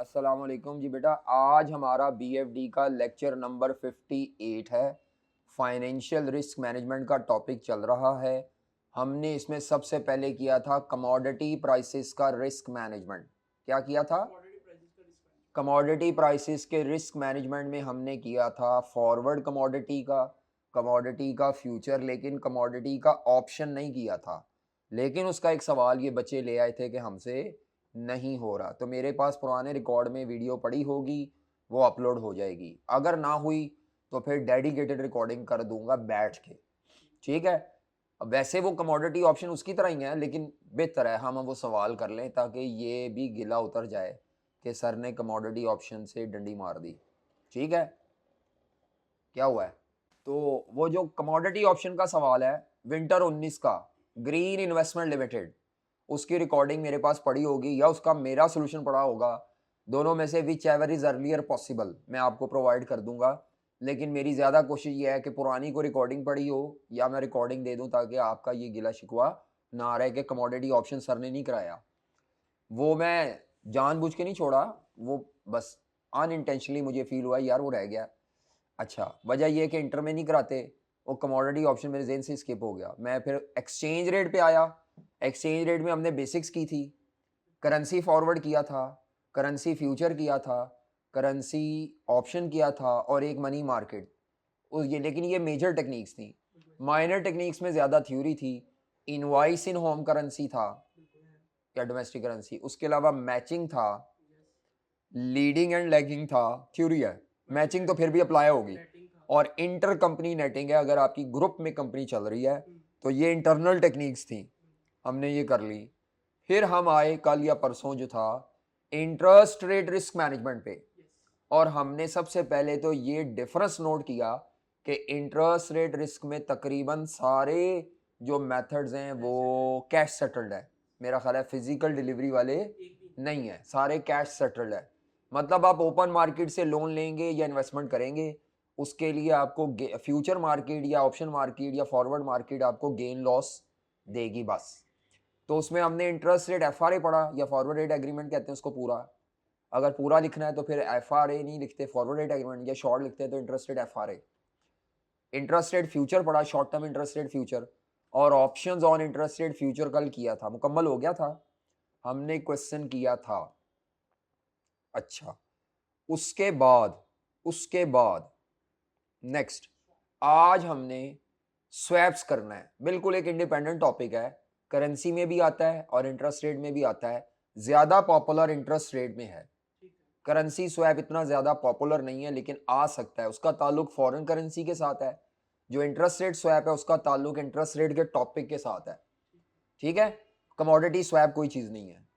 अस्सलाम वालेकुम जी बेटा। आज हमारा बीएफडी का लेक्चर नंबर 58 है। फाइनेंशियल रिस्क मैनेजमेंट का टॉपिक चल रहा है। हमने इसमें सबसे पहले किया था कमोडिटी प्राइसेस का रिस्क मैनेजमेंट। क्या किया था? कमोडिटी प्राइसेस के रिस्क मैनेजमेंट में हमने किया था फॉरवर्ड कमोडिटी का फ्यूचर, लेकिन कमोडिटी का ऑप्शन नहीं किया था। लेकिन उसका एक सवाल ये बच्चे ले आए थे कि हमसे नहीं हो रहा, तो मेरे पास पुराने रिकॉर्ड में वीडियो पड़ी होगी, वो अपलोड हो जाएगी। अगर ना हुई तो फिर डेडिकेटेड रिकॉर्डिंग कर दूंगा बैठ के, ठीक है। अब वैसे वो कमोडिटी ऑप्शन उसकी तरह ही है, लेकिन बेहतर है हम वो सवाल कर लें ताकि ये भी गिला उतर जाए कि सर ने कमोडिटी ऑप्शन से डंडी मार दी। ठीक है, क्या हुआ है? तो वो जो कमोडिटी ऑप्शन का सवाल है विंटर 19 का, ग्रीन इन्वेस्टमेंट लिमिटेड, उसकी रिकॉर्डिंग मेरे पास पड़ी होगी या उसका मेरा सोल्यूशन पड़ा होगा। दोनों में से which ever is earlier possible मैं आपको प्रोवाइड कर दूंगा। लेकिन मेरी ज़्यादा कोशिश ये है कि पुरानी को रिकॉर्डिंग पड़ी हो या मैं रिकॉर्डिंग दे दूं, ताकि आपका ये गिला शिकवा ना रहे कि कमोडिटी ऑप्शन सर ने नहीं कराया। वो मैं जानबूझ के नहीं छोड़ा, वो बस अनइंटेंशनली मुझे फील हुआ यार वो रह गया। अच्छा, वजह यह कि इंटर में नहीं कराते, वो कमोडिटी ऑप्शन मेरे जेहन से स्किप हो गया। मैं फिर एक्सचेंज रेट पे आया। एक्सचेंज रेट में हमने बेसिक्स की थी, करेंसी फॉरवर्ड किया था, करेंसी फ्यूचर किया था, करेंसी ऑप्शन किया था और एक मनी मार्केट। उस ये लेकिन ये मेजर टेक्निक्स थी। माइनर टेक्निक्स में ज़्यादा थ्योरी थी। इनवाइस इन होम करेंसी था या डोमेस्टिक करेंसी, उसके अलावा मैचिंग था, लीडिंग एंड लैगिंग था, थ्योरी है। मैचिंग तो फिर भी अप्लाई होगी। और इंटर कंपनी नेटिंग है, अगर आपकी ग्रुप में कंपनी चल रही है तो ये इंटरनल टेक्निक्स थी, हमने ये कर ली। फिर हम आए कल या परसों जो था इंटरेस्ट रेट रिस्क मैनेजमेंट पे, और हमने सबसे पहले तो ये डिफरेंस नोट किया कि इंटरेस्ट रेट रिस्क में तकरीबन सारे जो मेथड्स हैं वो कैश सेटल्ड है। मेरा ख्याल है फिजिकल डिलीवरी वाले नहीं है, सारे कैश सेटल्ड है। मतलब आप ओपन मार्केट से लोन लेंगे या इन्वेस्टमेंट करेंगे, उसके लिए आपको फ्यूचर मार्केट या ऑप्शन मार्केट या फॉरवर्ड मार्केट आपको गेन लॉस देगी बस। तो उसमें हमने इंटरेस्ट रेट एफआरए पढ़ा, या फॉरवर्ड रेट एग्रीमेंट कहते हैं उसको पूरा। अगर पूरा लिखना है तो फिर एफआरए नहीं लिखते, फॉरवर्ड रेट एग्रीमेंट, या शॉर्ट लिखते हैं तो interest rate FRA. Interest rate future पढ़ा, short term interest rate future, और options on interest rate future कल किया था, मुकम्मल हो गया था, हमने क्वेश्चन किया था। अच्छा, उसके बाद नेक्स्ट आज हमने स्वैप्स करना है। बिल्कुल एक इंडिपेंडेंट टॉपिक है, करेंसी में भी आता है और इंटरेस्ट रेट में भी आता है। ज्यादा पॉपुलर इंटरेस्ट रेट में है, करेंसी स्वैप इतना ज्यादा पॉपुलर नहीं है, लेकिन आ सकता है। उसका ताल्लुक फॉरेन करेंसी के साथ है। जो इंटरेस्ट रेट स्वैप है उसका ताल्लुक इंटरेस्ट रेट के टॉपिक के साथ है, ठीक है। कमोडिटी स्वैप कोई चीज नहीं है।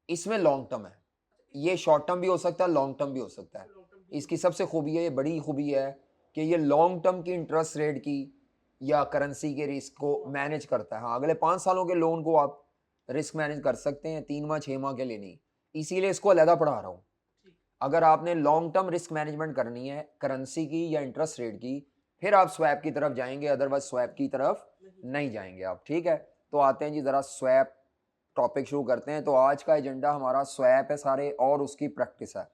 इसमें लॉन्ग टर्म है, ये शॉर्ट टर्म भी हो सकता है, लॉन्ग टर्म भी हो सकता है। इसकी सबसे खूबी है, ये बड़ी खूबी है कि ये लॉन्ग टर्म की इंटरेस्ट रेट की या करेंसी के रिस्क को मैनेज करता है। हाँ, अगले 5 सालों के लोन को आप रिस्क मैनेज कर सकते हैं, 3 माह 6 माह के लिए नहीं। इसीलिए इसको अलहदा पढ़ा रहा हूँ। अगर आपने लॉन्ग टर्म रिस्क मैनेजमेंट करनी है करेंसी की या इंटरेस्ट रेट की, फिर आप स्वैप की तरफ जाएंगे, अदरवाइज स्वैप की तरफ नहीं जाएंगे आप, ठीक है। तो आते हैं जी जरा स्वैप टॉपिक शुरू करते हैं। तो आज का एजेंडा हमारा स्वैप है सारे, और उसकी प्रैक्टिस है।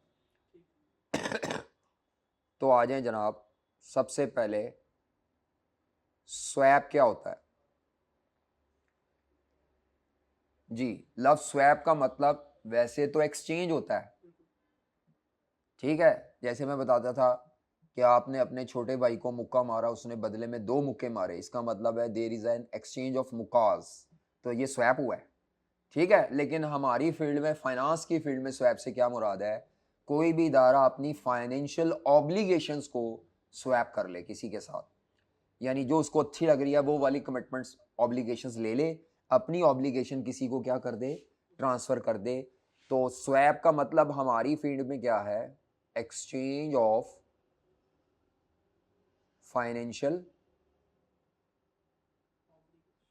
तो आ जाएं जनाब, सबसे पहले स्वैप क्या होता है जी। लव स्वैप का मतलब वैसे तो एक्सचेंज होता है, ठीक है। जैसे मैं बताता था कि आपने अपने छोटे भाई को मुक्का मारा, उसने बदले में 2 मुक्के मारे, इसका मतलब है there is an exchange of मुक्कास, तो ये स्वैप हुआ है, ठीक है। लेकिन हमारी फील्ड में, फाइनेंस की फील्ड में, स्वैप से क्या मुराद है? कोई भी इदारा अपनी फाइनेंशियल ऑब्लिगेशंस को स्वैप कर ले किसी के साथ, यानी जो उसको अच्छी लग रही है वो वाली कमिटमेंट्स ऑब्लिगेशंस ले ले, अपनी ऑब्लिगेशन किसी को क्या कर दे, ट्रांसफर कर दे। तो स्वैप का मतलब हमारी फील्ड में क्या है? Exchange of financial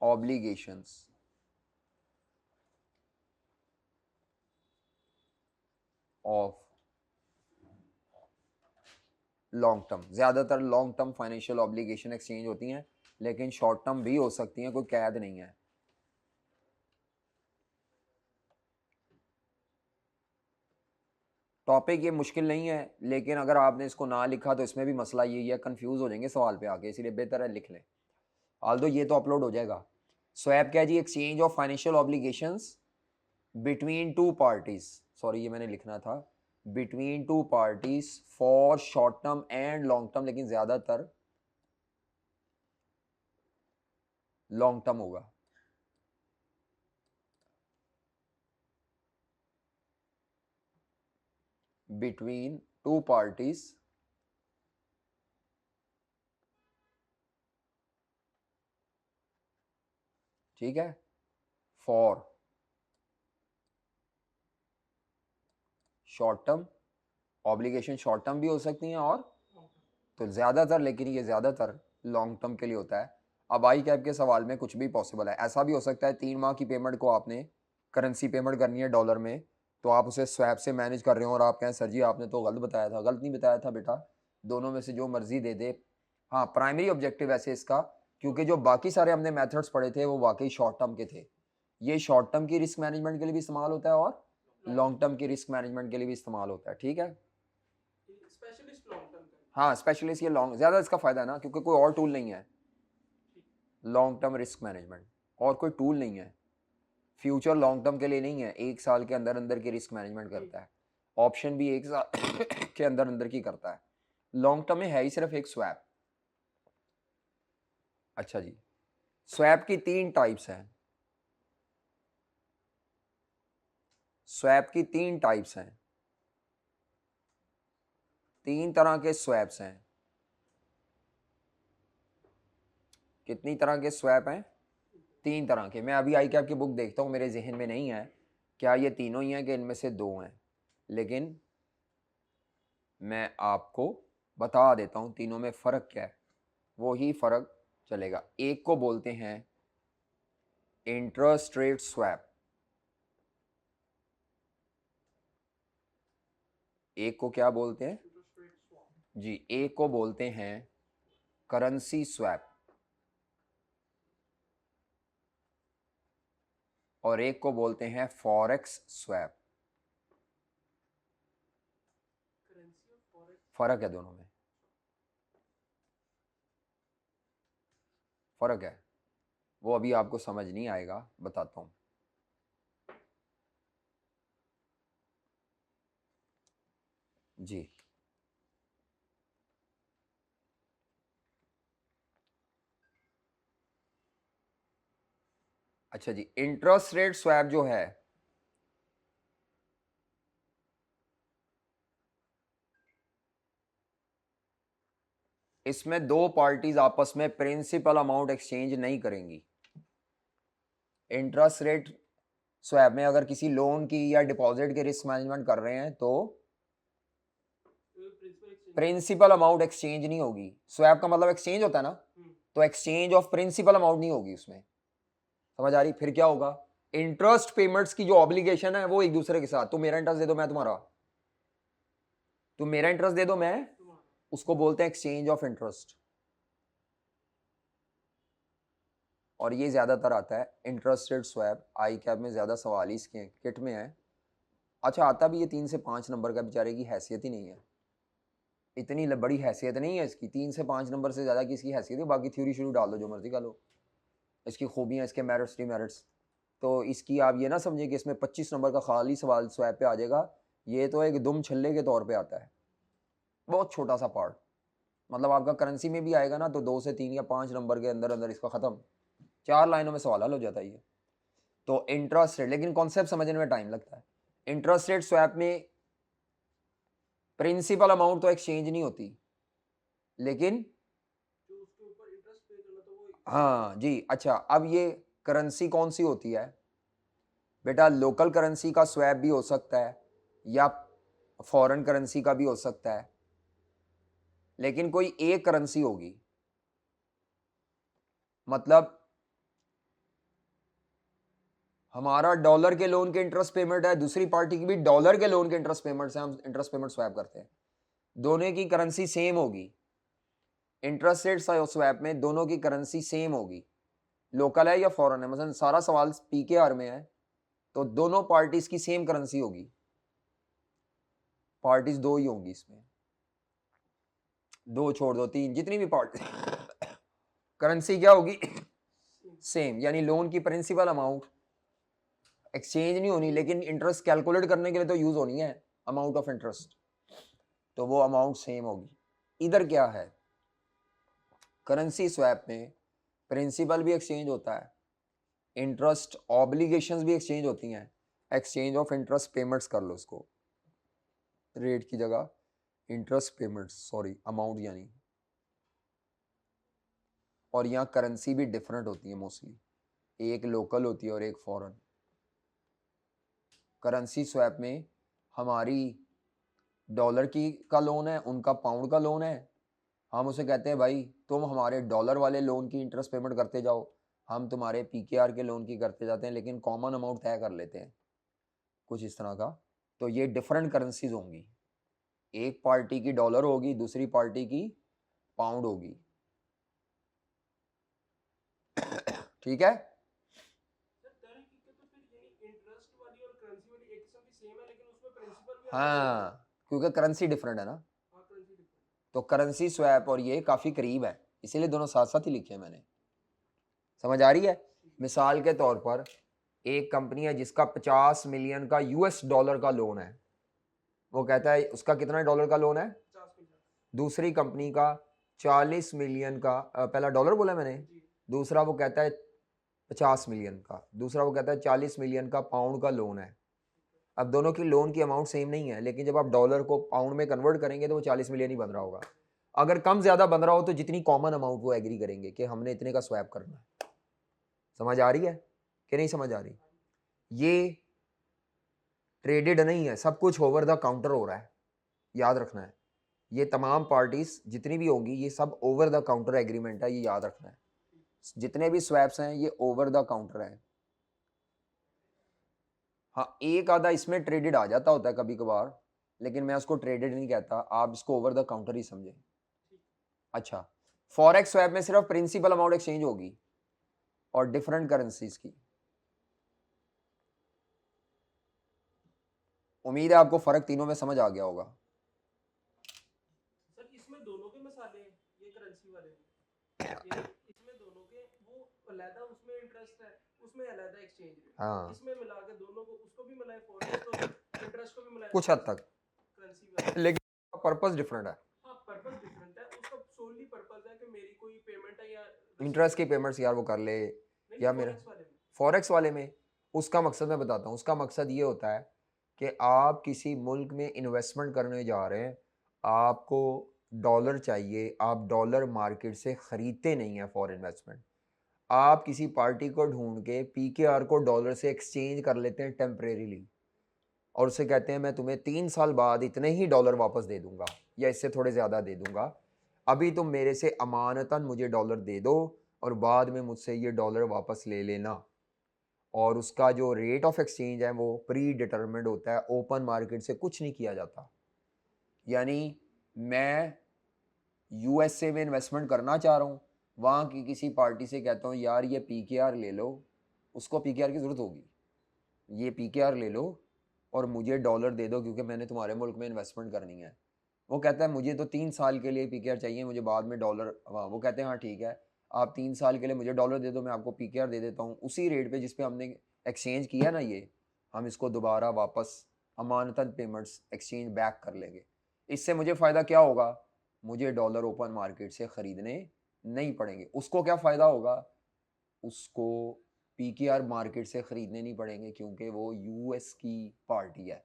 obligations of long term. ज़्यादातर long term financial obligation exchange होती हैं, लेकिन शॉर्ट टर्म भी हो सकती हैं, कोई कैद नहीं है। टॉपिक ये मुश्किल नहीं है, लेकिन अगर आपने इसको ना लिखा तो इसमें भी मसला यही है, कंफ्यूज हो जाएंगे सवाल पे आके, इसीलिए बेहतर है लिख लें। ऑल्दो ये तो अपलोड हो जाएगा। स्वैप क्या है जी? Exchange of financial obligations between two parties, sorry ये मैंने लिखना था, between two parties for short term and long term, लेकिन ज्यादातर लॉन्ग टर्म होगा। बिटवीन टू पार्टीज ठीक है, for short term, obligation short term भी हो सकती हैं और तो ज़्यादातर, लेकिन ये ज़्यादातर लॉन्ग टर्म के लिए होता है। अब आई कैप के सवाल में कुछ भी पॉसिबल है, ऐसा भी हो सकता है 3 माह की पेमेंट को आपने करेंसी पेमेंट करनी है डॉलर में, तो आप उसे स्वैप से मैनेज कर रहे हो और आप कहें सर जी आपने तो गलत बताया था। गलत नहीं बताया था बेटा, दोनों में से जो मर्जी दे दे। हाँ, प्राइमरी ऑब्जेक्टिव ऐसे इसका, क्योंकि जो बाकी सारे हमने मेथड्स पढ़े थे वो वाकई शॉर्ट टर्म के थे, ये शॉर्ट टर्म की रिस्क मैनेजमेंट के लिए भी इस्तेमाल होता है और लॉन्ग टर्म की रिस्क मैनेजमेंट के लिए भी इस्तेमाल होता है। ठीक है, हाँ स्पेशलिस्ट ये लॉन्ग ज़्यादा इसका फ़ायदा है ना, क्योंकि कोई और टूल नहीं है लॉन्ग टर्म रिस्क मैनेजमेंट, और कोई टूल नहीं है फ्यूचर लॉन्ग टर्म के लिए नहीं है, 1 साल के अंदर अंदर की रिस्क मैनेजमेंट करता है, ऑप्शन भी 1 साल के अंदर अंदर की करता है। लॉन्ग टर्म में है ही सिर्फ एक स्वैप। अच्छा जी, स्वैप की 3 टाइप्स हैं, स्वैप की 3 टाइप्स हैं, 3 तरह के स्वैप्स हैं। कितनी तरह के स्वैप हैं? 3 तरह के। मैं अभी आई कैप की बुक देखता हूँ, मेरे जहन में नहीं है क्या ये तीनों ही हैं कि इनमें से 2 हैं, लेकिन मैं आपको बता देता हूँ तीनों में फ़र्क क्या है, वो ही फ़र्क चलेगा। एक को बोलते हैं इंटरेस्ट रेट स्वैप, एक को क्या बोलते हैं जी? एक को बोलते हैं करेंसी स्वैप और एक को बोलते हैं फॉरेक्स स्वैप। फर्क है दोनों में, फर्क है, वो अभी आपको समझ नहीं आएगा, बताता हूँ। जी अच्छा जी, इंटरेस्ट रेट स्वैप जो है इसमें 2 पार्टीज आपस में प्रिंसिपल अमाउंट एक्सचेंज नहीं करेंगी। इंटरेस्ट रेट स्वैप में अगर किसी लोन की या डिपॉजिट के रिस्क मैनेजमेंट कर रहे हैं तो प्रिंसिपल अमाउंट एक्सचेंज नहीं होगी। स्वैप का मतलब एक्सचेंज होता है ना, तो एक्सचेंज ऑफ प्रिंसिपल अमाउंट नहीं होगी उसमें, समझ आ रही? फिर क्या होगा? इंटरेस्ट पेमेंट्स की जो ऑब्लिगेशन है वो एक दूसरे के साथ, तुम मेरा इंटरेस्ट दे दो मैं तुम्हारा, तुम मेरा इंटरेस्ट दे दो मैं, उसको बोलते हैं एक्सचेंज ऑफ इंटरेस्ट। और ये ज्यादातर आता है इंटरेस्ट रेट स्वैप, आई कैप में ज्यादा सवाल ही इसके किट में है। अच्छा, आता भी ये 3 से 5 नंबर का, बेचारे की हैसियत ही नहीं है, इतनी बड़ी हैसियत नहीं है इसकी, 3 से 5 नंबर से ज़्यादा की इसकी हैसियत है, बाकी थ्योरी शुरू डाल दो जो मर्जी का लो, इसकी खूबियाँ, इसके मेरिट्स डिमेरिट्स। तो इसकी आप ये ना समझिए कि इसमें 25 नंबर का खाली सवाल स्वैप पे आ जाएगा, ये तो एक दुम छल्ले के तौर पे आता है, बहुत छोटा सा पार्ट। मतलब आपका करेंसी में भी आएगा ना तो 2 से 3 या 5 नंबर के अंदर अंदर इसका ख़त्म, 4 लाइनों में सवाल हल हो जाता है ये। तो इंटरेस्ट रेट, लेकिन कॉन्सेप्ट समझने में टाइम लगता है। इंटरेस्ट रेट स्वैप में प्रिंसिपल अमाउंट तो एक्सचेंज नहीं होती, लेकिन हाँ जी। अच्छा, अब ये करेंसी कौन सी होती है बेटा? लोकल करेंसी का स्वैप भी हो सकता है या फॉरेन करेंसी का भी हो सकता है, लेकिन कोई एक करेंसी होगी। मतलब हमारा डॉलर के लोन के इंटरेस्ट पेमेंट है, दूसरी पार्टी की भी डॉलर के लोन के इंटरेस्ट पेमेंट से हम इंटरेस्ट पेमेंट स्वैप करते हैं, दोनों की करेंसी सेम होगी। इंटरेस्ट रेट स्वैप में दोनों की करेंसी सेम होगी, लोकल है या फॉरेन है। मतलब सारा सवाल पीकेआर में है तो दोनों पार्टीज की सेम करेंसी होगी। पार्टीज दो ही होंगी इसमें, दो छोड़ दो, तीन, जितनी भी पार्टी करेंसी क्या होगी सेम, यानी लोन की प्रिंसिपल अमाउंट एक्सचेंज नहीं होनी, लेकिन इंटरेस्ट कैलकुलेट करने के लिए तो यूज होनी है अमाउंट ऑफ इंटरेस्ट, तो वो अमाउंट सेम होगी। इधर क्या है, करेंसी स्वैप में प्रिंसिपल भी एक्सचेंज होता है, इंटरेस्ट ऑब्लिगेशंस भी एक्सचेंज होती हैं, एक्सचेंज ऑफ इंटरेस्ट पेमेंट्स कर लो उसको, रेट की जगह इंटरेस्ट पेमेंट्स, सॉरी अमाउंट यानी। और यहाँ करेंसी भी डिफरेंट होती है मोस्टली, एक लोकल होती है और एक फॉरेन। करेंसी स्वैप में हमारी डॉलर की का लोन है, उनका पाउंड का लोन है, हम उसे कहते हैं भाई तुम हमारे डॉलर वाले लोन की इंटरेस्ट पेमेंट करते जाओ, हम तुम्हारे पीकेआर के लोन की करते जाते हैं, लेकिन कॉमन अमाउंट तय कर लेते हैं कुछ इस तरह का। तो ये डिफरेंट करेंसीज होंगी, एक पार्टी की डॉलर होगी, दूसरी पार्टी की पाउंड होगी, ठीक है। हाँ, क्योंकि करेंसी डिफरेंट है ना, तो करेंसी स्वैप और ये काफ़ी करीब है, इसीलिए दोनों साथ साथ ही लिखे हैं मैंने। समझ आ रही है। मिसाल के तौर पर एक कंपनी है जिसका 50 मिलियन का यूएस डॉलर का लोन है, वो कहता है उसका कितना डॉलर का लोन है, दूसरी कंपनी का 40 मिलियन का, पहला डॉलर बोला मैंने, दूसरा वो कहता है 50 मिलियन का, दूसरा वो कहता है 40 मिलियन का पाउंड का लोन है। अब दोनों की लोन की अमाउंट सेम नहीं है, लेकिन जब आप डॉलर को पाउंड में कन्वर्ट करेंगे तो वो 40 मिलियन ही बन रहा होगा। अगर कम ज्यादा बन रहा हो तो जितनी कॉमन अमाउंट वो एग्री करेंगे कि हमने इतने का स्वैप करना है। समझ आ रही है कि नहीं समझ आ रही। ये ट्रेडेड नहीं है, सब कुछ ओवर द काउंटर हो रहा है, याद रखना है। ये तमाम पार्टीज जितनी भी होंगी ये सब ओवर द काउंटर एग्रीमेंट है, ये याद रखना है। जितने भी स्वैप्स हैं ये ओवर द काउंटर है। हाँ, एक आधा इसमें ट्रेडेड आ जाता होता है कभी कभार, लेकिन मैं उसको ट्रेडेड नहीं कहता, आप इसको ओवर द काउंटर ही समझें। अच्छा, फॉरेक्स स्वैप में सिर्फ प्रिंसिपल अमाउंट एक्सचेंज होगी और डिफरेंट करेंसीज की। उम्मीद है आपको फर्क तीनों में समझ आ गया होगा। सर इसमें दोनों के मसाले हैं, ये करेंसी वाले में इसमें दोनों के वो अलग, उसमें इंटरेस्ट है, उसमें अलग एक्सचेंज रेट, हाँ, इसमें मिला के दोनों को, उसको भी मिलाए फॉरेक्स और इंटरेस्ट को भी मिलाए कुछ हद तक, करेंसी वाले, लेकिन पर्पस डिफरेंट है। हाँ पर्पस डिफरेंट है, उसका सोनली पर्पस है कि मेरी कोई पेमेंट है या इंटरेस्ट की पेमेंट्स यार वो कर ले, या मेरा फॉरेक्स वाले में उसका मकसद मैं बताता हूँ। उसका मकसद ये होता है कि आप किसी मुल्क में इन्वेस्टमेंट करने जा रहे हैं, आपको डॉलर चाहिए, आप डॉलर मार्केट से ख़रीदते नहीं हैं फॉर इन्वेस्टमेंट, आप किसी पार्टी को ढूंढ के पीकेआर को डॉलर से एक्सचेंज कर लेते हैं टेम्परेरीली, और उसे कहते हैं मैं तुम्हें 3 साल बाद इतने ही डॉलर वापस दे दूंगा या इससे थोड़े ज़्यादा दे दूंगा, अभी तुम मेरे से अमानतन मुझे डॉलर दे दो और बाद में मुझसे ये डॉलर वापस ले लेना। और उसका जो रेट ऑफ एक्सचेंज है वो प्री डिटरमिन्ड होता है, ओपन मार्केट से कुछ नहीं किया जाता। यानी मैं यूएसए में इन्वेस्टमेंट करना चाह रहा हूँ, वहाँ की किसी पार्टी से कहता हूँ यार ये पीकेआर ले लो, उसको पीकेआर की ज़रूरत होगी, ये पीकेआर ले लो और मुझे डॉलर दे दो क्योंकि मैंने तुम्हारे मुल्क में इन्वेस्टमेंट करनी है। वो कहता है मुझे तो 3 साल के लिए पीकेआर चाहिए, मुझे बाद में डॉलर, वो कहते हैं हाँ ठीक है, आप 3 साल के लिए मुझे डॉलर दे दो, मैं आपको पीकेआर दे देता हूँ उसी रेट पे जिस पे हमने एक्सचेंज किया ना, ये हम इसको दोबारा वापस अमानतन पेमेंट्स एक्सचेंज बैक कर लेंगे। इससे मुझे फ़ायदा क्या होगा, मुझे डॉलर ओपन मार्केट से ख़रीदने नहीं पड़ेंगे। उसको क्या फ़ायदा होगा, उसको पीकेआर मार्केट से ख़रीदने नहीं पड़ेंगे क्योंकि वो यूएस की पार्टी है।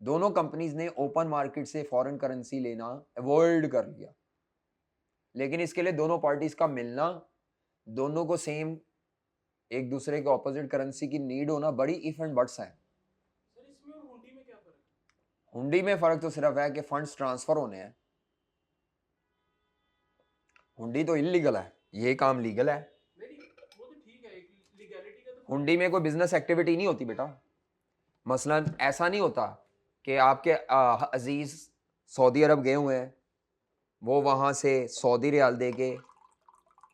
दोनों कंपनीज ने ओपन मार्केट से फॉरेन करेंसी लेना अवॉइड कर लिया, लेकिन इसके लिए दोनों पार्टीज का मिलना, दोनों को सेम एक दूसरे के ऑपोजिट करेंसी की नीड होना बड़ी इफ एंड बट्स है। सर इसमें और हुंडी में क्या फर्क है? हुंडी में फर्क तो सिर्फ है कि फंड्स ट्रांसफर होने हैं, हुंडी तो इलीगल है, ये काम लीगल है। नहीं वो तो ठीक है, लीगैलिटी का तो हुंडी में कोई बिजनेस एक्टिविटी नहीं होती बेटा। मसलन ऐसा नहीं होता कि आपके अजीज सऊदी अरब गए हुए हैं, वो वहां से सऊदी रियाल दे के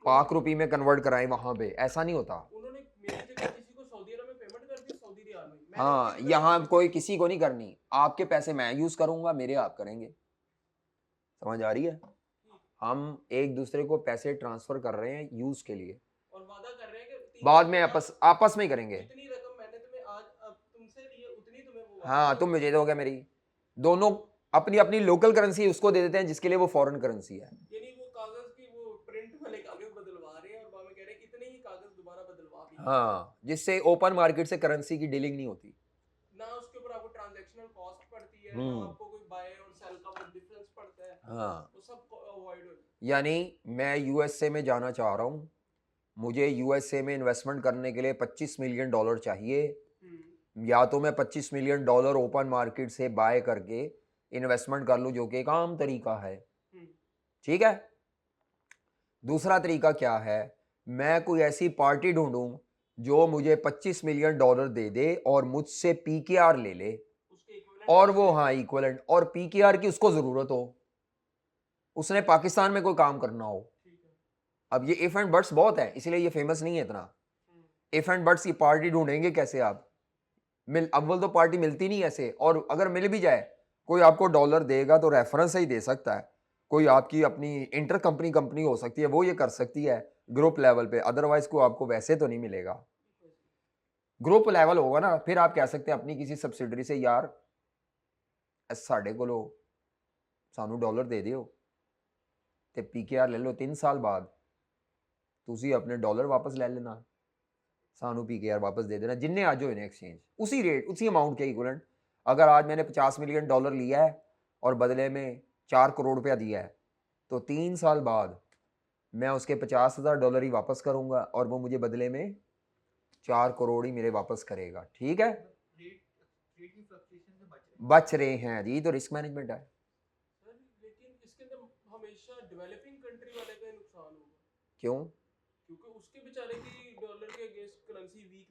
पाक रुपी में कन्वर्ट कराएं वहां पे, ऐसा नहीं होता। उन्होंने मेरी जगह किसी को सऊदी अरब में पेमेंट कर दी, सऊदी रियाल में मैंने हाँ, किस यहाँ करेंसी कोई यूज किसी को नहीं करनी, आपके पैसे मैं यूज करूंगा, मेरे आप करेंगे। समझ आ रही है? की हम एक दूसरे को पैसे ट्रांसफर कर रहे हैं यूज के लिए, और वादा कर रहे हैं कि 3 साल बाद के में बाद आपस आपस में ही करेंगे। जितनी रकम मैंने तुम्हें आज अब तुमसे ली है उतनी तुम्हें वो वापस हाँ, तुम करूंगा। मुझे दोगे मेरी। दोनों अपनी अपनी लोकल करेंसी उसको दे देते हैं जिसके लिए वो फॉरेन करेंसी है। यानी वो कागज की वो प्रिंट वाले कागज बदलवा रहे हैं और बाद में कह रहे हैं इतने ही कागज दोबारा बदलवा भी देंगे। हाँ, जिससे ओपन मार्केट से करेंसी की डीलिंग नहीं होती। ना उसके ऊपर आपको ट्रांजैक्शनल कॉस्ट पड़ती है, ना हम्म। आपको कोई बाय और सेल का वो डिफरेंस पड़ता है, हाँ, वो सब अवॉइड हो जाता यानी मैं यूएसए में जाना चाह रहा हूँ, मुझे यूएसए में इन्वेस्टमेंट करने के लिए $25 मिलियन चाहिए। है। या तो मैं $25 मिलियन ओपन मार्केट से बाय करके इन्वेस्टमेंट कर लूँ, जो कि एक आम तरीका है। हम्म। ठीक है। दूसरा तरीका क्या है, मैं कोई ऐसी पार्टी ढूंढूं जो मुझे $25 मिलियन दे दे और मुझसे पीकेआर ले ले, उसके इक्विवेलेंट और वो पैसे हाँ इक्वलेंट, और पीकेआर की उसको जरूरत हो, उसने पाकिस्तान में कोई काम करना हो। ठीक है। अब ये इफ एंड बट्स बहुत है, इसलिए ये फेमस नहीं है इतना। हम्म। इफ एंड बट्स की पार्टी ढूंढेंगे कैसे आप? मिल अव्वल तो पार्टी मिलती नहीं ऐसे, और अगर मिल भी जाए कोई आपको डॉलर देगा तो रेफरेंस से ही दे सकता है। कोई आपकी अपनी इंटर कंपनी कंपनी हो सकती है, वो ये कर सकती है ग्रुप लेवल पे, अदरवाइज को आपको वैसे तो नहीं मिलेगा। ग्रुप लेवल होगा ना, फिर आप कह सकते हैं अपनी किसी सब्सिडरी से, यार साढ़े को सानू डॉलर दे दियो ਤੇ ਪੀਕੇਆਰ ਲੈ ਲਓ 3 ਸਾਲ ਬਾਅਦ ਤੁਸੀਂ ਆਪਣੇ ਡਾਲਰ ਵਾਪਸ ਲੈ ਲੈਣਾ, सानू पीकेआर वापस दे देना, जिन्ने आज हुए एक्सचेंज उसी रेट उसी अमाउंट के इक्वलेंट। अगर आज मैंने $50 मिलियन लिया है और बदले में 4 करोड़ रुपया दिया है, तो 3 साल बाद मैं उसके $50,000 ही वापस करूंगा और वो मुझे बदले में 4 करोड़ ही मेरे वापस करेगा। ठीक है, रेट की फ्लक्चुएशन से बच रहे हैं जी, तो रिस्क मैनेजमेंट है। सर लेकिन इसके अंदर हमेशा डेवलपिंग कंट्री वाले का ही नुकसान होगा, क्यों? क्योंकि उसके बेचारे की डॉलर के अगेंस्ट करेंसी वीक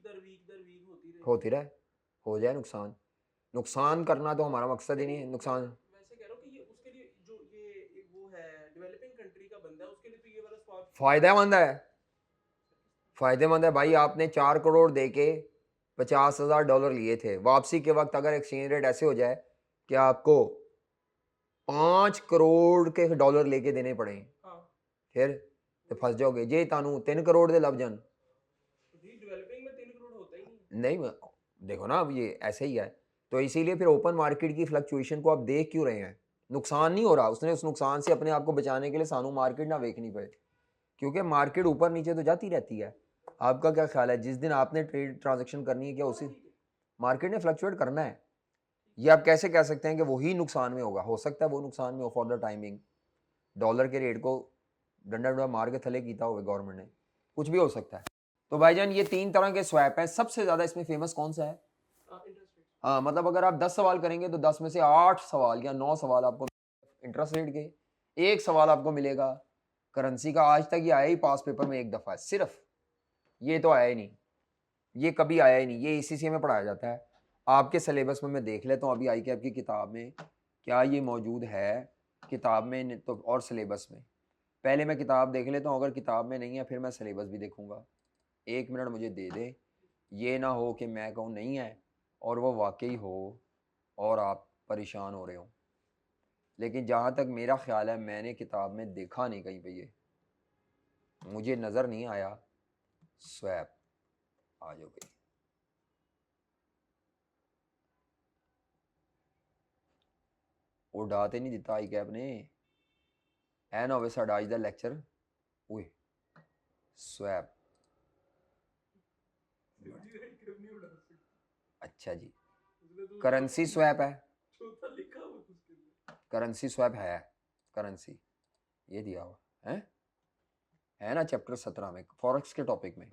होती रहेगी। होती रहे, हो जाए नुकसान, नुकसान करना तो हमारा मकसद ही नहीं है। नुकसान वैसे कह रहा हूँ कि ये उसके लिए जो ये वो है डेवलपिंग कंट्री का बंदा है उसके लिए तो ये वाला स्वाप फायदेमंद है, फायदेमंद है भाई। आपने 4 करोड़ दे के $50,000 लिए थे, वापसी के वक्त अगर एक्सचेंज रेट ऐसे हो जाए कि आपको 5 करोड़ के डॉलर लेके देने पड़े, हाँ फिर तो फंस जाओगे जे, तानू 3 करोड़ दे लब जान। तो जी डेवलपिंग में 3 करोड़ होता ही नहीं, देखो ना, अब ये ऐसे ही है। तो इसीलिए फिर ओपन मार्केट की फ्लक्चुएशन को आप देख क्यों रहे हैं? नुकसान नहीं हो रहा, उसने उस नुकसान से अपने आप को बचाने के लिए सानू मार्केट ना देखनी पड़े, क्योंकि मार्केट ऊपर नीचे तो जाती रहती है। आपका क्या ख्याल है, जिस दिन आपने ट्रेड ट्रांजेक्शन करनी है क्या उसी नहीं। मार्केट ने फ्लक्चुएट करना है? ये आप कैसे कह सकते हैं कि वही नुकसान में होगा? हो सकता है वो नुकसान में हो फॉर द टाइमिंग, डॉलर के रेट को डंडा डंडा मार के थले कीता हुआ गवर्नमेंट ने, कुछ भी हो सकता है। तो भाईजान ये 3 तरह के स्वैप हैं, सबसे ज्यादा इसमें फेमस कौन सा है? Interest rate. हाँ, मतलब अगर आप 10 सवाल करेंगे तो 10 में से 8 सवाल या 9 सवाल आपको इंटरेस्ट रेट के, एक सवाल आपको मिलेगा करेंसी का। आज तक ये आया ही पास पेपर में एक दफा है सिर्फ, ये तो आया ही नहीं, ये कभी आया ही नहीं, ये इसी में पढ़ाया जाता है। आपके सिलेबस में मैं देख लेता हूँ अभी आई कैप की किताब में क्या ये मौजूद है, किताब में तो और सिलेबस में। पहले मैं किताब देख लेता हूँ, अगर किताब में नहीं है फिर मैं सिलेबस भी देखूंगा। 1 मिनट मुझे दे दे, ये ना हो कि मैं कहूँ नहीं है और वो वाकई हो और आप परेशान हो रहे हो। लेकिन जहाँ तक मेरा ख्याल है मैंने किताब में देखा नहीं कहीं पे, ये मुझे नज़र नहीं आया। स्वैप आ जाओ भाई, उड़ा तो नहीं दिता आई कैप ने, है ना? साडा अज दा लैक्चर ओए स्वैप, अच्छा जी, करेंसी स्वैप है, करेंसी स्वैप है, करेंसी ये दिया हुआ है ना चैप्टर 17 में फॉरेक्स के टॉपिक में।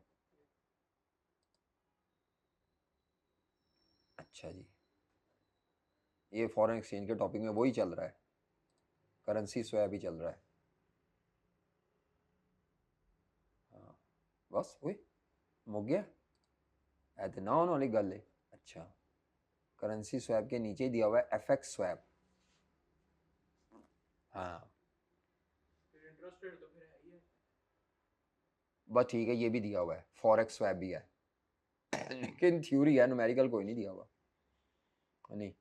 अच्छा जी, ये फॉरेन एक्सचेंज के टॉपिक में वही चल रहा है, करेंसी स्वैप ही चल रहा है। हाँ बस वही मुक गया, है तो ना होने वाली गल है। अच्छा, करेंसी स्वैप के नीचे ही दिया हुआ है एफएक्स स्वैप। हाँ इंटरेस्ट रेट तो फिर है ही है। बस ठीक है, ये भी दिया हुआ है, फॉरेक्स स्वैप भी है। लेकिन थ्योरी है, न्यूमेरिकल कोई नहीं दिया हुआ, नहीं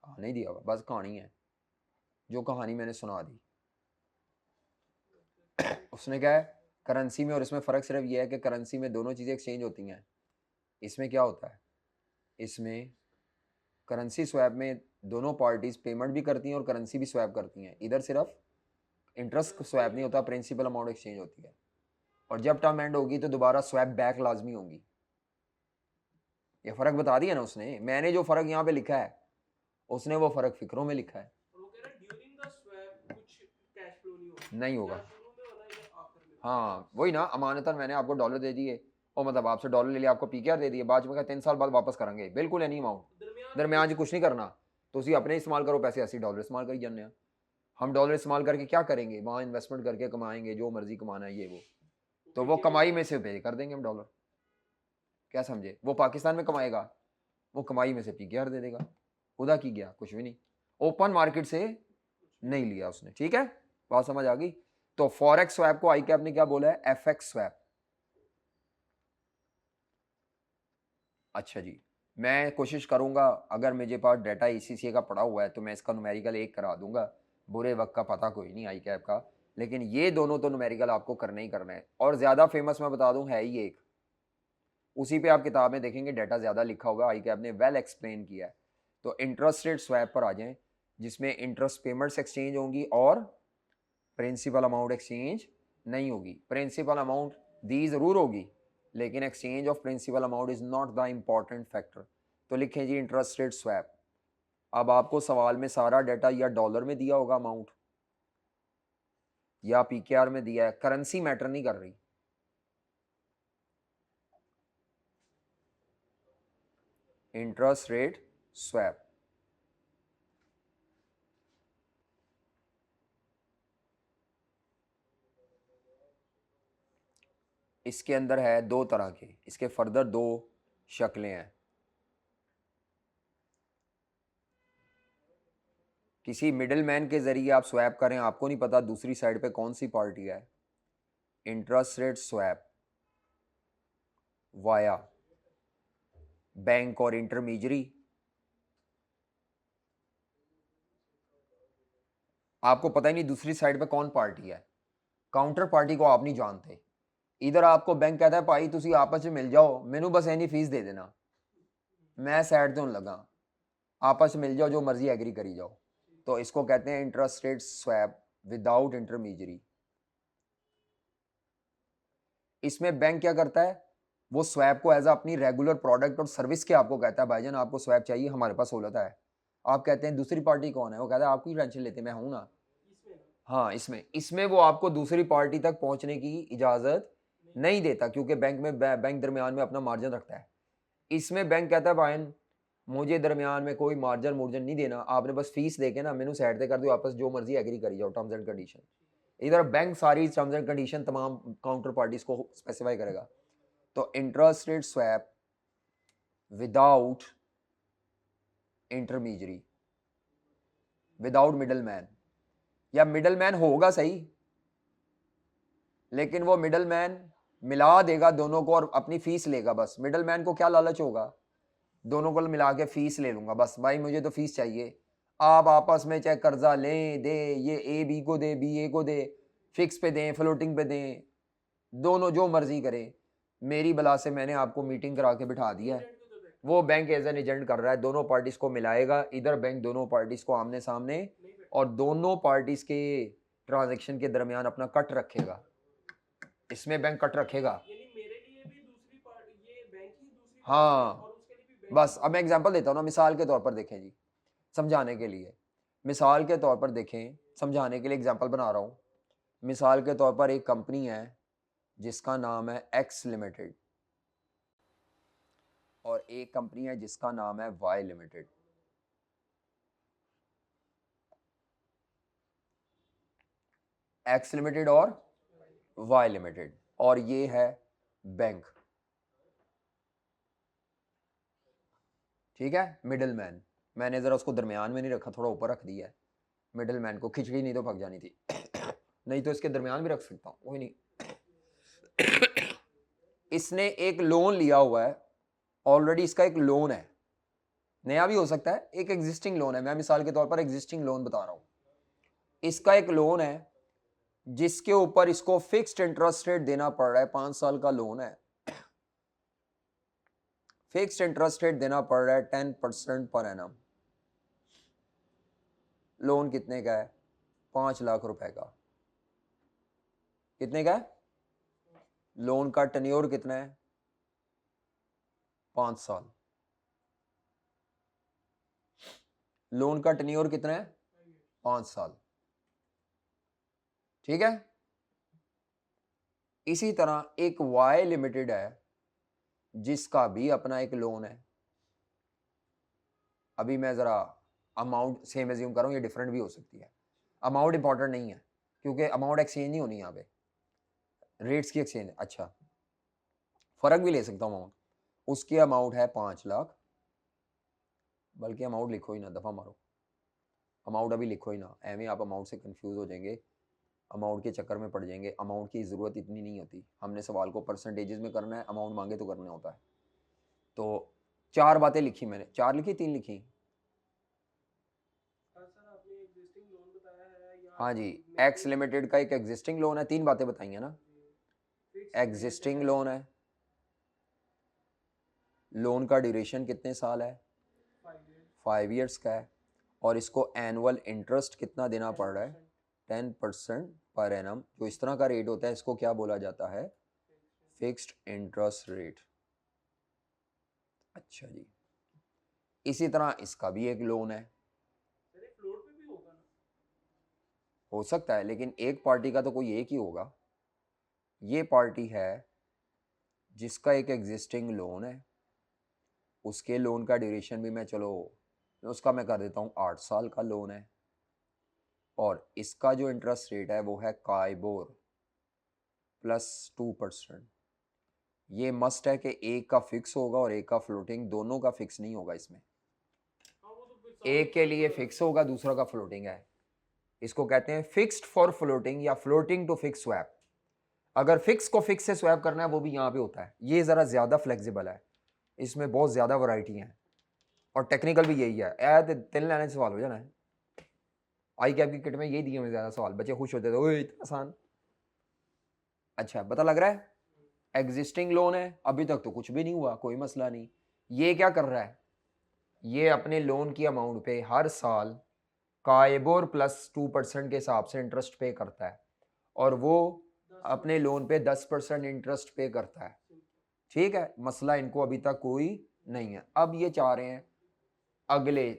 हाँ नहीं दिया हुआ, बस कहानी है, जो कहानी मैंने सुना दी। उसने क्या है, करेंसी में और इसमें फ़र्क सिर्फ ये है कि करेंसी में दोनों चीज़ें एक्सचेंज होती हैं, इसमें क्या होता है, इसमें करेंसी स्वैप में दोनों पार्टीज पेमेंट भी करती हैं और करेंसी भी स्वैप करती हैं, इधर सिर्फ इंटरेस्ट स्वैप नहीं होता, प्रिंसिपल अमाउंट एक्सचेंज होती है, और जब टर्म एंड होगी तो दोबारा स्वैप बैक लाजमी होगी। ये फ़र्क बता दिया ना उसने, मैंने जो फ़र्क यहाँ पे लिखा है उसने वो फ़र्क फिक्रों में लिखा है। और वो कह रहा है ड्यूरिंग द स्वैप कुछ कैश फ्लो नहीं होगा, नहीं होगा, या शुरू में होना है या आखिर में। हाँ वही ना, अमानतन मैंने आपको डॉलर दे दिए और मतलब आपसे डॉलर ले लिया, आपको पीकेआर दे दिए, बाद में कहा 3 साल बाद वापस करेंगे, बिल्कुल एनी अमाउंट दरमियान जी कुछ नहीं करना, तो उसी अपने इस्तेमाल करो पैसे, ऐसे डॉलर इस्तेमाल करी जाने, हम डॉलर इस्तेमाल करके क्या करेंगे, वहाँ इन्वेस्टमेंट करके कमाएंगे, जो मर्जी कमाना है ये वो, तो वो कमाई में से पे कर देंगे हम डॉलर, क्या समझे, वो पाकिस्तान में कमाएगा, वो कमाई में से पीकेआर दे देगा, खुदा की गया कुछ भी नहीं, ओपन मार्केट से नहीं लिया उसने, ठीक है, बात समझ आ गई। तो फॉरेक्स स्वैप को आई कैप ने क्या बोला है, एफएक्स स्वैप। अच्छा जी, मैं कोशिश करूंगा, अगर मेरे पास डाटा ईसीसीए का पड़ा हुआ है तो मैं इसका न्यूमेरिकल एक करा दूंगा, बुरे वक्त का पता कोई नहीं आई कैप का, लेकिन ये दोनों तो न्यूमेरिकल आपको करना ही करना है, और ज़्यादा फेमस मैं बता दूं है ही एक, उसी पे आप किताब में देखेंगे डाटा ज़्यादा लिखा हुआ, आई कैप ने वेल एक्सप्लेन किया है। तो इंटरेस्ट रेट स्वैप पर आ जाएं, जिसमें इंटरेस्ट पेमेंट्स एक्सचेंज होंगी और प्रिंसिपल अमाउंट एक्सचेंज नहीं होगी, प्रिंसिपल अमाउंट दी ज़रूर होगी, लेकिन exchange of principal amount is not the important factor. तो लिखें जी इंटरेस्ट रेट स्वैप। अब आपको सवाल में सारा डाटा या डॉलर में दिया होगा अमाउंट या पीकेआर में दिया है, करेंसी मैटर नहीं कर रही, इंटरेस्ट रेट स्वैप। इसके अंदर है दो तरह के, इसके फर्दर दो शक्लें हैं, किसी मिडिल मैन के जरिए आप स्वैप करें, आपको नहीं पता दूसरी साइड पे कौन सी पार्टी है, interest rate swap via bank और इंटरमीडियरी। आपको पता ही नहीं दूसरी साइड पे कौन पार्टी है, काउंटर पार्टी को आप नहीं जानते, इधर आपको बैंक कहता है भाई तुसी आपस में मिल जाओ, मैनू बस इन्नी फीस दे देना, मैं साइड तो लगा, आपस में मिल जाओ, जो मर्जी एग्री करी जाओ, तो इसको कहते हैं interest rate swap without intermediary. इसमें बैंक क्या करता है, वो स्वैप को एज अपनी रेगुलर प्रोडक्ट और सर्विस के आपको कहता है भाईजान आपको स्वैप चाहिए, हमारे पास सहूलत है, आप कहते हैं दूसरी पार्टी कौन है, वो कहता है आपकी टेंशन लेते मैं हूं ना, हाँ इसमें इसमें वो आपको दूसरी पार्टी तक पहुंचने की इजाजत नहीं देता, क्योंकि बैंक में बैंक दरमियान में अपना मार्जिन रखता है, इसमें बैंक कहता है भाई मुझे दरमियान में कोई मार्जिन मुर्जन नहीं देना, आपने बस फीस दे के ना मैनू साइड पे कर दो, आपस जो मर्जी एग्री करी जाओ टर्म्स एंड कंडीशन, इधर बैंक सारी टर्म्स एंड कंडीशन तमाम काउंटर पार्टीज को स्पेसिफाई करेगा। तो interest rate swap without intermediary, without middle man, या मिडल मैन होगा सही लेकिन वो मिडल मैन मिला देगा दोनों को और अपनी फीस लेगा, बस मिडल मैन को क्या लालच होगा, दोनों को मिला के फीस ले लूंगा, बस भाई मुझे तो फीस चाहिए, आप आपस में चाहे कर्जा लें दे, ये ए बी को दे बी ए को दे, फिक्स पे दें फ्लोटिंग पे दें, दोनों जो मर्जी करें, मेरी बला से मैंने आपको मीटिंग करा के बिठा दिया है, वो बैंक एज एन एजेंट कर रहा है, दोनों पार्टीज को मिलाएगा, इधर बैंक दोनों पार्टीज को आमने सामने और दोनों पार्टीज के ट्रांजैक्शन के दरमियान अपना कट रखेगा, इसमें बैंक कट रखेगा, यानी मेरे लिए भी दूसरी पार्टी, ये बैंक ही दूसरी पार्टी है, हाँ और उसके लिए भी बैंक बस अब मैं एग्जांपल देता हूँ ना, मिसाल के तौर पर देखें जी, समझाने के लिए, मिसाल के तौर पर देखें, समझाने के लिए एग्जांपल बना रहा हूँ, मिसाल के तौर पर एक कंपनी है जिसका नाम है एक्स लिमिटेड और एक कंपनी है जिसका नाम है वाई लिमिटेड, एक्स लिमिटेड और वाई लिमिटेड, और ये है बैंक, ठीक है, मिडिल मैन, मैंने जरा उसको दरमियान में नहीं रखा, थोड़ा ऊपर रख दिया है, मिडिल मैन को खिचड़ी नहीं तो पक जानी थी नहीं तो इसके दरमियान भी रख सकता हूँ, कोई नहीं इसने एक लोन लिया हुआ है ऑलरेडी इसका एक लोन है, नया भी हो सकता है, एक एग्जिस्टिंग लोन है, मैं मिसाल के तौर पर एग्जिस्टिंग लोन बता रहा हूं। इसका एक लोन है जिसके ऊपर इसको फिक्स्ड इंटरेस्ट रेट देना पड़ रहा है, 5 साल का लोन है, फिक्स्ड इंटरेस्ट रेट देना पड़ रहा है 10% पर एनम। लोन कितने का है? 5 लाख रुपए का। कितने का है? लोन का टेन्योर कितना है? 5 साल। लोन का टेन्योर कितना है? 5 साल। ठीक है। इसी तरह एक वाई लिमिटेड है जिसका भी अपना एक लोन है। अभी मैं जरा अमाउंट सेम एज्यूम कर रहा हूं, ये डिफरेंट भी हो सकती है। अमाउंट इंपॉर्टेंट नहीं है क्योंकि अमाउंट एक्सचेंज नहीं होनी यहाँ पे, रेट्स की एक्सचेंज। अच्छा, फर्क भी ले सकता हूँ अमाउंट। उसकी अमाउंट है 5 लाख, बल्कि अमाउंट लिखो ही ना, दफा मारो, अमाउंट अभी लिखो ही ना, एवं आप अमाउंट से कंफ्यूज हो जाएंगे, अमाउंट के चक्कर में पड़ जाएंगे। अमाउंट की ज़रूरत इतनी नहीं होती, हमने सवाल को परसेंटेजेस में करना है, अमाउंट मांगे तो करना होता है। तो 4 बातें लिखी मैंने, 4 लिखी 3 लिखी? सर आपने एग्जिस्टिंग लोन बताया है या हाँ जी, नए एक्स लिमिटेड का एक एग्जिस्टिंग लोन है, 3 बातें बताई हैं ना। फिक्स्ड एग्जिस्टिंग लोन है, लोन का ड्यूरेशन कितने साल है? 5 ईयर्स का है, और इसको एनुअल इंटरेस्ट कितना देना पड़ रहा है? 10% पर एनम। जो इस तरह का रेट होता है इसको क्या बोला जाता है? Fixed interest rate. अच्छा जी, इसी तरह इसका भी एक लोन है। सर एक फ्लोट पे भी होगा ना? हो सकता है, लेकिन एक पार्टी का तो कोई एक ही होगा। ये पार्टी है जिसका एक एग्जिस्टिंग लोन है, उसके लोन का ड्यूरेशन भी मैं चलो उसका मैं कर देता हूँ 8 साल का लोन है, और इसका जो इंटरेस्ट रेट है वो है काइबोर प्लस 2%। ये मस्ट है कि एक का फिक्स होगा और एक का फ्लोटिंग, दोनों का फिक्स नहीं होगा इसमें। हाँ वो तो फिर सालों एक के साल लिए का फिक्स होगा, दूसरा का फ्लोटिंग है। इसको कहते हैं फिक्स्ड फॉर फ्लोटिंग या फ्लोटिंग टू फिक्स स्वैप। अगर फिक्स को फिक्स से स्वैप करना है वो भी यहाँ पे होता है। ये ज़रा ज़्यादा फ्लेक्सिबल है, इसमें बहुत ज़्यादा वैरायटी हैं, और टेक्निकल भी यही है। ऐ 3 लाने से सवाल हो जाना है। आई कैप की किट में यही दिए हुए ज़्यादा सवाल, बच्चे खुश होते थे, ओए इतना आसान। अच्छा, पता लग रहा है? एग्जिस्टिंग लोन है, अभी तक तो कुछ भी नहीं हुआ, कोई मसला नहीं। ये क्या कर रहा है? ये अपने लोन की अमाउंट पे हर साल काइबोर प्लस 2% के हिसाब से इंटरेस्ट पे करता है, और वो अपने लोन पे 10% इंटरेस्ट पे करता है। ठीक है, मसला इनको अभी तक कोई नहीं है। अब ये चाह रहे हैं अगले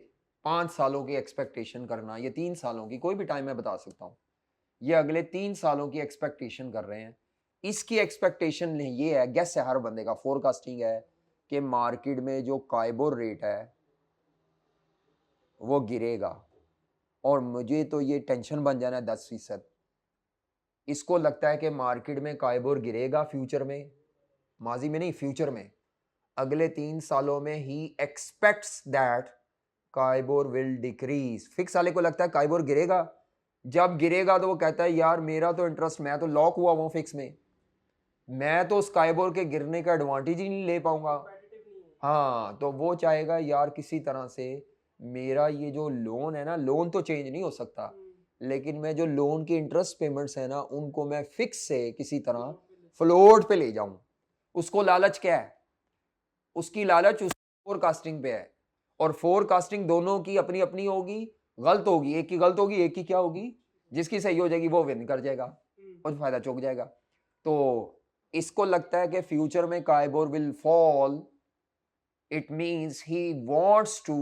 5 सालों की एक्सपेक्टेशन करना, ये 3 सालों की, कोई भी टाइम मैं बता सकता हूँ। ये अगले 3 सालों की एक्सपेक्टेशन कर रहे हैं। इसकी एक्सपेक्टेशन ये है, गेस है हर बंदे का, फोरकास्टिंग है कि मार्केट में जो काइबोर रेट है वो गिरेगा, और मुझे तो ये टेंशन बन जाना है 10%। इसको लगता है कि मार्केट में काइबोर गिरेगा फ्यूचर में, माजी में नहीं फ्यूचर में, अगले 3 सालों में ही expects that KIBOR will decrease. Fix वाले को लगता है काइबोर गिरेगा, जब गिरेगा तो वो कहता है यार मेरा तो इंटरेस्ट, मैं तो लॉक हुआ हूँ फिक्स में, मैं तो स्काइबोर के गिरने का एडवांटेज ही नहीं ले पाऊंगा। competitive नहीं है। हाँ, तो वो चाहेगा यार किसी तरह से मेरा ये जो लोन है ना, लोन तो चेंज नहीं हो सकता, लेकिन मैं जो लोन की इंटरेस्ट पेमेंट्स है ना उनको मैं फिक्स से किसी तरह फ्लोट पे ले जाऊं। उसको लालच क्या है? उसकी लालच उस फोरकास्टिंग पे है, और फोरकास्टिंग दोनों की अपनी अपनी होगी, गलत होगी, एक की गलत होगी, एक की क्या होगी, जिसकी सही हो जाएगी वो विन कर जाएगा और फायदा चौक जाएगा। तो इसको लगता है कि फ्यूचर में KIBOR will fall, it means he wants to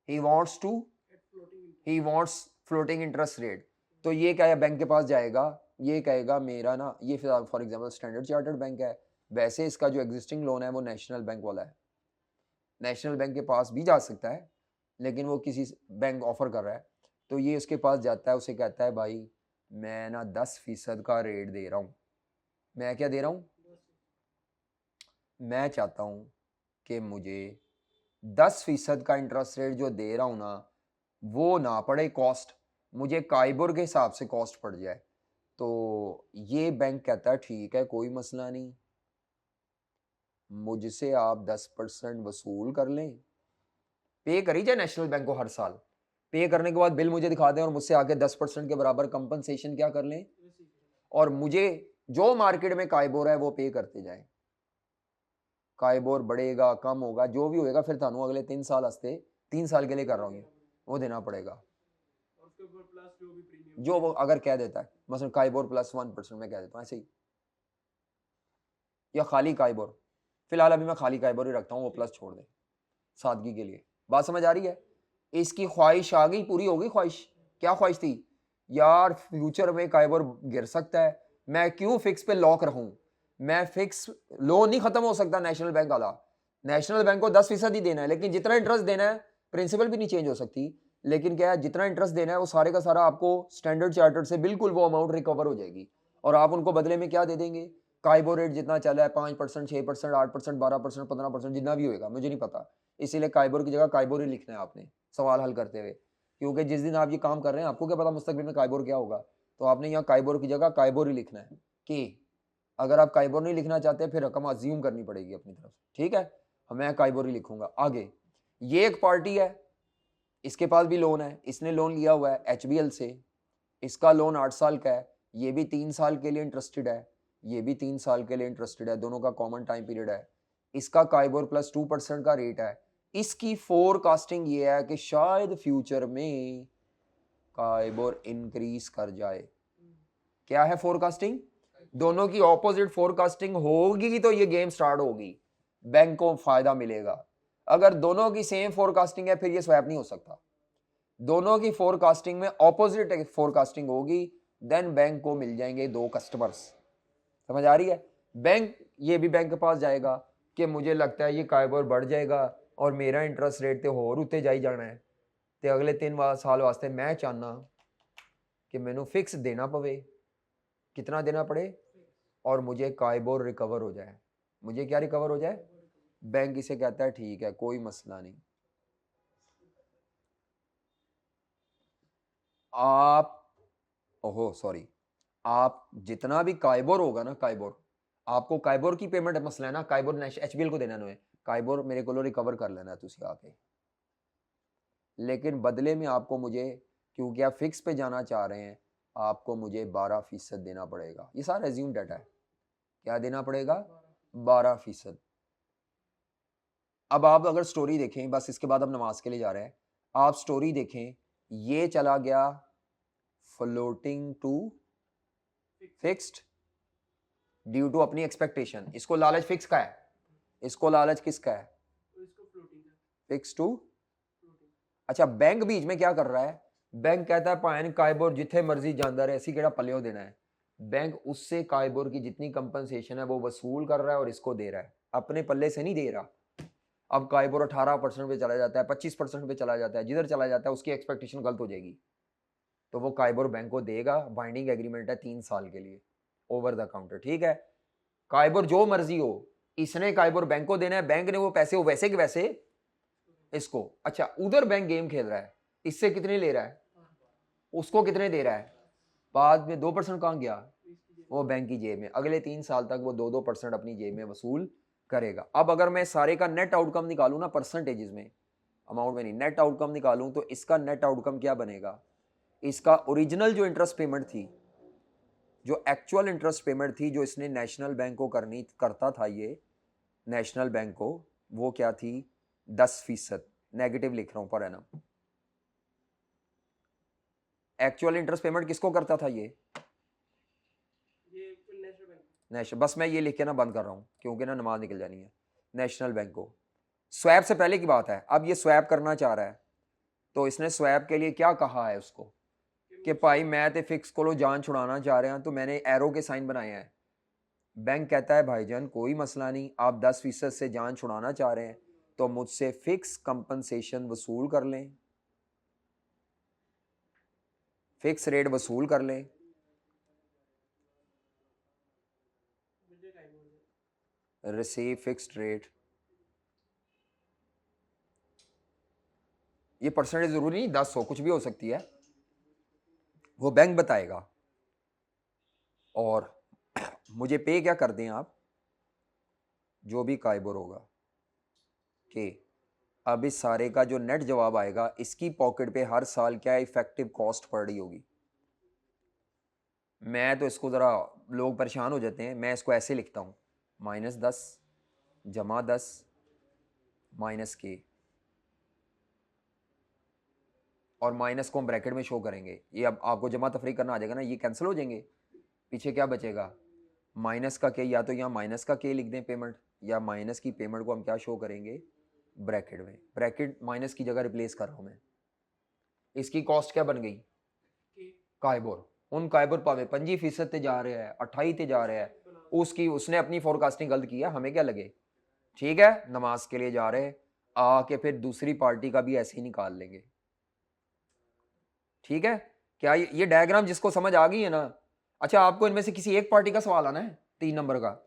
he wants floating interest rate। तो ये क्या है, बैंक के पास जाएगा, ये कहेगा मेरा ना, ये for example standard chartered bank है, वैसे इसका जो एग्जिस्टिंग लोन है वो नेशनल बैंक वाला है, नेशनल बैंक के पास भी जा सकता है, लेकिन वो किसी बैंक ऑफर कर रहा है, तो ये उसके पास जाता है, उसे कहता है भाई मैं ना 10% का रेट दे रहा हूँ। मैं क्या दे रहा हूँ? मैं चाहता हूँ कि मुझे 10% का इंटरेस्ट रेट जो दे रहा हूँ ना, वो ना पड़े कॉस्ट, मुझे काइबोर के हिसाब से कॉस्ट पड़ जाए। तो ये बैंक कहता है ठीक है कोई मसला नहीं, मुझसे आप 10% वसूल कर लें, पे करी जाए नेशनल बैंक को हर साल, पे करने के बाद बिल मुझे दिखा दें और मुझसे आके 10% के बराबर कंपनसेशन क्या कर लें, और मुझे जो मार्केट में काइबोर है वो पे करते जाए। काइबोर बढ़ेगा कम होगा जो भी होएगा, फिर थानू अगले 3 साल हस्ते 3 साल के लिए कर रहा हूँ, वो देना पड़ेगा। और उसके ऊपर प्लस जो भी प्रीमियम जो वो अगर कह देता है, मसलन काइबोर प्लस 1% में कह देता हूँ ऐसे ही, या खाली काइबोर, फिलहाल अभी मैं खाली काइबोर ही रखता हूँ, वो प्लस छोड़ दे सादगी के लिए। बात समझ आ रही है? इसकी ख्वाहिश आ गई, पूरी हो गई ख्वाहिश। क्या ख्वाहिश थी? यार फ्यूचर में काइबोर गिर सकता है, मैं क्यों फिक्स पे लॉक रहूं, मैं फिक्स, लोन नहीं खत्म हो सकता नेशनल बैंक वाला, नेशनल बैंक को 10% ही देना है, लेकिन जितना इंटरेस्ट देना है, प्रिंसिपल भी नहीं चेंज हो सकती, लेकिन क्या है, जितना इंटरेस्ट देना है वो सारे का सारा आपको स्टैंडर्ड चार्टर्ड से बिल्कुल वो अमाउंट रिकवर हो जाएगी, और आप उनको बदले में क्या दे देंगे, काइबोर रेट जितना चला है 5%, 6%, 8%, 12%, 15%, जितना भी होगा मुझे नहीं पता, इसीलिए काइबोर की जगह काइबोर ही लिखना है आपने सवाल हल करते हुए, क्योंकि जिस दिन आप ये काम कर रहे हैं आपको क्या पता मुस्तकबिल में काइबोर क्या होगा, तो आपने यहाँ काइबोर की जगह काइबोर ही लिखना है। कि अगर आप काइबोर नहीं लिखना चाहते फिर रकम अज्यूम करनी पड़ेगी अपनी तरफ से, ठीक है, मैं काइबोर ही लिखूंगा। आगे, ये एक पार्टी है, इसके पास भी लोन है, इसने लोन लिया हुआ है HBL से, इसका लोन 8 साल का है, ये भी 3 साल के लिए इंटरेस्टेड है, ये भी 3 साल के लिए इंटरेस्टेड है, दोनों का कॉमन टाइम पीरियड है, इसका काइबोर प्लस 2% का रेट है, इसकी फोरकास्टिंग ये है कि शायद फ्यूचर में काइबोर इंक्रीज कर जाए। क्या है फोरकास्टिंग? दोनों की ऑपोजिट फोरकास्टिंग होगी तो ये गेम स्टार्ट होगी, बैंक को फायदा मिलेगा। अगर दोनों की सेम फोरकास्टिंग है फिर ये स्वैप नहीं हो सकता, दोनों की फोरकास्टिंग में ऑपोजिट फोरकास्टिंग होगी, देन बैंक को मिल जाएंगे 2 कस्टमर्स। समझ आ रही है? बैंक, ये भी बैंक के पास जाएगा कि मुझे लगता है ये काइबोर बढ़ जाएगा और मेरा इंटरेस्ट रेट तो होर उत्ते जाई जाना है, तो अगले 3 साल वास्ते मैं चाहना कि मैनू फिक्स देना पवे, कितना देना पड़े, और मुझे काइबोर रिकवर हो जाए। मुझे क्या रिकवर हो जाए? बैंक इसे कहता है ठीक है कोई मसला नहीं, आप, ओहो सॉरी, आप जितना भी काइबोर होगा ना, काइबोर, आपको काइबोर की पेमेंट मसला है ना, काइबोर HBL को देना है, काइबोर मेरे को रिकवर कर लेना है तुसी आके, लेकिन बदले में आपको मुझे, क्योंकि आप फिक्स पे जाना चाह रहे हैं, आपको मुझे 12% देना पड़ेगा। ये सारा एज्यूम डाटा है, क्या देना पड़ेगा? 12%। अब आप अगर स्टोरी देखें, बस इसके बाद हम नमाज के लिए जा रहे हैं, आप स्टोरी देखें, ये चला गया floating to fixed due to अपनी एक्सपेक्टेशन, इसको लालच फिक्स का है, इसको लालच किसका है? Fix to. अच्छा, बैंक बीच में क्या कर रहा है? बैंक कहता है पायन काइबोर जिथे मर्जी जांदा रहे, ऐसी केड़ा पल्लियों देना है, बैंक उससे काइबोर की जितनी कंपनसेशन है वो वसूल कर रहा है और इसको दे रहा है, अपने पल्ले से नहीं दे रहा। अब काइबोर 18% पे चला जाता है, 25% पे चला जाता है, जिधर चला जाता है उसकी एक्सपेक्टेशन गलत हो जाएगी, तो वो काइबोर बैंक को देगा, बाइंडिंग एग्रीमेंट है 3 साल के लिए, ओवर द काउंटर, ठीक है। काइबोर जो मर्जी हो, इसने काइबोर बैंक को देना है, बैंक ने वो पैसे वो वैसे के वैसे इसको। अच्छा, उधर बैंक गेम खेल रहा है, इससे कितने ले रहा है, उसको कितने दे रहा है, बाद में 2% कहाँ गया, वो बैंक की जेब में, अगले 3 साल तक वो 2% अपनी जेब में वसूल करेगा। अब अगर मैं सारे का नेट आउटकम निकालूं ना, परसेंटेजेस में, अमाउंट में नहीं, नेट आउटकम निकालूं, तो इसका नेट आउटकम क्या बनेगा, इसका ओरिजिनल जो इंटरेस्ट पेमेंट थी, जो एक्चुअल इंटरेस्ट पेमेंट थी जो इसने नेशनल बैंक को करता था, ये नेशनल बैंक को, वो क्या थी, 10%, नेगेटिव लिख रहा हूं per annum. Actual interest payment किसको करता था ये नेशनल, बस मैं ये लिख के ना बंद कर रहा हूं क्योंकि ना नमाज निकल जानी है, नेशनल बैंक को। स्वैप से पहले की बात है, अब ये स्वैप करना चाह रहा है, तो इसने स्वैप के लिए क्या कहा है उसको कि भाई मैं तो फिक्स को जान छुड़ाना चाह रहे हैं, तो मैंने एरो के साइन बनाए हैं। बैंक कहता है भाईजान कोई मसला नहीं, आप 10% से जान छुड़ाना चाह रहे हैं तो मुझसे फिक्स कंपनसेशन वसूल कर लें, फिक्स रेट वसूल कर लें, रिसीव फिक्स्ड रेट। ये परसेंटेज जरूरी नहीं 10 हो, कुछ भी हो सकती है, वो बैंक बताएगा। और मुझे पे क्या कर दें आप, जो भी काइबोर होगा के। अब इस सारे का जो नेट जवाब आएगा, इसकी पॉकेट पे हर साल क्या इफेक्टिव कॉस्ट पड़ रही होगी। मैं तो इसको ज़रा, लोग परेशान हो जाते हैं, मैं इसको ऐसे लिखता हूँ, -10 जमा 10 माइनस के, और माइनस को हम ब्रैकेट में शो करेंगे। ये अब आपको जमा तफरी करना आ जाएगा ना, ये कैंसिल हो जाएंगे, पीछे क्या बचेगा माइनस का के। या तो यहाँ माइनस का के लिख दें पेमेंट, या माइनस की पेमेंट को हम क्या शो करेंगे ब्रैकेट में। ब्रैकेट माइनस की जगह रिप्लेस कर रहा हूँ मैं। इसकी कॉस्ट क्या बन गई काइबोर। उन काइबोर पावे 25% ते जा रहा है, 28 ते जा रहा है, उसकी उसने अपनी फोरकास्टिंग गलत किया, हमें क्या लगे। ठीक है, नमाज के लिए जा रहे हैं, आके फिर दूसरी पार्टी का भी ऐसे ही निकाल लेंगे। ठीक है, क्या ये डायग्राम जिसको समझ आ गई है ना। अच्छा, आपको इनमें से किसी एक पार्टी का सवाल आना है 3 नंबर का,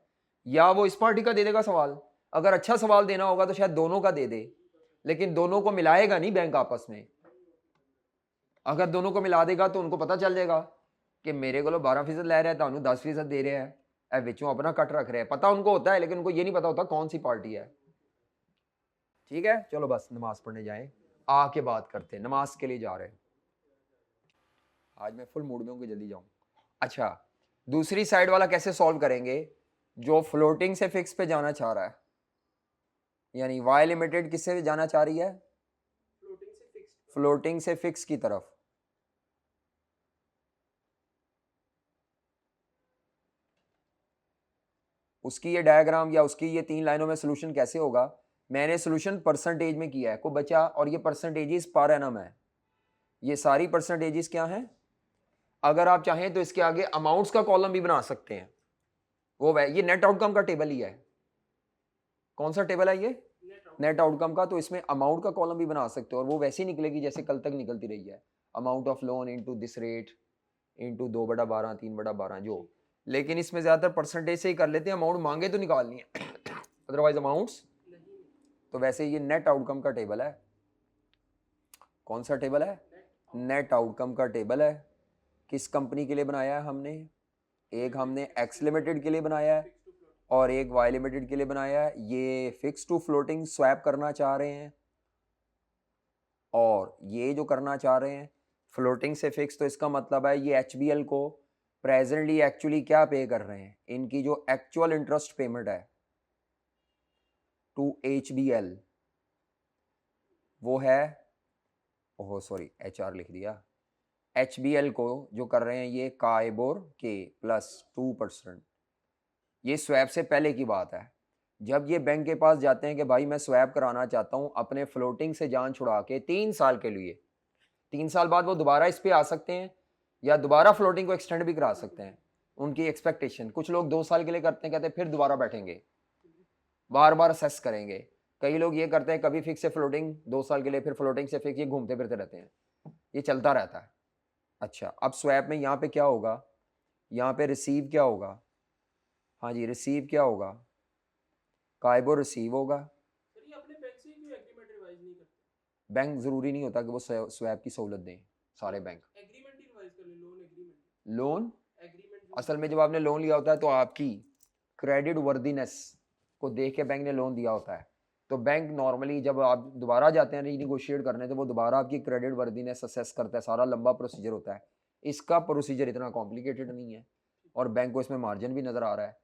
या वो इस पार्टी का दे देगा सवाल। अगर अच्छा सवाल देना होगा तो शायद दोनों का दे दे, लेकिन दोनों को मिलाएगा नहीं बैंक आपस में। अगर दोनों को मिला देगा तो उनको पता चल जाएगा कि मेरे को 12% ले रहा है, तो 10% दे रहे हैं, ए विचों अपना कट रख रहे हैं। पता उनको होता है, लेकिन उनको ये नहीं पता होता कौन सी पार्टी है। ठीक है, चलो बस नमाज पढ़ने जाएं, आके बात करते हैं, नमाज के लिए जा रहे हैं। आज मैं फुल मूड में हूँ कि जल्दी जाऊं। अच्छा, दूसरी साइड वाला कैसे सॉल्व करेंगे, जो फ्लोटिंग से फिक्स पे जाना चाह रहा है, यानी वाई लिमिटेड किससे जाना चाह रही है, फ्लोटिंग से फिक्स की तरफ। उसकी ये डायग्राम या उसकी ये 3 लाइनों में सोल्यूशन कैसे होगा। मैंने सोल्यूशन परसेंटेज में किया है को बचा, और ये परसेंटेजेस पर एनम है, ये सारी परसेंटेजेस क्या हैं। अगर आप चाहें तो इसके आगे अमाउंट्स का कॉलम भी बना सकते हैं, वो ये नेट आउटकम का टेबल ही है। कौन सा टेबल है ये, नेट आउटकम का। तो इसमें अमाउंट का कॉलम भी बना सकते हो, और वो वैसे ही निकलेगी जैसे कल तक निकलती रही है, amount of loan into this rate into 2/12 3/12 जो। लेकिन इसमें ज्यादातर परसेंटेज से ही कर लेते हैं, अमाउंट मांगे तो निकालनी है अदरवाइज अमाउंट्स। तो वैसे ये नेट आउटकम का टेबल है। कौन सा टेबल है, नेट आउटकम का टेबल है। किस कंपनी के लिए बनाया है हमने, एक हमने एक्स लिमिटेड के लिए बनाया है, और एक वाई लिमिटेड के लिए बनाया है। ये फिक्स टू फ्लोटिंग स्वैप करना चाह रहे हैं, और ये जो करना चाह रहे हैं फ्लोटिंग से फिक्स। तो इसका मतलब है ये HBL को प्रेजेंटली एक्चुअली क्या पे कर रहे हैं, इनकी जो एक्चुअल इंटरेस्ट पेमेंट है टू HBL वो है, ओह सॉरी HR लिख दिया, HBL को जो कर रहे हैं ये काइबोर के +2%। ये स्वैप से पहले की बात है। जब ये बैंक के पास जाते हैं कि भाई मैं स्वैप कराना चाहता हूँ अपने फ्लोटिंग से जान छुड़ा के 3 साल के लिए, 3 साल बाद वो दोबारा इस पे आ सकते हैं, या दोबारा फ्लोटिंग को एक्सटेंड भी करा सकते हैं। उनकी एक्सपेक्टेशन, कुछ लोग 2 साल के लिए करते हैं, कहते हैं फिर दोबारा बैठेंगे, बार बार असेस करेंगे। कई लोग ये करते हैं कभी फिक्स से फ्लोटिंग 2 साल के लिए, फिर फ्लोटिंग से फिक्स, ये घूमते फिरते रहते हैं, ये चलता रहता है। अच्छा, अब स्वैप में यहाँ पे क्या होगा, यहाँ पे रिसीव क्या होगा, हाँ जी रिसीव क्या होगा, काइबोर रिसीव होगा। बैंक जरूरी नहीं होता कि वो स्वैप की सहूलत दें सारे बैंक। लोन असल में जब आपने लोन लिया होता है तो आपकी क्रेडिट वर्दीनेस को देख के बैंक ने लोन दिया होता है। तो बैंक नॉर्मली जब आप दोबारा जाते हैं रीनिगोशिएट करने, तो वो दोबारा आपकी क्रेडिट वर्दीनेस असेस करता है, सारा लंबा प्रोसीजर होता है। इसका प्रोसीजर इतना कॉम्प्लिकेटेड नहीं है, और बैंक को इसमें मार्जिन भी नज़र आ रहा है।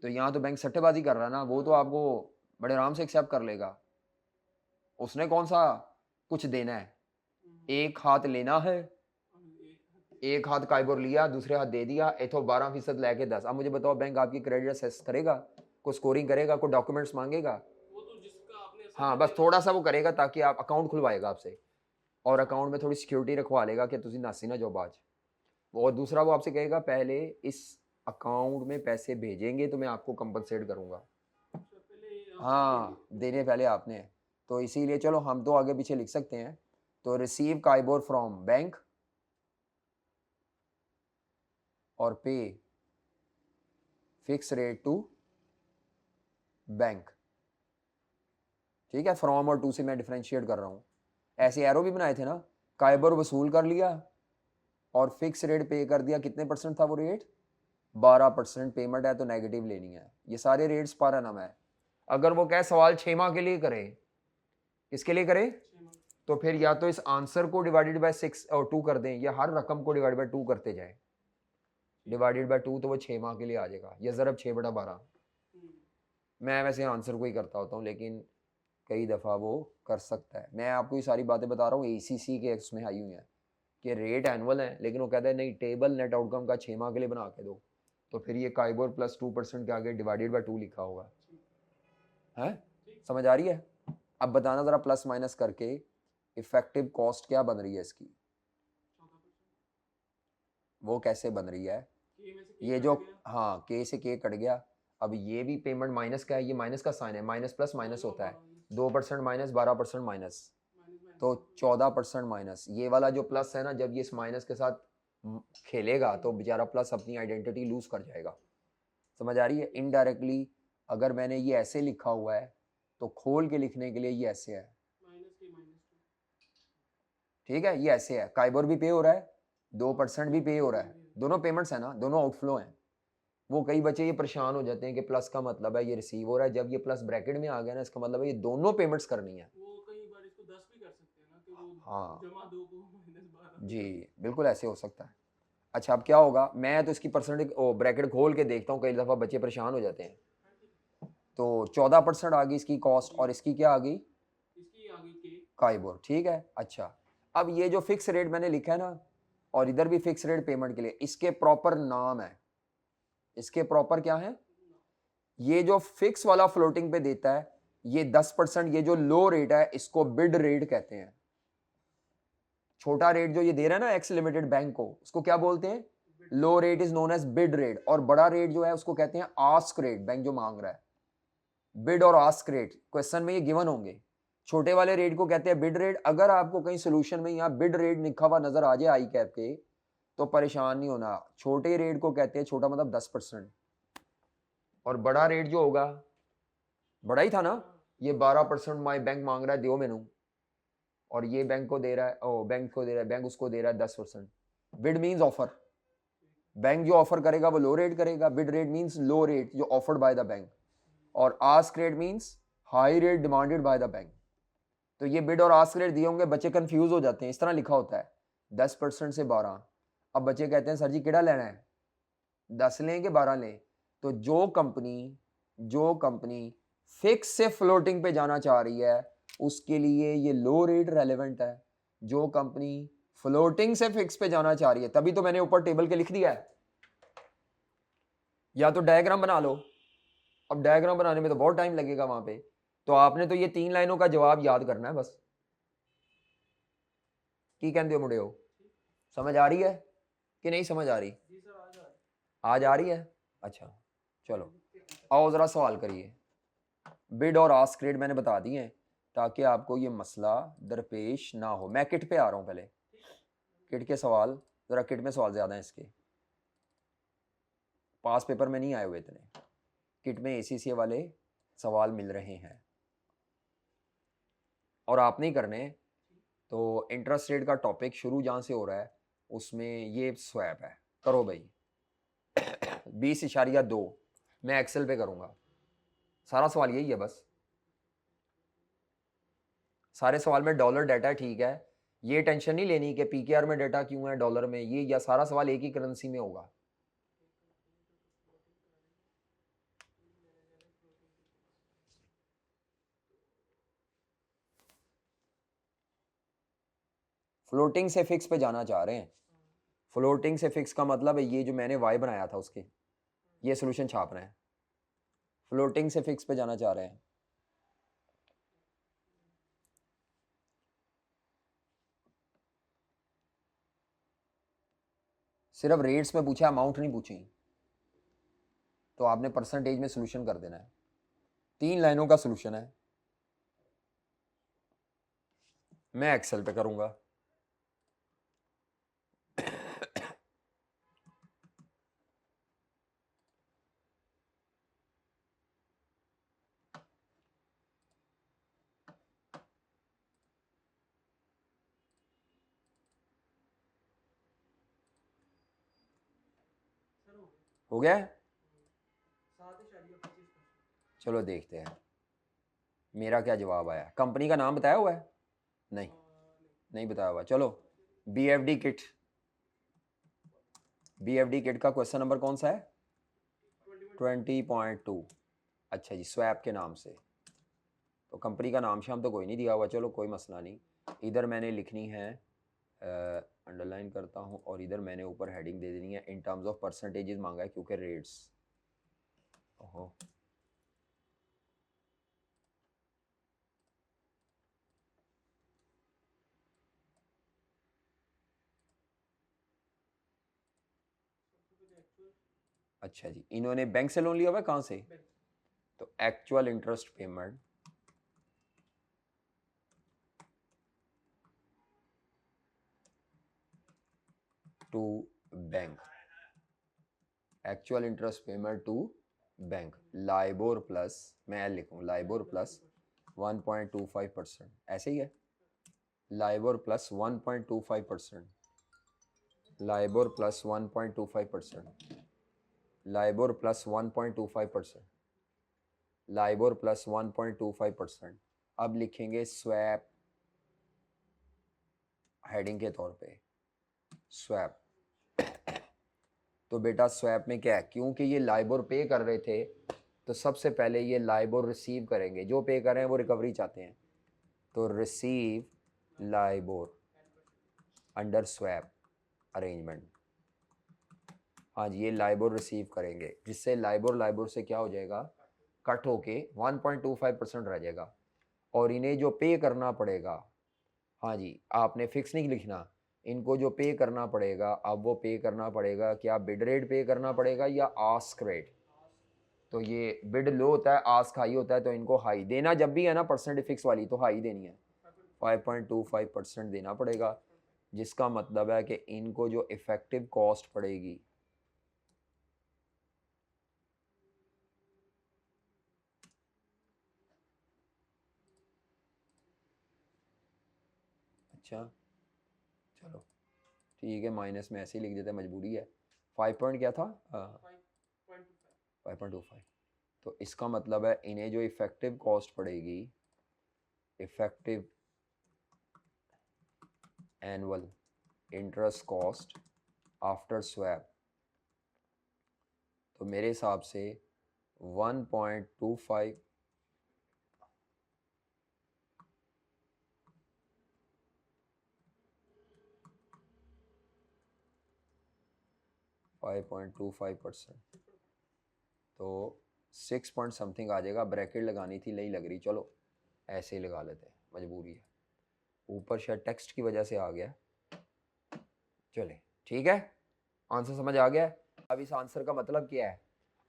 तो यहाँ तो बैंक सट्टेबाजी कर रहा है ना, वो तो आपको बड़े आराम से एक्सेप्ट कर लेगा। उसने कौन सा कुछ देना है, एक हाथ लेना है, एक हाथ काइबोर लिया, दूसरे हाथ दे दिया, इथो 12% लेके 10। अब मुझे बताओ बैंक आपकी क्रेडिट असेस करेगा, को स्कोरिंग करेगा, को डॉक्यूमेंट्स मांगेगा। हाँ, बस थोड़ा सा वो करेगा ताकि आप अकाउंट खुलवाएगा आपसे, और अकाउंट में थोड़ी सिक्योरिटी रखवा लेगा कि तुझे नासी ना जाओ बाज। और दूसरा वो आपसे कहेगा पहले इस अकाउंट में पैसे भेजेंगे तो मैं आपको कंपनसेट करूंगा। हाँ, देने पहले आपने। तो इसीलिए चलो हम तो आगे पीछे लिख सकते हैं। तो रिसीव काइबोर फ्रॉम बैंक और पे फिक्स रेट टू बैंक। ठीक है, फ्रॉम और टू से मैं डिफरेंशिएट कर रहा हूं। ऐसे एरो भी बनाए थे ना, काइबोर वसूल कर लिया और फिक्स रेट पे कर दिया। कितने % था वो रेट, 12% पेमेंट है तो नेगेटिव लेनी है। ये सारे रेट्स पर एनम है, अगर वो कहे सवाल 6 माह के लिए करें, किसके लिए करें, 6 माह। तो फिर या तो इस आंसर को डिवाइडेड बाय 6 और 2 कर दें, या हर रकम को डिवाइड बाय 2 करते जाएं, डिवाइडेड बाय 2, तो वो 6 माह के लिए आ जाएगा। ये ज़रब 6/12। मैं वैसे आंसर को ही करता होता हूँ, लेकिन कई दफ़ा वो कर सकता है। मैं आपको ये सारी बातें बता रहा हूँ, ACC के उसमें आई हुई हैं कि रेट एनुअल है, लेकिन वो कहता है नहीं, टेबल नेट आउटकम का 6 माह के लिए बना के दो, तो फिर ये काइबोर प्लस 2% के आगे डिवाइडेड बाय 2 लिखा होगा है। समझ आ रही है? अब बताना ज़रा प्लस माइनस करके इफेक्टिव कॉस्ट क्या बन रही है इसकी, वो कैसे बन रही है। ये जो हाँ के से के कट गया, अब ये भी पेमेंट माइनस का है, ये माइनस का साइन है, माइनस प्लस माइनस होता है, 2% माइनस 12% माइनस, तो 14% माइनस। ये वाला जो प्लस है ना, जब ये इस माइनस के साथ खेलेगा तो बेचारा प्लस अपनी आइडेंटिटी लूज कर जाएगा। समझ आ रही है? इनडायरेक्टली अगर मैंने ये ऐसे लिखा हुआ है तो खोल के लिखने के लिए ये ऐसे है, ठीक है, ये ऐसे है। काइबर भी पे हो रहा है, 2% भी पे हो रहा है, दोनों पेमेंट्स है ना, दोनों आउटफ्लो हैं। वो कई बच्चे ये परेशान हो जाते हैं कि प्लस का मतलब है ये रिसीव हो रहा है, जब ये प्लस ब्रैकेट में आ गया ना, इसका मतलब है ये दोनों पेमेंट्स करनी है। वो कई बार इसको 10 भी कर सकते हैं ना कि वो हाँ जमा 2 को -12 जी, बिल्कुल ऐसे हो सकता है। अच्छा, अब क्या होगा, मैं तो इसकी परसेंटेज ब्रैकेट खोल के देखता हूँ, कई दफ़ा बच्चे परेशान हो जाते हैं। तो 14% आ गई इसकी कॉस्ट, और इसकी क्या आ गई, इसकी आगे के काइबोर, ठीक है। अच्छा, अब ये जो फिक्स रेट मैंने लिखा है ना, और इधर भी फिक्स रेट पेमेंट के लिए, इसके प्रॉपर नाम है, इसके प्रॉपर क्या है। ये जो फिक्स वाला फ्लोटिंग पे देता है, ये 10%, ये जो लो रेट है इसको बिड रेट कहते हैं। छोटा रेट जो ये दे रहा है ना एक्स लिमिटेड बैंक को, उसको क्या बोलते हैं, low rate is known as bid rate, और बड़ा रेट जो है उसको कहते हैं आस्क रेट। बैंक जो मांग रहा है, बिड और आस्क रेट क्वेश्चन में ये गिवन होंगे। छोटे वाले रेट को कहते हैं बिड रेट। अगर आपको कहीं सोल्यूशन में यहाँ बिड रेट लिखा हुआ नजर आ जाए आई कैप के, तो परेशान नहीं होना। छोटे रेट को कहते हैं, छोटा मतलब 10%, और बड़ा रेट जो होगा, बड़ा ही था ना, ये 12% माई बैंक मांग रहा है, दियो मैनू, और ये बैंक को दे रहा है, ओ बैंक को दे रहा है, बैंक उसको दे रहा है 10%। बिड मीन्स ऑफर, बैंक जो ऑफर करेगा वो लो रेट करेगा। Bid rate means low rate जो ऑफर्ड बाय द बैंक, और ask rate means high rate demanded by the bank. तो ये बिड और आस्क रेट दिए होंगे, बच्चे कंफ्यूज हो जाते हैं, इस तरह लिखा होता है 10% से 12। अब बच्चे कहते हैं सर जी किड़ा लेना है, 10 लें कि 12 लें। तो जो कंपनी फिक्स से फ्लोटिंग पे जाना चाह रही है उसके लिए ये लो रेट रेलेवेंट है। जो कंपनी फ्लोटिंग से फिक्स पे जाना चाह रही है, तभी तो मैंने ऊपर टेबल के लिख दिया है, या तो डायग्राम बना लो। अब डायग्राम बनाने में तो बहुत टाइम लगेगा वहां पे, तो आपने तो ये 3 लाइनों का जवाब याद करना है बस। की कहते हो मुड़े हो, समझ आ रही है कि नहीं समझ आ रही, जी सर आ जा आज आ रही है। अच्छा चलो, आओ जरा सवाल करिए। बिड और आस्क रेट मैंने बता दिए हैं ताकि आपको ये मसला दरपेश ना हो। मैं किट पे आ रहा हूँ पहले, किट के सवाल, जरा किट में सवाल ज़्यादा हैं इसके, पास पेपर में नहीं आए हुए इतने, किट में ACCA वाले सवाल मिल रहे हैं, और आप नहीं करने। तो इंटरेस्ट रेट का टॉपिक शुरू जहाँ से हो रहा है उसमें ये स्वैप है, करो भाई। 20.2 मैं एक्सेल पे करूँगा, सारा सवाल यही है बस। सारे सवाल में डॉलर डाटा है, ठीक है, ये टेंशन नहीं लेनी कि PKR में डाटा क्यों है डॉलर में, ये या सारा सवाल एक ही करेंसी में होगा। फ्लोटिंग से फिक्स पे जाना चाह रहे हैं। फ्लोटिंग से फिक्स का मतलब है ये जो मैंने वाई बनाया था उसके, ये सोल्यूशन छापना है। फ्लोटिंग से फिक्स पे जाना चाह रहे हैं। सिर्फ रेट्स में पूछा, अमाउंट नहीं पूछी, तो आपने परसेंटेज में सोल्यूशन कर देना है। 3 लाइनों का सोल्यूशन है, मैं एक्सेल पे करूंगा। सर हो हो गया है? 7.25 चलो देखते हैं। मेरा क्या जवाब आया? कंपनी का नाम बताया हुआ है? नहीं, नहीं बताया हुआ। चलो BFD किट, BFD किट का क्वेश्चन नंबर कौन सा है? 20.2। अच्छा जी, स्वैप के नाम से। तो कंपनी का नाम शाम तो कोई नहीं दिया हुआ, चलो कोई मसला नहीं। इधर मैंने लिखनी है, अंडरलाइन करता हूँ, और इधर मैंने ऊपर हेडिंग दे देनी है इन टर्म्स ऑफ परसेंटेजेस मांगा है क्योंकि रेट्स। ओहो, अच्छा जी, इन्होंने बैंक से लोन लिया हुआ है, कहाँ से? तो actual interest payment to bank, actual interest payment to bank, LIBOR plus, मैं लिखूँ लाइबोर प्लस 1.25%, ऐसे ही है, LIBOR plus 1.25%, LIBOR plus 1.25%, LIBOR plus 1.25%, LIBOR plus 1.25%। अब लिखेंगे स्वैप हेडिंग के तौर पे, स्वैप। तो बेटा स्वैप में क्या है, क्योंकि ये लाइबोर पे कर रहे थे तो सबसे पहले ये लाइबोर रिसीव करेंगे, जो पे कर रहे हैं वो रिकवरी चाहते हैं, तो receive LIBOR under swap arrangement. हाँ जी, ये लाइबोर रिसीव करेंगे, जिससे लाइबोर लाइबोर से क्या हो जाएगा, कट होके 1.25% रह जाएगा, और इन्हें जो पे करना पड़ेगा, हाँ जी, आपने फिक्स नहीं लिखना, इनको जो पे करना पड़ेगा, अब वो पे करना पड़ेगा क्या, बिड रेट पे करना पड़ेगा या आस्क रेट? तो ये बिड लो होता है, आस्क हाई होता है, तो इनको हाई देना जब भी है ना, परसेंट फिक्स वाली तो हाई देनी है, 5.25% देना पड़ेगा, जिसका मतलब है कि इनको जो इफेक्टिव कॉस्ट पड़ेगी, अच्छा चलो ठीक है, माइनस में ऐसे ही लिख देते हैं, मजबूरी है। 5 पॉइंट क्या था? 5.25। तो इसका मतलब है इन्हें जो इफेक्टिव कॉस्ट पड़ेगी, effective annual interest cost after swap, तो मेरे हिसाब से 1.25 5.25%, तो 6 पॉइंट समथिंग आ जाएगा, ब्रैकेट लगानी थी नहीं लग रही, चलो ऐसे ही लगा लेते हैं, मजबूरी है, ऊपर शायद टेक्स्ट की वजह से आ गया, चले ठीक है, आंसर समझ आ गया। अब इस आंसर का मतलब क्या है,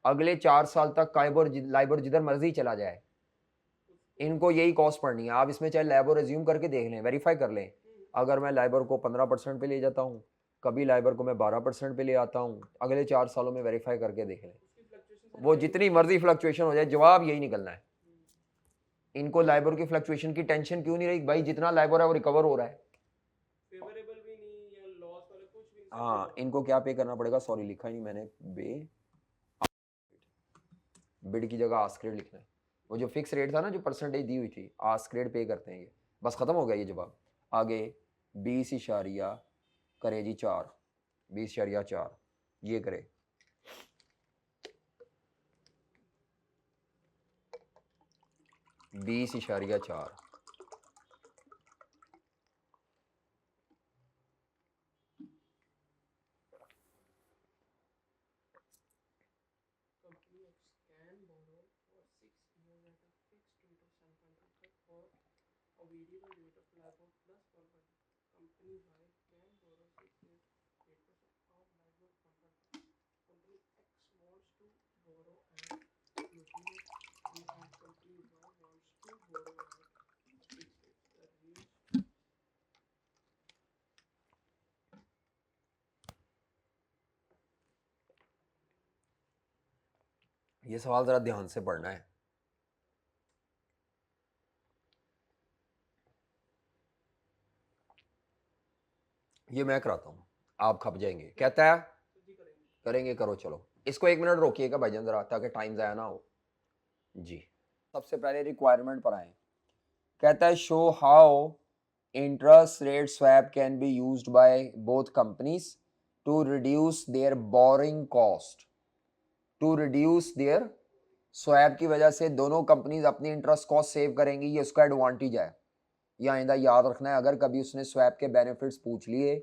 अगले 4 साल तक लाइबोर जिधर मर्जी चला जाए, इनको यही कॉस्ट पड़नी है। आप इसमें चाहे लाइबोर रिज्यूम करके देख लें, वेरीफाई कर लें, अगर मैं लाइबोर को 15% पे ले जाता हूँ, कभी लाइबोर को मैं 12% पे ले आता हूँ, अगले 4 सालों में वेरीफाई करके देख लें, वो जितनी मर्जी फ्लक्चुएशन हो जाए, जवाब यही निकलना है। इनको लाइबोर की फ्लक्चुएशन की टेंशन क्यों नहीं रही भाई, जितना लाइबोर है वो रिकवर हो रहा है। फेवरेबल भी नहीं या लॉस वाला कुछ भी नहीं, हाँ, इनको क्या पे करना पड़ेगा, सॉरी लिखा ही नहीं मैंने, बिड की जगह आस्क रेट लिखना है, वो जो फिक्स रेट था ना, जो परसेंटेज दी हुई थी, आस्क रेट पे करते हैं ये, बस खत्म हो गया ये जवाब। आगे 20 इशारिया करे जी 4, 20.4 ये करे, 20.4, company X can borrow for 6 years at a fixed rate of 7.25 for a variable rate of LIBOR plus 1.5. Company Y can borrow 6 years 8% of LIBOR 1.5. Company X wants to borrow at floating rate and company Y wants to borrow at fixed rate. The rates ये सवाल जरा ध्यान से पढ़ना है, ये मैं कराता हूँ, आप खप जाएंगे, कहता है करेंगे, करो चलो, इसको 1 मिनट रोकिएगा भाईजान जरा, ताकि टाइम ज़ाया ना हो जी। सबसे पहले रिक्वायरमेंट पर आए। कहता है show how interest rate swap can be used by both companies to reduce their borrowing cost. To reduce their swap की वजह से दोनों कंपनीज अपनी इंटरेस्ट कॉस्ट सेव करेंगी, ये उसका एडवांटेज है। ये आइंदा याद रखना है, अगर कभी उसने स्वैप के बेनिफिट्स पूछ लिए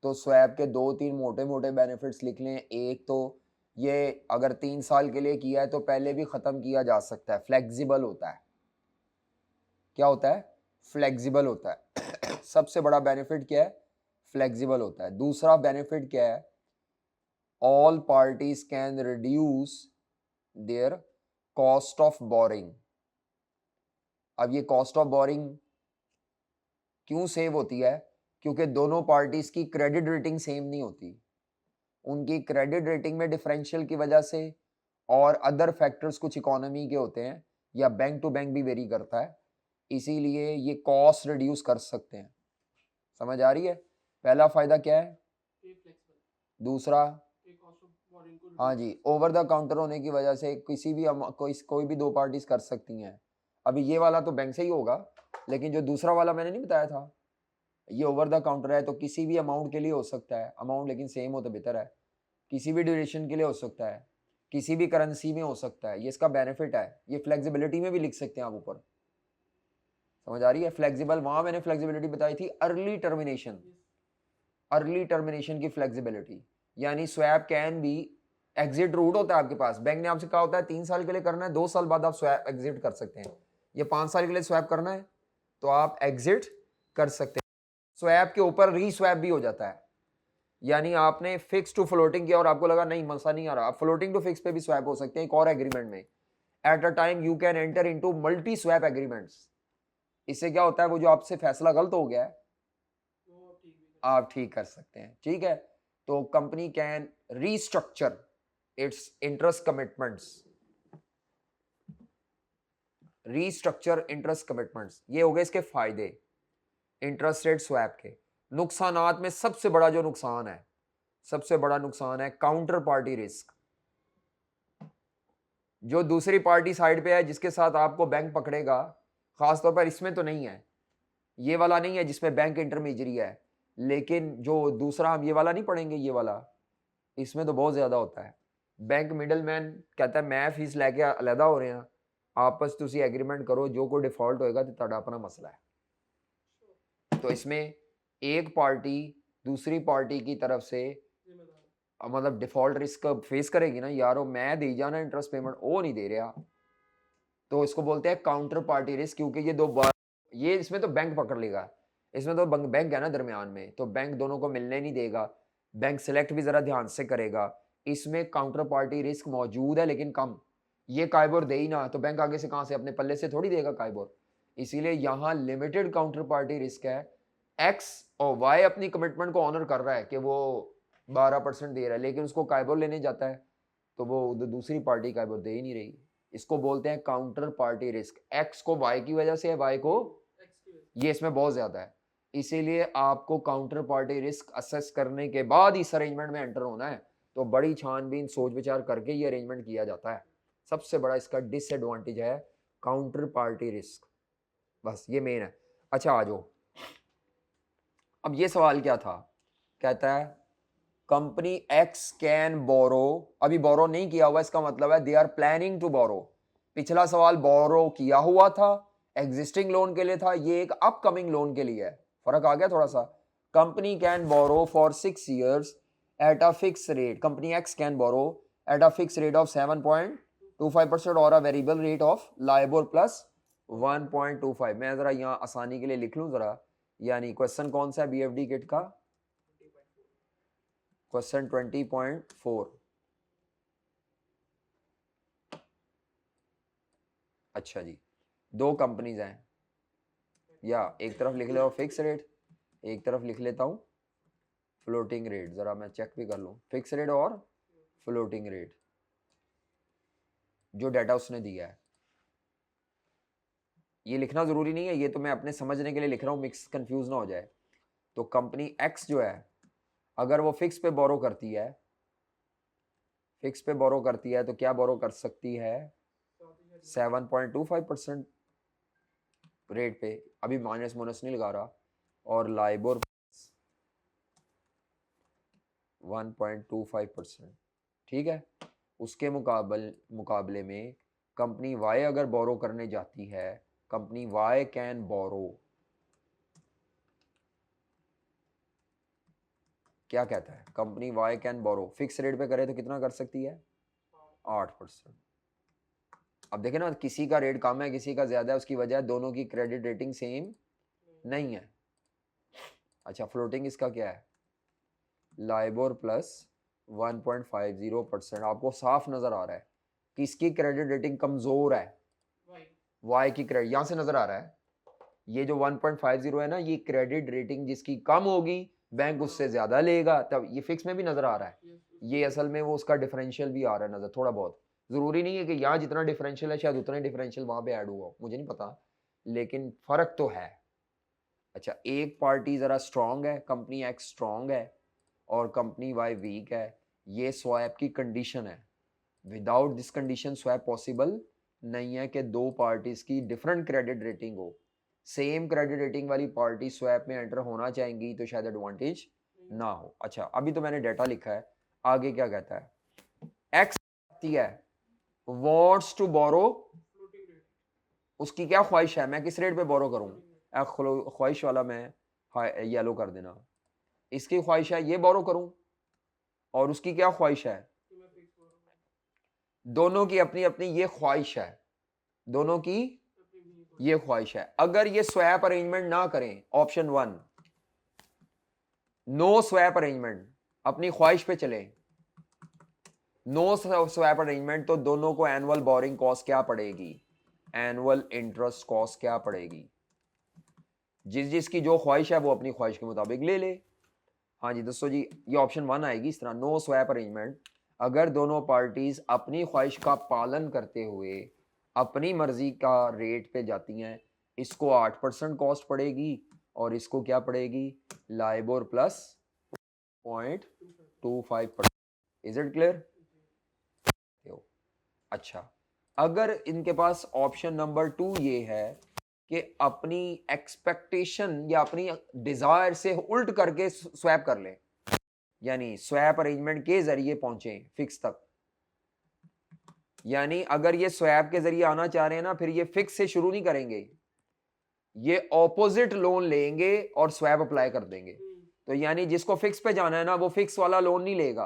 तो स्वैप के 2-3 मोटे मोटे बेनिफिट्स लिख लें। एक तो ये अगर 3 साल के लिए किया है तो पहले भी ख़त्म किया जा सकता है, फ्लेक्सिबल होता है। क्या होता है? फ्लेक्सिबल होता है। सबसे बड़ा बेनिफिट क्या है? फ्लेक्सिबल होता है। दूसरा बेनिफिट क्या है? All parties can reduce there cost of boring. अब ये कॉस्ट ऑफ बोरिंग क्यों सेव होती है? क्योंकि दोनों पार्टीज की क्रेडिट रेटिंग सेम नहीं होती। उनकी क्रेडिट रेटिंग में डिफरेंशियल की वजह से और अदर फैक्टर्स कुछ इकोनॉमी के होते हैं या बैंक टू बैंक भी वेरी करता है, इसीलिए ये कॉस्ट रिड्यूस कर सकते हैं। समझ आ रही है? पहला फायदा क्या है? दूसरा, हाँ जी, ओवर द काउंटर होने की वजह से किसी भी कोई भी दो पार्टीज कर सकती हैं। अभी ये वाला तो बैंक से ही होगा, लेकिन जो दूसरा वाला मैंने नहीं बताया था, ये ओवर द काउंटर है तो किसी भी अमाउंट के लिए हो सकता है। अमाउंट लेकिन सेम हो तो बेहतर है। किसी भी ड्यूरेशन के लिए हो सकता है, किसी भी करेंसी में हो सकता है। ये इसका बेनिफिट है। ये फ्लेक्सिबिलिटी में भी लिख सकते हैं आप ऊपर। समझ आ रही है? फ्लेक्सिबल, वहां मैंने फ्लेक्सिबिलिटी बताई थी अर्ली टर्मिनेशन। अर्ली टर्मिनेशन की फ्लेक्सिबिलिटी यानी swap can B, exit root होता है आपके पास। बैंक ने आपसे कहा होता है 3 साल के लिए करना है, 2 साल बाद आप स्वैप एग्जिट कर सकते हैं। ये 5 साल के लिए स्वैप करना है तो आप एग्जिट कर सकते हैं। स्वैप के ऊपर री स्वैप भी हो जाता है, यानी आपने फिक्स टू फ्लोटिंग किया और आपको लगा नहीं मसा नहीं आ रहा, आप फ्लोटिंग टू फिक्स पे भी स्वैप हो सकते हैं एक और एग्रीमेंट में। At a time you can enter into multi swap agreements. इससे क्या होता है, वो जो आपसे फैसला गलत हो गया है आप ठीक कर सकते हैं। ठीक है, तो company can restructure it's interest commitments. Restructure interest commitments, ये हो गए इसके फायदे इंटरेस्ट रेट स्वैप के। नुकसानात में सबसे बड़ा जो नुकसान है, सबसे बड़ा नुकसान है काउंटर पार्टी रिस्क। जो दूसरी पार्टी साइड पे है जिसके साथ आपको बैंक पकड़ेगा, खासतौर पर इसमें तो नहीं है, ये वाला नहीं है जिसमें बैंक इंटरमीडियरी है, लेकिन जो दूसरा हम ये वाला नहीं पढ़ेंगे, ये वाला, इसमें तो बहुत ज्यादा होता है। बैंक मिडल मैन कहता है मैं फीस लैके अलहदा हो रहे हैं, आपस तुसी एग्रीमेंट करो, जो कोई डिफॉल्ट होएगा तो ਤੁਹਾਡਾ अपना मसला है। तो इसमें एक पार्टी दूसरी पार्टी की तरफ से मतलब डिफॉल्ट रिस्क फेस करेगी ना, यारो मैं दे जाना इंटरेस्ट पेमेंट, वो नहीं दे रहा, तो इसको बोलते हैं काउंटर पार्टी रिस्क। क्योंकि ये दो बार ये इसमें तो बैंक पकड़ लेगा, इसमें तो बैंक है ना दरमियान में, तो बैंक दोनों को मिलने नहीं देगा, बैंक सेलेक्ट भी जरा ध्यान से करेगा। इसमें काउंटर पार्टी रिस्क मौजूद है लेकिन कम। ये काइबोर दे ही ना तो बैंक आगे से कहां से अपने पल्ले से थोड़ी देगा काइबोर, इसीलिए यहाँ लिमिटेड काउंटर पार्टी रिस्क है। एक्स और वाई अपनी कमिटमेंट को ऑनर कर रहा है कि वो 12% दे रहा है, लेकिन उसको काइबोर लेने जाता है तो वो दूसरी पार्टी काइबोर दे ही नहीं रही। इसको बोलते हैं काउंटर पार्टी रिस्क। एक्स को वाई की वजह से है, वाई को, ये इसमें बहुत ज्यादा है, इसीलिए आपको काउंटर पार्टी रिस्क असेस करने के बाद इस अरेंजमेंट में एंटर होना है। तो बड़ी छानबीन सोच विचार करके ये अरेंजमेंट किया जाता है। सबसे बड़ा इसका डिसएडवांटेज है काउंटर पार्टी रिस्क, बस ये मेन है। अच्छा आ जाओ, अब ये सवाल क्या था, कहता है कंपनी एक्स कैन बोरो, अभी बोरो नहीं किया हुआ, इसका मतलब है they are planning to borrow. पिछला सवाल बोरो किया हुआ था, एग्जिस्टिंग लोन के लिए था, ये एक अपकमिंग लोन के लिए है, फर्क आ गया थोड़ा सा। Company can borrow for 6 years at a fix rate, company X can borrow at a fix rate of 7.25% और a variable rate of LIBOR plus 1.25। मैं जरा यहाँ आसानी के लिए लिख लूँ जरा, यानी क्वेश्चन कौन सा है बीएफडी किट का, क्वेश्चन 20.4। अच्छा जी, दो कंपनीज हैं, या एक तरफ लिख लो फिक्स रेट, एक तरफ लिख लेता हूं फ्लोटिंग रेट, जरा मैं चेक भी कर लूं, फिक्स रेट और फ्लोटिंग रेट जो डाटा उसने दिया है। ये लिखना जरूरी नहीं है, ये तो मैं अपने समझने के लिए लिख रहा हूं, मिक्स कंफ्यूज ना हो जाए। तो कंपनी एक्स जो है अगर वो फिक्स पे बोरो करती है, फिक्स पे बोरो करती है तो क्या बोरो कर सकती है, 7.25% रेट पे, अभी माइनस मोनस नहीं लगा रहा, और लाइबोर 1.25%। ठीक है, उसके मुकाबले में कंपनी वाई अगर बोरो करने जाती है, कंपनी वाई कैन बोरो, क्या कहता है, company Y can borrow fix rate पे करे तो कितना कर सकती है, 8%। अब देखें ना, किसी का रेट कम है किसी का ज्यादा है, उसकी वजह दोनों की क्रेडिट रेटिंग सेम नहीं है। अच्छा, फ्लोटिंग इसका क्या है, लाइबोर प्लस 1.50%। आपको साफ नजर आ रहा है कि इसकी क्रेडिट रेटिंग कमजोर है, वाई की क्रेडिट यहां से नजर आ रहा है, ये जो 1.50 है ना, ये क्रेडिट रेटिंग जिसकी कम होगी बैंक उससे ज्यादा लेगा, तब ये फिक्स में भी नजर आ रहा है, ये असल में वो उसका डिफरेंशियल भी आ रहा है नजर, थोड़ा बहुत। जरूरी नहीं है कि यहाँ जितना डिफरेंशियल है शायद उतना ही डिफरेंशियल वहां पे ऐड हुआ, मुझे नहीं पता, लेकिन फर्क तो है। अच्छा, एक पार्टी जरा स्ट्रांग है, कंपनी एक्स स्ट्रांग है और कंपनी वाई वीक है, ये स्वैप की कंडीशन है। Without this condition swap possible नहीं है कि दो पार्टीज की डिफरेंट क्रेडिट रेटिंग हो। सेम क्रेडिट रेटिंग वाली पार्टी स्वैप में एंटर होना चाहेंगी तो शायद एडवांटेज ना हो। अच्छा, अभी तो मैंने डेटा लिखा है, आगे क्या कहता है, एक्स है वॉन्ट्स टू बोरो, उसकी क्या ख्वाहिश है, मैं किस रेट पे बोरो करूं, ख्वाहिश वाला मैं येलो कर देना, इसकी ख्वाहिश है ये बोरो करूं, और उसकी क्या ख्वाहिश है, दोनों की अपनी अपनी ये ख्वाहिश है, दोनों की ये ख्वाहिश है। अगर ये स्वैप अरेंजमेंट ना करें, ऑप्शन 1 नो स्वैप अरेंजमेंट, अपनी ख्वाहिश पे चले, नो स्वैप अरेंजमेंट, तो दोनों को एनुअल बोरिंग कॉस्ट क्या पड़ेगी, एनुअल इंटरेस्ट कॉस्ट क्या पड़ेगी, जिस जिसकी जो ख्वाहिश है वो अपनी ख्वाहिश के मुताबिक ले ले। हाँ जी दोस्तों जी, ये ऑप्शन 1 आएगी इस तरह, नो स्वैप अरेंजमेंट, अगर दोनों पार्टीज अपनी ख्वाहिश का पालन करते हुए अपनी मर्जी का रेट पे जाती हैं, इसको 8% कॉस्ट पड़ेगी और इसको क्या पड़ेगी, LIBOR plus 0.25%। Is it clear? अच्छा, अगर इनके पास ऑप्शन नंबर 2 ये है कि अपनी एक्सपेक्टेशन या अपनी डिजायर से उल्ट करके स्वैप कर लें, यानी स्वैप अरेंजमेंट के जरिए पहुंचे फिक्स तक, यानी अगर ये स्वैप के जरिए आना चाह रहे हैं ना, फिर ये फिक्स से शुरू नहीं करेंगे, ये ऑपोजिट लोन लेंगे और स्वैप अप्लाई कर देंगे। तो यानी जिसको फिक्स पे जाना है ना, वो फिक्स वाला लोन नहीं लेगा।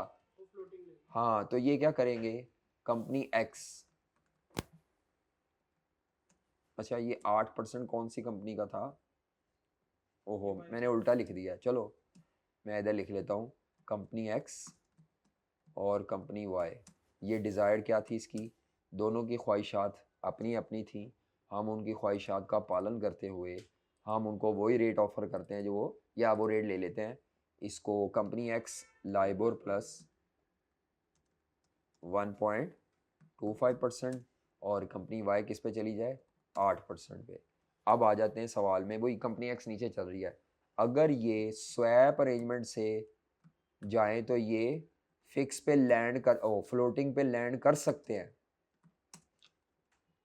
हाँ, तो ये क्या करेंगे, कंपनी एक्स, अच्छा ये 8% कौन सी कंपनी का था, ओहो मैंने उल्टा लिख दिया, चलो मैं इधर लिख लेता हूँ, कंपनी एक्स और कंपनी वाई, ये डिज़ायर क्या थी इसकी, दोनों की ख्वाहिशात अपनी अपनी थी, हम उनकी ख्वाहिशात का पालन करते हुए हम उनको वही रेट ऑफर करते हैं जो वो, या वो रेट ले लेते हैं, इसको कंपनी एक्स लाइबोर प्लस 1.25% और कंपनी वाई किस पे चली जाए, 8% पे। अब आ जाते हैं सवाल में, वही कंपनी एक्स नीचे चल रही है, अगर ये स्वैप अरेंजमेंट से जाएं तो ये फिक्स पे लैंड कर, फ्लोटिंग पे लैंड कर सकते हैं।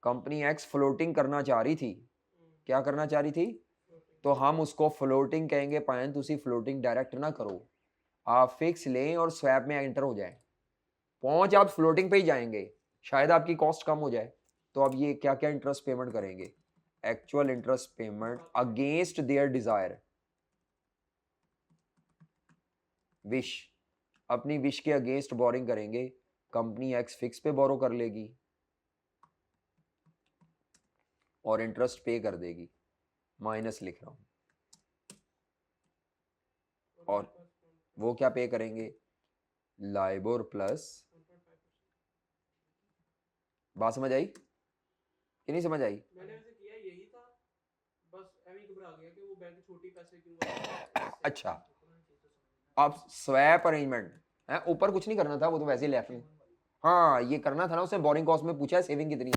कंपनी एक्स फ्लोटिंग करना चाह रही थी, क्या करना चाह रही थी, तो हम उसको फ्लोटिंग कहेंगे, पायन तुसी फ्लोटिंग डायरेक्ट ना करो, आप फिक्स लें और स्वैप में एंटर हो जाएं, पहुंच आप फ्लोटिंग पे ही जाएंगे, शायद आपकी कॉस्ट कम हो जाए। तो अब ये क्या क्या इंटरेस्ट पेमेंट करेंगे, actual interest payment against their Dzire, wish, अपनी विश के अगेंस्ट बोरिंग करेंगे, कंपनी एक्स फिक्स पे बोरो कर लेगी और इंटरेस्ट पे कर देगी, माइनस लिख रहा हूं, और वो क्या पे करेंगे, लाइबोर प्लस, बात समझ आई कि नहीं समझ आई, मैंने वैसे किया यही था, बस एमी घबरा गया कि वो बैंक छोटी पैसे क्यों अच्छा, अब स्वैप अरेंजमेंट है, ऊपर कुछ नहीं करना था, वो तो वैसे ही लेफ्ट में, हाँ ये करना था ना, उसने बोरिंग कॉस्ट में पूछा है सेविंग कितनी,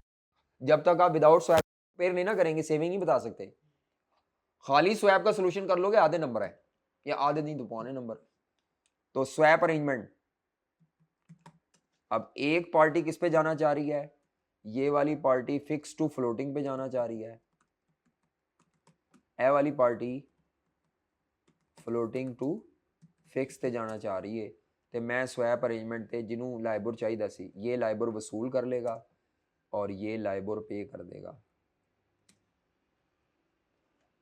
जब तक आप विदाउट स्वैप पेयर नहीं ना करेंगे सेविंग नहीं बता सकते, खाली स्वैप का सोल्यूशन कर लोगे आधे नंबर है, या आधे नहीं तो पौने नंबर। तो स्वैप अरेंजमेंट, अब एक पार्टी किस पे जाना चाह रही है, ये वाली पार्टी फिक्स टू फ्लोटिंग पे जाना चाह रही है, ए वाली पार्टी फ्लोटिंग टू फिक्स ते जाना चाह रही है। तो मैं स्वैप अरेंजमेंट ते जिन्हों लाइबर चाहिए सी, ये लाइबर वसूल कर लेगा और ये लाइबर पे कर देगा।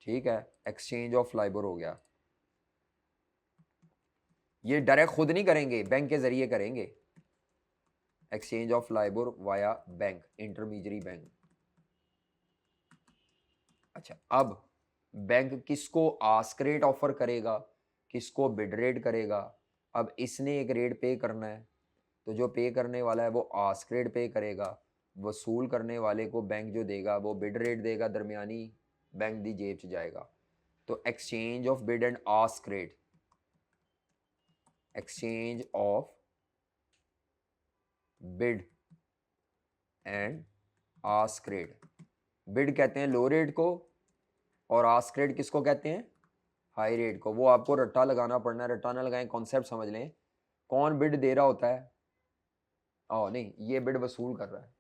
ठीक है, एक्सचेंज ऑफ लाइबर हो गया। ये डायरेक्ट खुद नहीं करेंगे, बैंक के जरिए करेंगे। Exchange of Liber via bank, intermediary bank. अच्छा, अब बैंक किसको आस्क रेट ऑफर करेगा, किसको बिड रेट करेगा। अब इसने एक रेट पे करना है, तो जो पे करने वाला है वो आस्क रेट पे करेगा, वसूल करने वाले को बैंक जो देगा वो बिड रेट देगा, दरमियानी बैंक दी जेब च जाएगा। तो exchange of bid and ask rate, exchange of bid and ask rate. Bid कहते हैं लो रेट को और आस्क रेट किसको कहते हैं, हाई रेट को। वो आपको रट्टा लगाना पड़ना है, रट्टा ना लगाएं, कॉन्सेप्ट समझ लें। कौन बिड दे रहा होता है, ओ नहीं, ये बिड वसूल कर रहा है,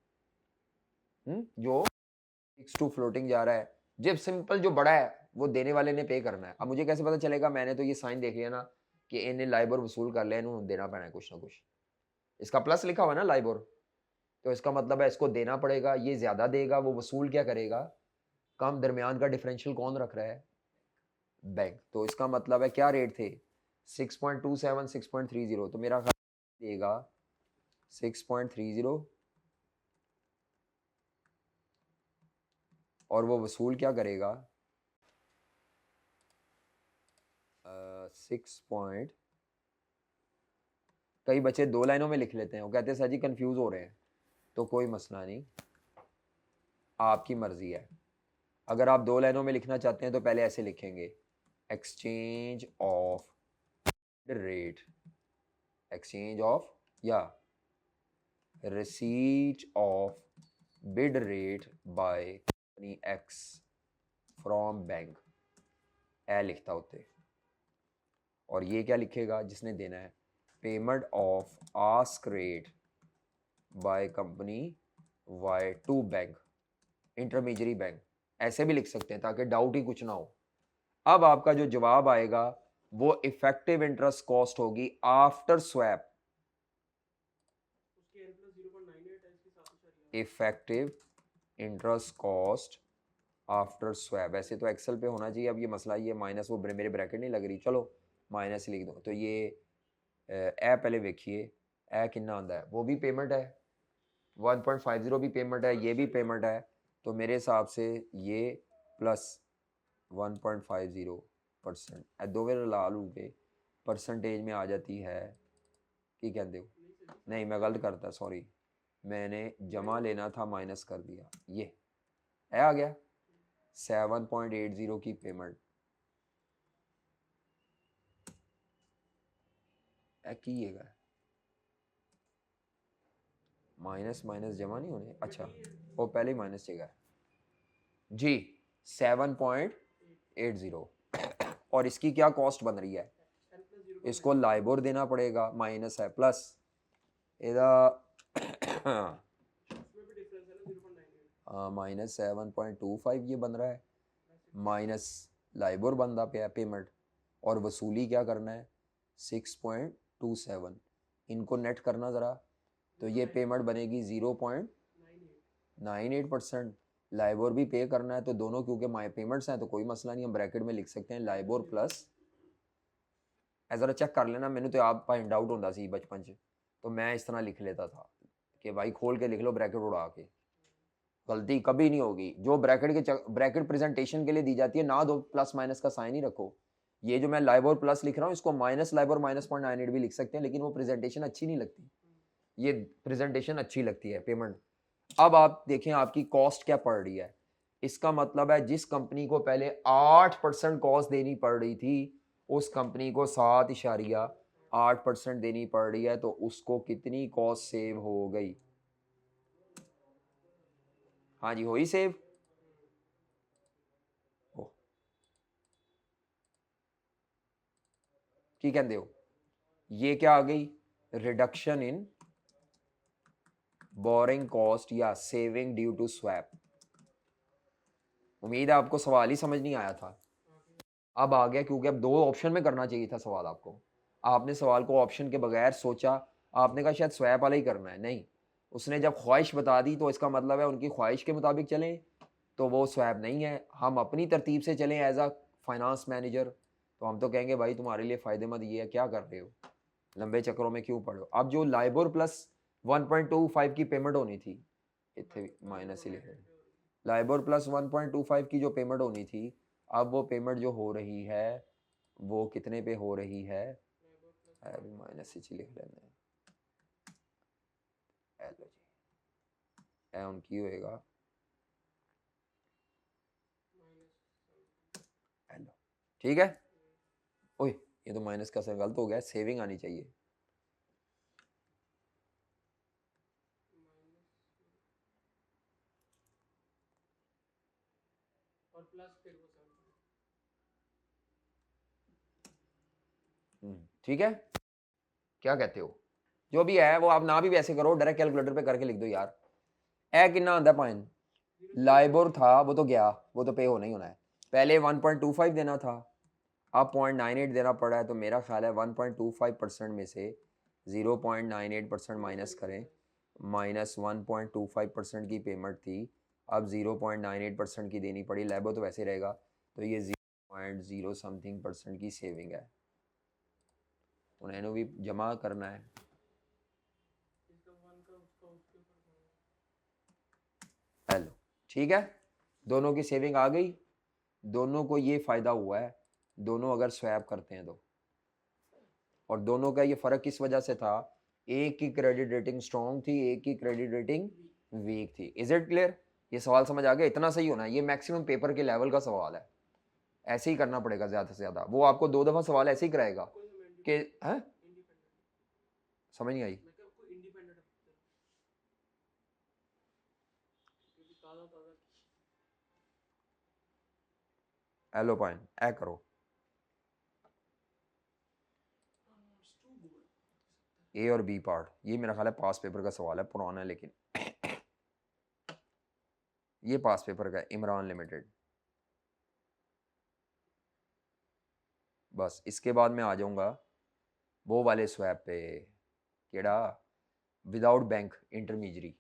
जो फिक्स टू फ्लोटिंग जा रहा है। जब सिंपल जो बड़ा है वो देने वाले ने पे करना है। अब मुझे कैसे पता चलेगा, मैंने तो ये साइन देख लिया ना कि इन्हें लाइबर वसूल कर लिया, इन्होंने देना पड़ना है कुछ ना कुछ। इसका प्लस लिखा हुआ है ना लाइबर, तो इसका मतलब है इसको देना पड़ेगा, ये ज्यादा देगा, वो वसूल क्या करेगा, कम। दरमियान का डिफरेंशियल कौन रख रहा है, बैंक। तो इसका मतलब है क्या रेट थे 6.27 6.30, तो मेरा ख्याल देगा 6.30 और वो वसूल क्या करेगा 6 पॉइंट। कई बच्चे 2 लाइनों में लिख लेते हैं, वो कहते हैं सर जी कंफ्यूज हो रहे हैं, तो कोई मसला नहीं, आपकी मर्जी है। अगर आप 2 लाइनों में लिखना चाहते हैं तो पहले ऐसे लिखेंगे, exchange of rate, exchange of या receipt of bid rate by company X from bank, ए लिखता होते। और ये क्या लिखेगा जिसने देना है, payment of ask rate by company Y to bank, intermediary bank. ऐसे भी लिख सकते हैं ताकि डाउट ही कुछ ना हो। अब आपका जो जवाब आएगा वो इफेक्टिव इंटरेस्ट कॉस्ट होगी आफ्टर स्वैप, उसकी n plus 0.98 है, इसकी 7 effective interest cost after swap. वैसे तो एक्सेल पे होना चाहिए, अब ये मसला ये माइनस, वो मेरे ब्रैकेट नहीं लग रही, चलो माइनस लिख दो। तो ये ए पहले देखिए, ए कितना आंदा है, वो भी पेमेंट है, 1.50 भी पेमेंट है, ये भी पेमेंट है। तो मेरे हिसाब से ये प्लस 1.50% दो बार ला लू के परसेंटेज में आ जाती है कि कहते हो, नहीं मैं गलत करता, सॉरी, मैंने जमा लेना था माइनस कर दिया, ये आ गया 7.80 की पेमेंट कीजिएगा। माइनस माइनस जमा नहीं होने, अच्छा वो पहले ही माइनस चाहिए जी, 7.80। और इसकी क्या कॉस्ट बन रही है, इसको लाइबोर देना पड़ेगा, माइनस है प्लस ਇਹਦਾ माइनस 7.25 ये बन रहा है, माइनस लाइबोर बनता पे पेमेंट, और वसूली क्या करना है 6.27। इनको नेट करना ज़रा, तो ये पेमेंट बनेगी 0.98%। लाइबोर भी पे करना है, तो दोनों क्योंकि माई पेमेंट्स हैं तो कोई मसला नहीं, हम ब्रैकेट में लिख सकते हैं लाइबोर प्लस। ज़रा चेक कर लेना, मैंने तो आप फाइंड आउट होता सी बचपन च, तो मैं इस तरह लिख लेता था कि भाई खोल के लिख लो ब्रैकेट उड़ा के, गलती कभी नहीं होगी। जो ब्रैकेट प्रेजेंटेशन के लिए दी जाती है ना, दो प्लस माइनस का साइन ही रखो। ये जो मैं लाइबोर प्लस लिख रहा हूँ इसको माइनस लाइबोर -0.98 भी लिख सकते हैं, लेकिन वो प्रेजेंटेशन अच्छी नहीं लगती, ये प्रेजेंटेशन अच्छी लगती है पेमेंट। अब आप देखें आपकी कॉस्ट क्या पड़ रही है, इसका मतलब है जिस कंपनी को पहले 8% कॉस्ट देनी पड़ रही थी उस कंपनी को 7.8% देनी पड़ रही है, तो उसको कितनी कॉस्ट सेव हो गई, हाँ जी हो ही सेव। की कहते हो, ये क्या आ गई, रिडक्शन इन बोरिंग कॉस्ट या सेविंग ड्यू टू स्वैप। उम्मीद है आपको सवाल ही समझ नहीं आया था, अब आ गया, क्योंकि अब 2 ऑप्शन में करना चाहिए था सवाल आपको। आपने सवाल को ऑप्शन के बगैर सोचा, आपने कहा शायद स्वैप वाला ही करना है, नहीं, उसने जब ख्वाहिश बता दी तो इसका मतलब है उनकी ख्वाहिश के मुताबिक चलें, तो वो स्वैप नहीं है। हम अपनी तरतीब से चलें एज अ फाइनेंस मैनेजर, तो हम तो कहेंगे भाई तुम्हारे लिए फ़ायदेमंद ये है, क्या कर रहे हो, लंबे चक्रों में क्यों पड़ो। अब जो लाइबोर प्लस 1.25 की पेमेंट होनी थी, इतने माइनस ही लिखे, लाइबोर प्लस 1.25 की जो पेमेंट होनी थी, अब वो पेमेंट जो हो रही है वो कितने पे हो रही है, अभी माइनस ही लिख लेते हैं, लो जी, उनकी होएगा लो, ठीक है। ओए ये तो माइनस का सर गलत हो गया, सेविंग आनी चाहिए। और प्लस फिर वो 7। ठीक है, क्या कहते हो, जो भी है वो आप ना भी वैसे करो, डायरेक्ट कैलकुलेटर पे करके लिख दो यार। ए कितना आंदा पॉइंट, लाइबोर था वो तो गया, वो तो पे होना ही होना है, पहले 1.25 देना था, अब 0.98 देना पड़ा है, तो मेरा ख्याल है 1.25% में से 0.98% माइनस करें, माइनस 1.25% की पेमेंट थी, अब 0.98% की देनी पड़ी, लेबो तो वैसे रहेगा, तो ये 0.0 समथिंग % की सेविंग है, उन्हें भी जमा करना है। हेलो, ठीक है, दोनों की सेविंग आ गई, दोनों को ये फ़ायदा हुआ है, दोनों अगर स्वैप करते हैं तो, और दोनों का ये फ़र्क किस वजह से था, एक की क्रेडिट रेटिंग स्ट्रॉन्ग थी, एक की क्रेडिट रेटिंग वीक थी। इज इट क्लियर, ये सवाल समझ आ गया, इतना सही होना है, ये मैक्सिमम पेपर के लेवल का सवाल है, ऐसे ही करना पड़ेगा ज़्यादा से ज़्यादा, वो आपको 2 दफ़ा सवाल ऐसे ही कराएगा कि हैं, समझ नहीं आई। हेलो पॉइंट ए करो, ए और बी पार्ट, ये मेरा ख्याल है पास पेपर का सवाल है, पुराना है लेकिन ये पास पेपर का है, इमरान लिमिटेड। बस इसके बाद मैं आ जाऊंगा वो वाले स्वैप पे, केड़ा, विदाउट बैंक इंटरमीजरी।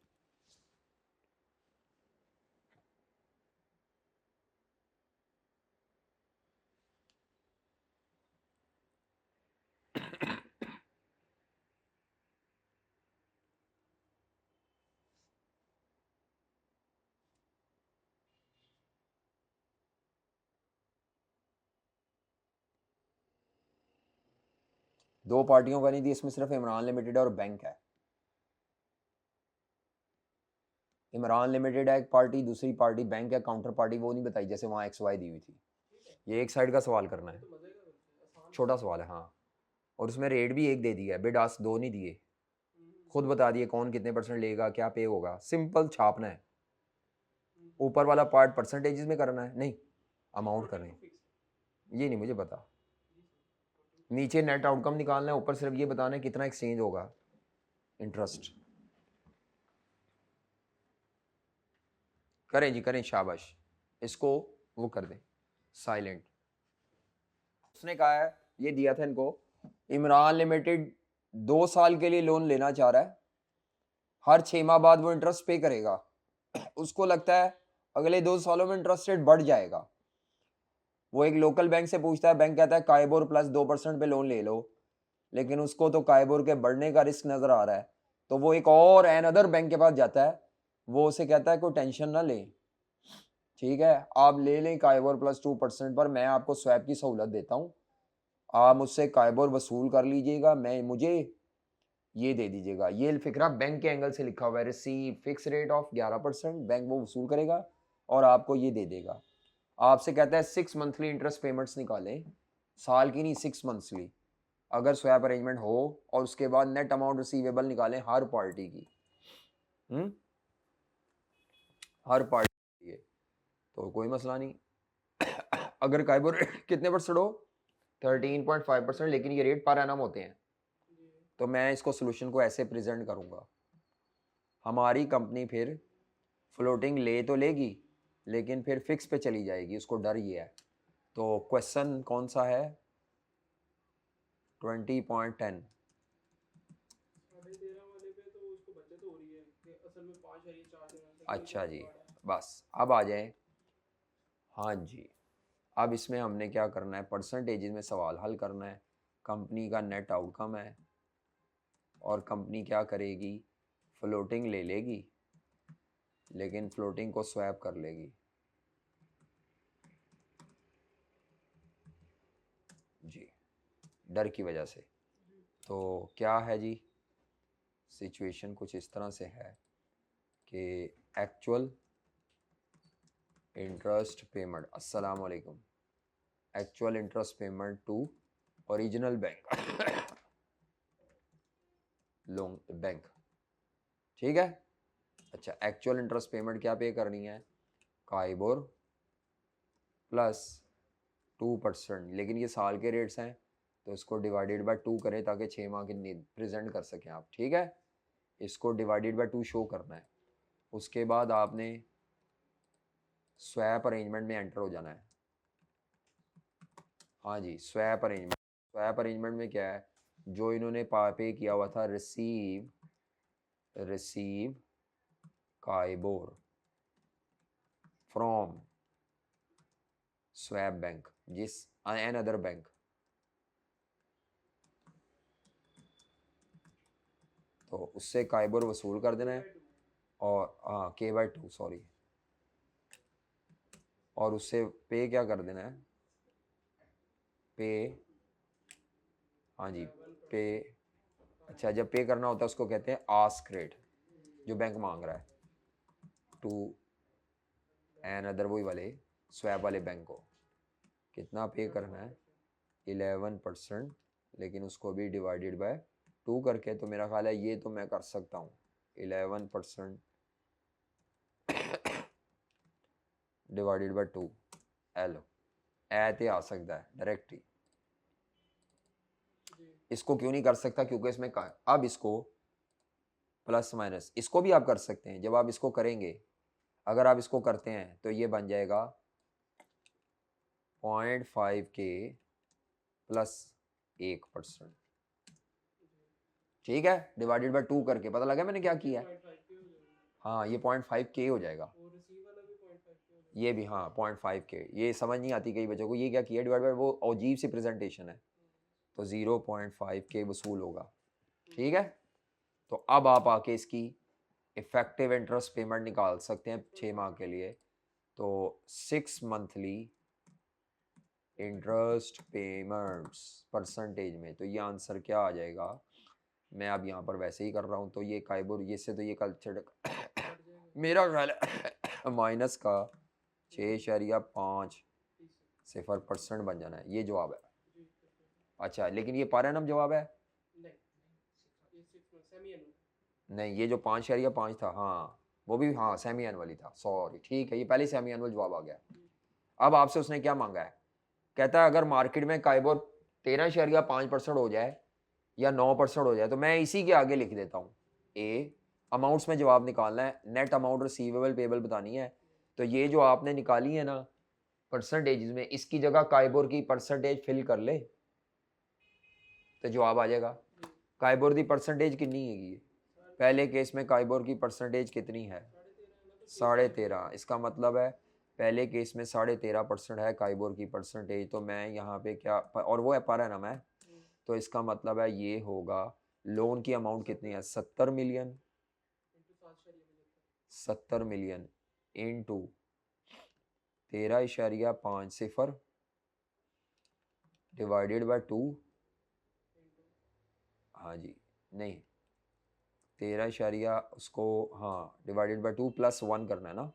दो पार्टियों का नहीं थी इसमें, सिर्फ इमरान लिमिटेड और बैंक है। इमरान लिमिटेड है एक पार्टी, दूसरी पार्टी बैंक है, काउंटर पार्टी वो नहीं बताई जैसे वहाँ XY दी हुई थी। ये एक साइड का सवाल करना है, छोटा सवाल है हाँ, और उसमें रेट भी एक दे दिया है, बिड आस्क 2 नहीं दिए, खुद बता दिए कौन कितने % लेगा, क्या पे होगा, सिंपल छापना है। ऊपर वाला पार्ट परसेंटेजेस में करना है, नहीं अमाउंट करनी है, ये नहीं मुझे पता। नीचे नेट आउटकम निकालना है, ऊपर सिर्फ ये बताना है कितना एक्सचेंज होगा इंटरेस्ट। करें जी करें, शाबाश, इसको वो कर दें साइलेंट। उसने कहा है, ये दिया था इनको, इमरान लिमिटेड 2 साल के लिए लोन लेना चाह रहा है, हर 6 माह बाद वो इंटरेस्ट पे करेगा, उसको लगता है अगले 2 सालों में इंटरेस्ट रेट बढ़ जाएगा, वो एक लोकल बैंक से पूछता है, बैंक कहता है काइबोर प्लस 2% पे लोन ले लो, लेकिन उसको तो काइबोर के बढ़ने का रिस्क नजर आ रहा है, तो वो एक और एन अदर बैंक के पास जाता है, वो उसे कहता है कोई टेंशन ना ले, ठीक है आप ले लें काइबोर प्लस 2% पर, मैं आपको स्वैप की सहूलत देता हूँ, आप मुझसे काइबोर वसूल कर लीजिएगा, मैं मुझे ये दे दीजिएगा। ये फिक्रा बैंक के एंगल से लिखा हुआ है, receive fix rate of 11%, bank वो वसूल करेगा और आपको ये दे देगा। आपसे कहता है 6 मंथली इंटरेस्ट पेमेंट्स निकालें, साल की नहीं 6 मंथली, अगर स्वैप अरेंजमेंट हो, और उसके बाद नेट अमाउंट रिसीवेबल निकालें हर पार्टी की, हर पार्टी की, तो कोई मसला नहीं। अगर काइबोर कितने % हो, 13.5%, लेकिन ये रेट पर एनम होते हैं, तो मैं इसको सोल्यूशन को ऐसे प्रेजेंट करूंगा, हमारी कंपनी फिर फ्लोटिंग ले तो लेगी लेकिन फिर फिक्स पे चली जाएगी, उसको डर ये है। तो क्वेश्चन कौन सा है? 20.10। 13.5 वाले पे तो उसको बचत हो रही है कि असल में 5.4 दिनों से अच्छा जी, जुगाड़ है। बस अब आ जाए। हाँ जी, अब इसमें हमने क्या करना है, परसेंटेज में सवाल हल करना है। कंपनी का नेट आउटकम है और कंपनी क्या करेगी, फ्लोटिंग ले लेगी लेकिन फ्लोटिंग को स्वैप कर लेगी। जी, डर की वजह से। तो क्या है जी, सिचुएशन कुछ इस तरह से है कि एक्चुअल इंटरेस्ट पेमेंट, अस्सलाम वालेकुम, actual interest payment to original bank loan bank, ठीक है। अच्छा, एक्चुअल इंटरेस्ट पेमेंट क्या पे करनी है, काइबोर प्लस 2%, लेकिन ये साल के रेट्स हैं तो इसको डिवाइडेड बाय 2 करें ताकि 6 माह की नींद प्रेजेंट कर सकें आप, ठीक है। इसको डिवाइडेड बाय 2 शो करना है। उसके बाद आपने स्वैप अरेंजमेंट में एंटर हो जाना है। हाँ जी, स्वैप अरेंजमेंट। स्वैप अरेंजमेंट में क्या है, जो इन्होंने पे किया हुआ था, receive KIBOR from swap bank, जिस एन अदर बैंक, तो उससे काइबोर वसूल कर देना है। और हाँ, K/2 सॉरी, और उससे पे क्या कर देना है, पे, हाँ जी पे। अच्छा, जब पे करना होता है उसको कहते हैं आस्क रेट, जो बैंक मांग रहा है टू एन अदर, वही वाले स्वैप वाले बैंक को कितना पे करना है, 11%, लेकिन उसको भी डिवाइडेड बाय 2 करके। तो मेरा ख्याल है ये तो मैं कर सकता हूँ, 11% डिवाइडेड बाय 2, एल ऐते आ सकता है डायरेक्ट ही। इसको क्यों नहीं कर सकता, क्योंकि इसमें अब इसको प्लस माइनस इसको भी आप कर सकते हैं। जब आप इसको करेंगे, अगर आप इसको करते हैं तो ये बन जाएगा 0.5K प्लस 1%, ठीक है, डिवाइडेड बाय 2 करके। पता लगा मैंने क्या किया है? हाँ, ये 0.5K हो जाएगा। ये भी हाँ 0.5K, ये समझ नहीं आती कई बच्चों को, ये क्या किया डिवाइड बाय, वो अजीब सी प्रेजेंटेशन है। तो 0.5K वसूल होगा, ठीक है। तो अब आप आके इसकी इफेक्टिव इंटरेस्ट पेमेंट निकाल सकते हैं 6 माह के लिए। तो 6 मंथली इंटरेस्ट पेमेंट्स परसेंटेज में, तो ये आंसर क्या आ जाएगा, मैं अब यहाँ पर वैसे ही कर रहा हूँ। तो ये काइबोर, ये से तो ये कल्चर मेरा ख्याल है माइनस का 6.5% बन जाना है, ये जवाब है। अच्छा, लेकिन ये पर एनम जवाब है, नहीं, ये जो 5.5 था, हाँ वो भी हाँ सेमी एनुअल ही था, सॉरी, ठीक है, ये पहले सेमी एनुअल जवाब आ गया। अब आपसे उसने क्या मांगा है, कहता है अगर मार्केट में काइबोर 13.5% हो जाए या 9% हो जाए तो मैं इसी के आगे लिख देता हूँ ए। अमाउंट्स में जवाब निकालना है, नेट अमाउंट रिसीवेबल पेबल बतानी है। तो ये जो आपने निकाली है ना परसेंटेज में, इसकी जगह काइबोर की परसेंटेज फिल कर ले तो जवाब आ जाएगा। काइबोर की परसेंटेज कितनी है, पहले केस में काइबोर की परसेंटेज कितनी है, 13.5। इसका मतलब है पहले केस में 13.5% है काइबोर की परसेंटेज। तो मैं यहाँ पे क्या, और वो है पर एनम है, तो इसका मतलब है ये होगा, लोन की अमाउंट कितनी है, 70 million, 70 million into 13.50 divided by 2, हाँ जी, नहीं 13 उसको, हाँ डिवाइडेड बाय 2 प्लस 1 करना है ना,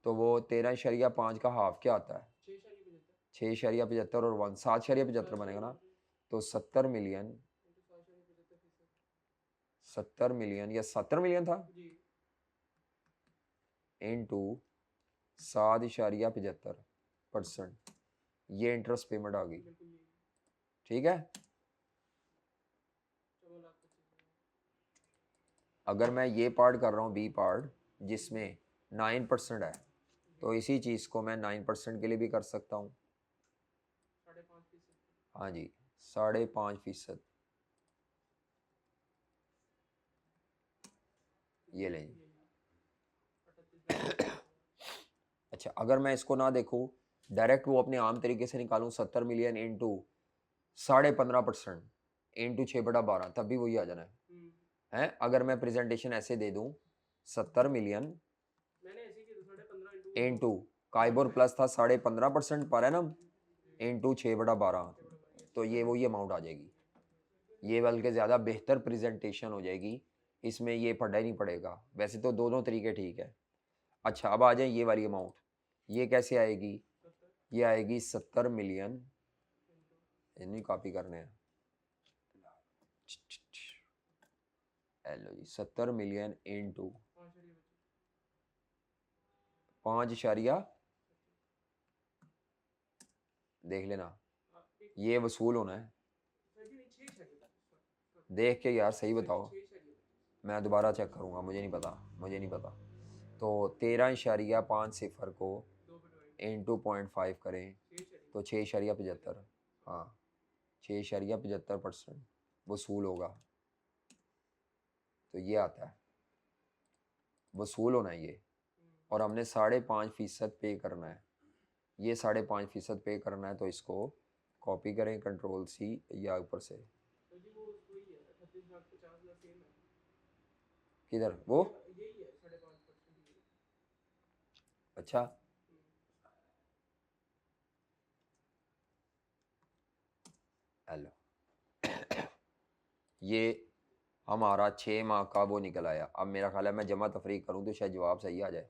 तो वो 13.5 का हाफ क्या आता है, 6.75 और 1 7.75 बनेगा ना। तो 70 मिलियन, 70 मिलियन या 70 मिलियन था इंटू 7.75%, ये इंटरेस्ट पेमेंट आ गई, ठीक है। अगर मैं ये पार्ट कर रहा हूँ बी पार्ट जिसमें 9% है, तो इसी चीज़ को मैं 9% के लिए भी कर सकता हूँ। 5.5%। हाँ जी, 5.5%। ये लें। 38 अच्छा, अगर मैं इसको ना देखूँ, डायरेक्ट वो अपने आम तरीके से निकालूँ 70 मिलियन इंटू 15.5% इंटू 6/12, तब भी वही आ जाना है। अगर मैं प्रेजेंटेशन ऐसे दे दूँ 70 मिलियन मैंने ऐसे ही किया 15.5 इंटू काइबोर प्लस था 15.5% पर एनम इंटू 6/12, तो ये वही अमाउंट आ जाएगी। ये बल्कि ज़्यादा बेहतर प्रेजेंटेशन हो जाएगी, इसमें ये पढ़ना ही नहीं पड़ेगा। वैसे तो दोनों तरीके ठीक है। अच्छा, अब आ जाए ये वाली अमाउंट, ये कैसे आएगी? ये आएगी 70 मिलियन, इन्हीं कॉपी करने हैं। हेलो जी, 70 मिलियन इंटू 5 देख लेना, ये वसूल होना है। देख के यार सही बताओ, मैं दोबारा चेक करूँगा, मुझे नहीं पता। तो 13.50 को इंटू 0.5 करें तो 6.75, हाँ 6.75% वसूल होगा। तो ये आता है, वसूल होना है ये, और हमने 5.5% पे करना है। ये 5.5% पे करना है, तो इसको कॉपी करें कंट्रोल सी या ऊपर से किधर वो। अच्छा, हेलो ये हमारा 6 माह का वो निकल आया। अब मेरा ख्याल है मैं जमा तफरीक करूँ तो शायद जवाब सही आ जाए।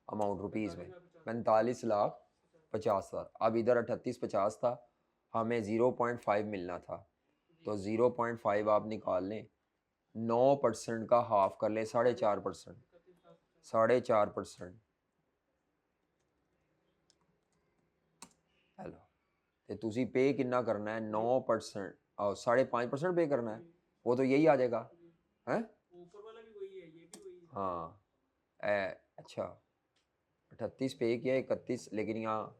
अमाउंट रुपीज़ में 45,50,000। अब इधर 3850 था, हमें 0.5 मिलना था, तो 0.5 आप निकाल लें, 9% का हाफ कर लें 4.5%, 4.5%। हेलो, तो तुसी पे कितना करना है? 9% और 5.5% पे करना है, वो तो यही आ जाएगा हैं। ऊपर वाला भी वही है, ये भी वही है। हाँ अच्छा 38 पे किया 31, लेकिन यहाँ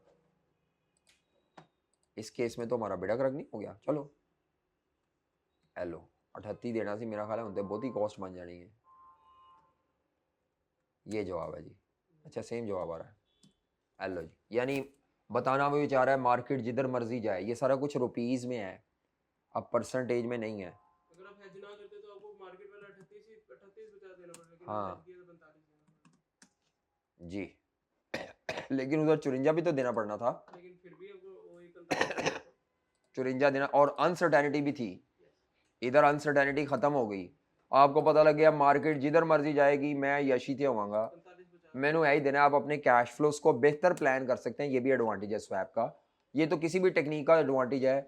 इस केस में तो हमारा बेड़ा गर्क नहीं हो गया। चलो हेलो 38 देना सी, मेरा ख्याल है उनसे बहुत ही कॉस्ट बन जानी है। ये जवाब है जी। अच्छा, सेम जवाब आ रहा है। हेलो जी, यानी बताना भी चाह रहा है मार्केट जिधर मर्जी जाए, ये सारा कुछ रुपीज़ में है, अब परसेंटेज में नहीं है। अगर आप हेज ना करते तो आपको मार्केट वाला 38 देना पड़ेगा, लेकिन हाँ हेज किया तो 45 देना पड़ेगा जी लेकिन उधर 54 भी तो देना पड़ना था, लेकिन फिर भी आपको वही 45 54 देना, और अनसर्टेनिटी भी थी। इधर अनसर्टेनिटी ख़त्म हो गई, आपको पता लग गया मार्केट जिधर मर्जी जाएगी मैं यशी थे होवांगा, मैंने यही देना। आप अपने कैश फ्लोज को बेहतर प्लान कर सकते हैं, ये भी एडवांटेज है स्वैप का। ये तो किसी भी टेक्निक का एडवांटेज है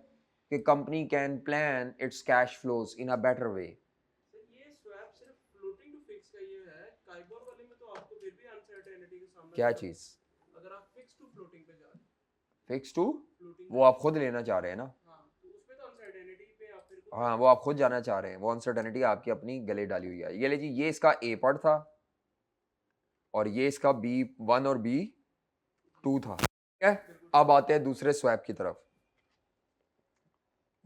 कि company can plan it's cash flows in a better way. ये स्वैप सिर्फ फ्लोटिंग टू फिक्स का ये है, काइबोर वाले में तो आपको फिर भी अनसर्टेनिटी का सामना क्या करना है। चीज़? अगर आप फिक्स टू फ्लोटिंग पे जा रहे हैं, फिक्स टू, फ्लोटिंग वो आप खुद लेना चाह रहे हैं ना। हाँ, तो उसमें तो अनसर्टेनिटी पे आप फिर को हाँ, वो आप खुद जाना चाह रहे हैं, वो अनसर्टेनिटी आपकी अपनी गले डाली हुई है। ये लीजिए, ये इसका ए पार्ट था और ये इसका B1 और B2 था, ठीक है। अब आते हैं दूसरे स्वैप की तरफ।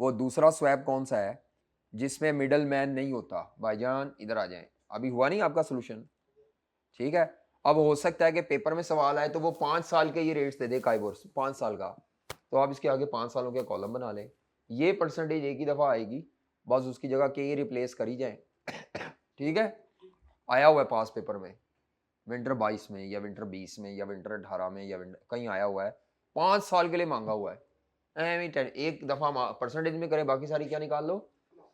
वो दूसरा स्वैप कौन सा है जिसमें मिडल मैन नहीं होता? भाईजान इधर आ जाएं, अभी हुआ नहीं आपका सोल्यूशन, ठीक है। अब हो सकता है कि पेपर में सवाल आए तो वो 5 साल के ये रेट्स दे दे काइबोर 5 साल का, तो आप इसके आगे 5 सालों के कॉलम बना लें, ये परसेंटेज एक ही दफ़ा आएगी, बस उसकी जगह के रिप्लेस करी जाए ठीक है। आया हुआ है पास पेपर में, विंटर 22 में या विंटर 20 में या विंटर 18 में या विंटर कहीं आया हुआ है, 5 साल के लिए मांगा हुआ है। एक दफ़ा परसेंटेज में करे, बाकी सारी क्या निकाल लो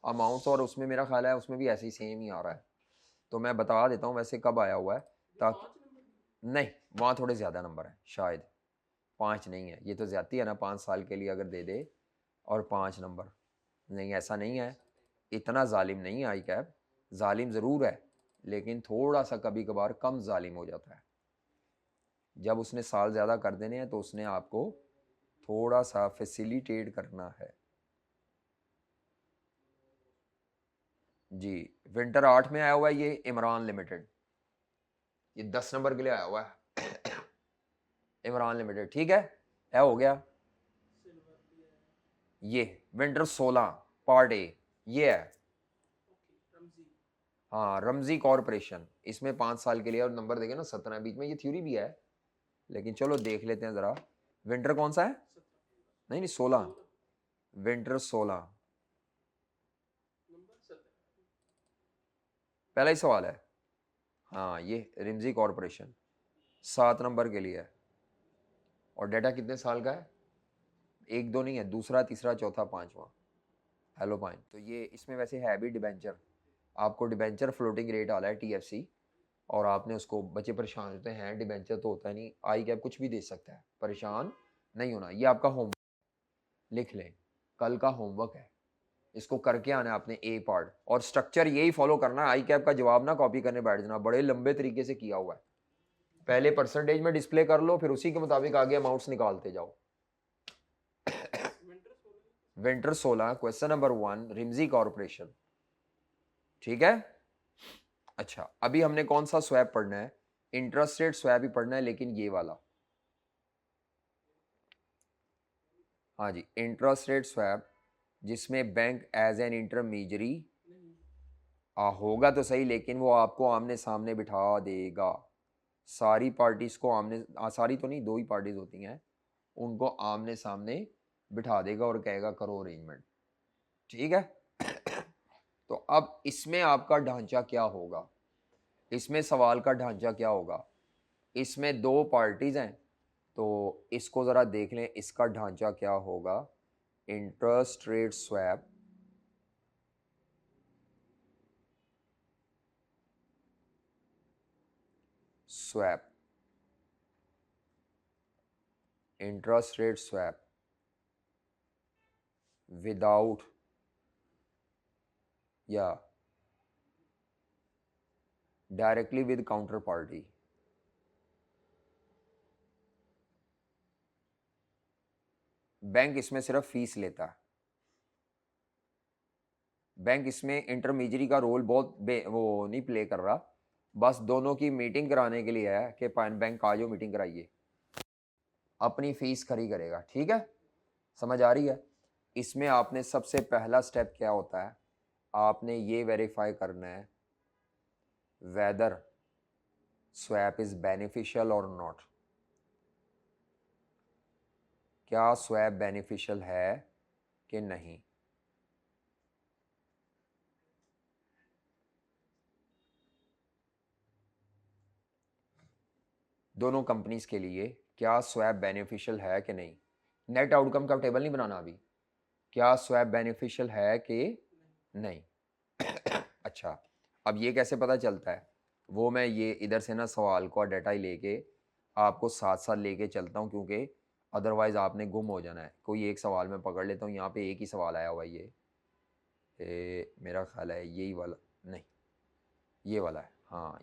अमाउंट्स, और उसमें मेरा ख्याल है उसमें भी ऐसे ही सेम ही आ रहा है। तो मैं बता देता हूँ वैसे कब आया हुआ है, ताकि नहीं वहाँ थोड़े ज़्यादा नंबर है, शायद 5 नहीं है, ये तो ज़्यादा है ना, 5 साल के लिए अगर दे दे और 5 नंबर, नहीं ऐसा नहीं है, इतना जालिम नहीं है आई कैप, जालिम ज़रूर है लेकिन थोड़ा सा कभी कभार कम जालिम हो जाता है। जब उसने साल ज़्यादा कर देने हैं तो उसने आपको थोड़ा सा फैसिलिटेट करना है। जी, विंटर 8 में आया हुआ है ये इमरान लिमिटेड, ये 10 नंबर के लिए आया हुआ है इमरान लिमिटेड, ठीक है हो गया। सिल्वर भी है। ये विंटर 16 पार्ट ए ये है। ओके, रमजी। हाँ, रमजी कॉरपोरेशन, इसमें 5 साल के लिए और नंबर देखे ना 17 बीच में, ये थ्योरी भी है लेकिन चलो देख लेते हैं ज़रा। विंटर कौन सा है? 17 नहीं 16, 16 विंटर 16 नंबर 17। पहला ही सवाल है। हाँ, ये रिमजी कॉरपोरेशन 7 नंबर के लिए है और डेटा कितने साल का है? एक दो नहीं है, दूसरा तीसरा चौथा पांचवा। हेलो पाइन, तो ये इसमें वैसे है भी डिबेंचर, आपको डिबेंचर फ्लोटिंग रेट आ रहा है टीएफसी, और आपने उसको, बच्चे परेशान होते हैं डिबेंचर तो होता है नहीं, आई कैप कुछ भी दे सकता है, परेशान नहीं होना। ये आपका होमवर्क लिख लें, कल का होमवर्क है, इसको करके आना है आपने ए पार्ट, और स्ट्रक्चर यही फॉलो करना है। आई कैप का जवाब ना कॉपी करने बैठ जाना, बड़े लंबे तरीके से किया हुआ है। पहले परसेंटेज में डिस्प्ले कर लो, फिर उसी के मुताबिक आगे अमाउंट्स निकालते जाओ। विंटर 16 विंटर 16 क्वेश्चन नंबर 1 रिमजी कॉर्पोरेशन, ठीक है। अच्छा, अभी हमने कौन सा स्वैप पढ़ना है? इंटरेस्ट रेट स्वैप ही पढ़ना है, लेकिन ये वाला, हाँ जी, इंटरेस्ट रेट स्वैप, जिसमें बैंक एज एन इंटरमीडियरी नहीं। होगा तो सही, लेकिन वो आपको आमने सामने बिठा देगा, सारी पार्टीज को आमने, सारी तो नहीं, दो ही पार्टीज होती हैं, उनको आमने सामने बिठा देगा और कहेगा करो अरेंजमेंट, ठीक है। तो अब इसमें आपका ढांचा क्या होगा? इसमें सवाल का ढांचा क्या होगा? इसमें दो पार्टीज हैं, तो इसको ज़रा देख लें, इसका ढांचा क्या होगा। Interest rate swap, swap, interest rate swap without या directly with counterparty. Bank इसमें सिर्फ फीस लेता है, बैंक इसमें इंटरमीडियरी का रोल बहुत वो नहीं प्ले कर रहा, बस दोनों की मीटिंग कराने के लिए है कि बैंक आ जाओ मीटिंग कराइए, अपनी फीस खरी करेगा, ठीक है, समझ आ रही है। इसमें आपने सबसे पहला स्टेप क्या होता है, आपने ये वेरीफाई करना है वेदर स्वैप इज बेनिफिशियल और नॉट, क्या स्वैप बेनिफिशियल है कि नहीं। दोनों कंपनीज के लिए क्या स्वैप बेनिफिशियल है कि नहीं। नेट आउटकम का टेबल नहीं बनाना अभी, क्या स्वैप बेनिफिशियल है कि नहीं। अच्छा, अब ये कैसे पता चलता है, वो मैं ये इधर से ना सवाल को डाटा ही लेके आपको साथ साथ लेके चलता हूँ, क्योंकि अदरवाइज आपने गुम हो जाना है। कोई एक सवाल मैं पकड़ लेता हूँ, यहाँ पे एक ही सवाल आया हुआ है, ये मेरा ख्याल है यही वाला, नहीं ये वाला है, हाँ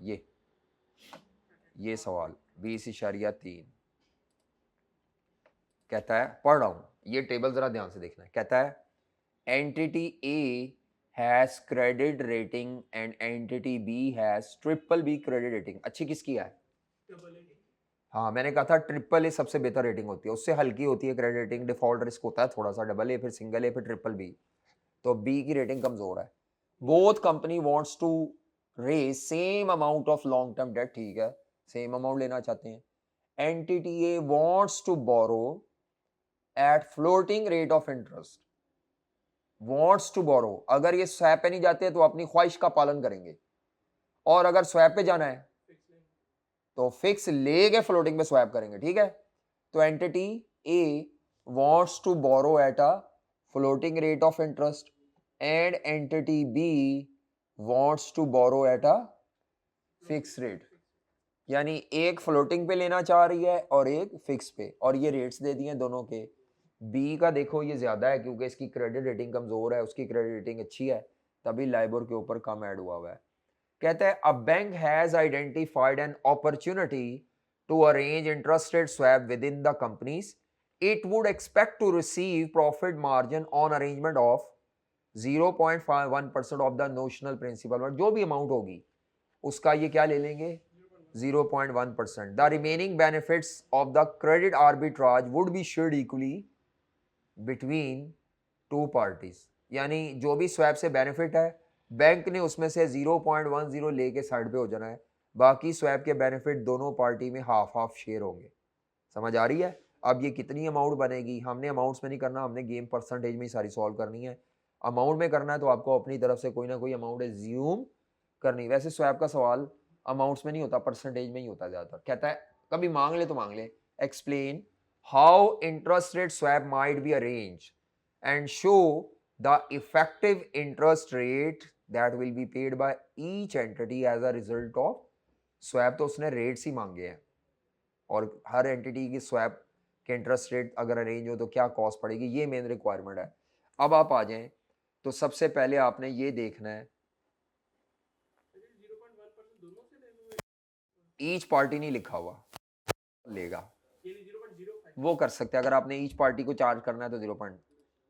ये सवाल 20.3 कहता है, पढ़ रहा हूँ, ये टेबल ज़रा ध्यान से देखना है, कहता है entity A has credit rating and entity B has triple B credit rating. अच्छी किसकी है? Double A. हाँ, मैंने कहा था ट्रिपल ए सबसे बेहतर रेटिंग होती है, उससे हल्की होती है क्रेडिट रेटिंग, डिफॉल्ट रिस्क होता है थोड़ा सा, डबल ए फिर सिंगल ए फिर ट्रिपल बी, तो बी की रेटिंग कमजोर है। Both company wants to raise same amount of long term debt, ठीक है, सेम अमाउंट लेना चाहते हैं। Entity A wants to borrow at floating rate of interest, wants to borrow, अगर ये स्वैप पे नहीं जाते तो अपनी ख्वाहिश का पालन करेंगे, और अगर स्वैप पे जाना है फिक्स नहीं। तो फिक्स लेके फ्लोटिंग पे स्वैप करेंगे, ठीक है। तो entity A wants to borrow at a floating rate of interest and entity B wants to borrow at a fix rate, यानी एक फ्लोटिंग पे लेना चाह रही है और एक फिक्स पे, और ये रेट्स दे दिए दोनों के। बी का देखो ये ज्यादा है क्योंकि इसकी क्रेडिट रेटिंग कमजोर है, उसकी क्रेडिट रेटिंग अच्छी है, तभी लाइबोर के ऊपर कम ऐड हुआ हुआ है। कहता है a bank has identified an opportunity to arrange interest rate swap within the companies, it would expect to receive profit margin on arrangement of 0.1% of the notional principal, जो भी amount होगी उसका ये क्या ले लेंगे 0.1%. The remaining benefits of the credit arbitrage would be shared equally between two parties. यानी जो भी स्वैप से बेनिफिट है बैंक ने उसमें से 0.10 लेके साइड पे हो जाना है, बाकी स्वैप के बेनिफिट दोनों पार्टी में हाफ हाफ शेयर होंगे. समझ आ रही है? अब ये कितनी अमाउंट बनेगी, हमने अमाउंट्स में नहीं करना, हमने गेम परसेंटेज में ही सारी सॉल्व करनी है. अमाउंट में करना है तो आपको अपनी तरफ से कोई ना कोई अमाउंट एज्यूम करनी. वैसे स्वैप का सवाल अमाउंट्स में नहीं होता, परसेंटेज में ही होता ज़्यादातर. कहता है कभी मांग ले तो मांग ले, explain how interest rate swap might be arrange and show the effective interest rate that will be paid by each entity as a result of swap. तो उसने रेट्स ही मांगे हैं और हर एंटिटी की स्वैप के इंटरेस्ट रेट अगर अरेंज हो तो क्या कॉस्ट पड़ेगी, ये मेन रिक्वायरमेंट है. अब आप आ जाएं तो सबसे पहले आपने ये देखना है 0.1% दोनों से ले लो. ईच पार्टी नहीं लिखा हुआ, लेगा यानी 0.05. वो कर सकते हैं. अगर आपने ईच पार्टी को चार्ज करना है तो 0.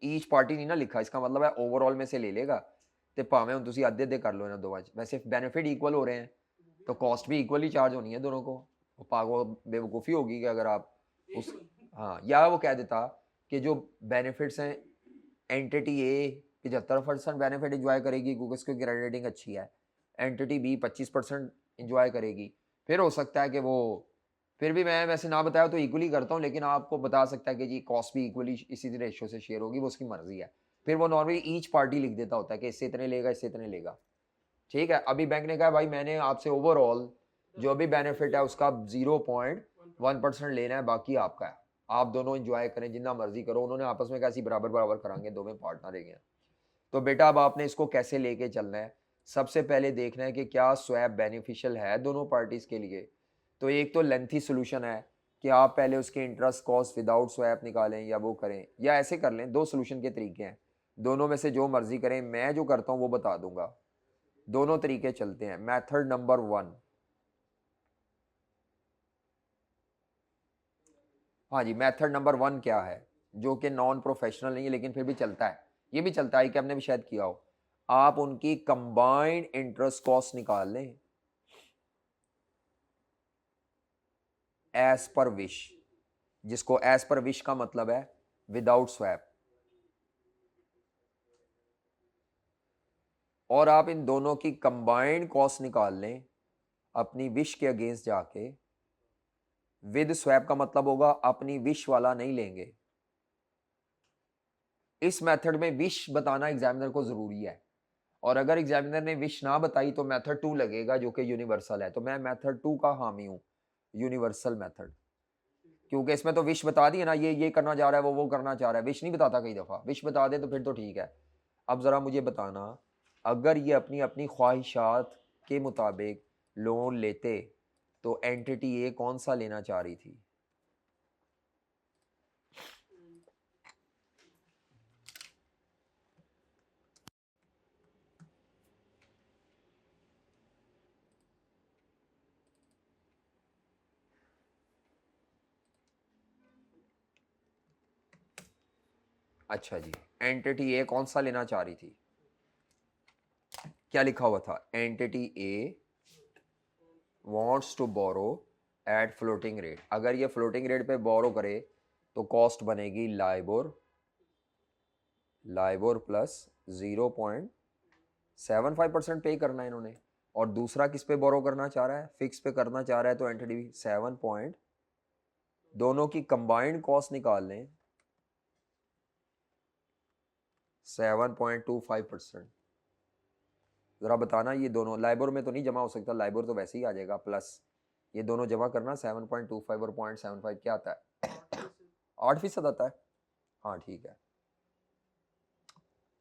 ईच पार्टी नहीं ना लिखा, इसका मतलब है ओवरऑल में से ले लेगा. तो भावें हम तुसी आधे कर लो ना दो, वैसे बेनिफिट इक्वल हो रहे हैं तो कॉस्ट भी इक्वली चार्ज होनी है दोनों को. पागो बेवकूफ़ी होगी कि अगर आप उस हाँ, या वो कह देता कि जो बेनिफिट्स हैं एंटिटी ए 75% बेनिफिट इंजॉय करेगी क्योंकि उसकी क्रेडिट रेटिंग अच्छी है, एंटिटी बी 25% इंजॉय करेगी. फिर हो सकता है कि वो फिर भी मैं वैसे ना बताया तो इक्वली करता हूँ, लेकिन आपको बता सकता है कि जी कॉस्ट भी इक्वली इसी रेशियो से शेयर होगी, वो उसकी मर्जी है. फिर वो नॉर्मली ईच पार्टी लिख देता होता है कि इससे इतने लेगा, इससे इतने लेगा. ठीक है. अभी बैंक ने कहा भाई मैंने आपसे ओवरऑल जो भी बेनिफिट है उसका 0.1% लेना है, बाकी आपका है, आप दोनों एंजॉय करें जितना मर्जी करो. उन्होंने आपस में कैसी बराबर बराबर कराएंगे, दो में पार्टनर है. तो बेटा अब आपने इसको कैसे लेके चलना है, सबसे पहले देखना है कि क्या स्वैप बेनिफिशियल है दोनों पार्टीज के लिए. तो एक तो लेंथी सोल्यूशन है कि आप पहले उसके इंटरेस्ट कॉस्ट विदाउट स्वैप निकालें या वो करें, या ऐसे कर लें. दो सोल्यूशन के तरीके हैं, दोनों में से जो मर्जी करें. मैं जो करता हूँ वो बता दूंगा, दोनों तरीके चलते हैं. मेथड नंबर 1, हाँ जी, मेथड नंबर 1 क्या है जो कि नॉन प्रोफेशनल नहीं है लेकिन फिर भी चलता है, ये भी चलता है कि आपने भी शायद किया हो. आप उनकी कंबाइंड इंटरेस्ट कॉस्ट निकाल लें एज पर विश, जिसको एज पर विश का मतलब है विदाउट स्वैप. और आप इन दोनों की कंबाइंड कॉस्ट निकाल लें अपनी विश के अगेंस्ट जाके. विद स्वैप का मतलब होगा अपनी विश वाला नहीं लेंगे. इस मेथड में विश बताना एग्जामिनर को जरूरी है, और अगर एग्जामिनर ने विश ना बताई तो मेथड 2 लगेगा जो कि यूनिवर्सल है. तो मैं मेथड 2 का हामी हूँ, यूनिवर्सल मेथड, क्योंकि इसमें तो विश बता दिया ना, ये करना चाह रहा है, वो करना चाह रहा है. विश नहीं बताता, कई दफ़ा विश बता दे तो फिर तो ठीक है. अब ज़रा मुझे बताना, अगर ये अपनी अपनी ख्वाहिशात के मुताबिक लोन लेते तो एंटिटी ए कौन सा लेना चाह रही थी? अच्छा जी, एंटिटी ए कौन सा लेना चाह रही थी? क्या लिखा हुआ था? Entity A wants to borrow at floating rate. अगर ये फ्लोटिंग रेट पे बोरो करे तो कॉस्ट बनेगी लाइबोर प्लस 0.75% पे करना है इन्होंने. और दूसरा किस पे बोरो करना चाह रहा है? फिक्स पे करना चाह रहा है. तो एंटिटी 7 दोनों की कंबाइंड कॉस्ट निकाल लें 7.25%. ज़रा बताना, ये दोनों लाइबोर में तो नहीं जमा हो सकता, लाइबोर तो वैसे ही आ जाएगा, प्लस ये दोनों जमा करना 7.25 और 0.75 क्या आता है? 8% आता है. हाँ ठीक है.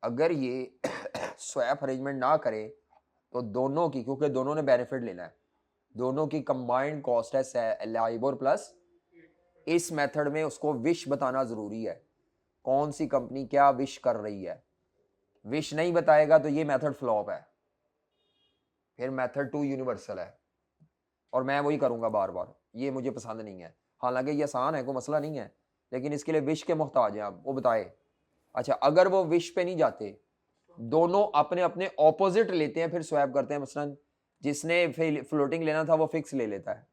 अगर ये स्वैप अरेंजमेंट ना करे तो दोनों की, क्योंकि दोनों ने बेनिफिट लेना है, दोनों की कंबाइंड कॉस्ट है लाइबोर प्लस. इस मेथड में उसको विश बताना ज़रूरी है, कौन सी कंपनी क्या विश कर रही है. विश नहीं बताएगा तो ये मेथड फ्लॉप है, फिर मेथड 2 यूनिवर्सल है. और मैं वही करूँगा बार बार, ये मुझे पसंद नहीं है. हालांकि ये आसान है, कोई मसला नहीं है, लेकिन इसके लिए विश के मोहताज हैं आप, वो बताए. अच्छा, अगर वो विश पे नहीं जाते दोनों अपने अपने ऑपोजिट लेते हैं फिर स्वैप करते हैं। मसलन जिसने फ्लोटिंग लेना था वो फिक्स ले लेता है,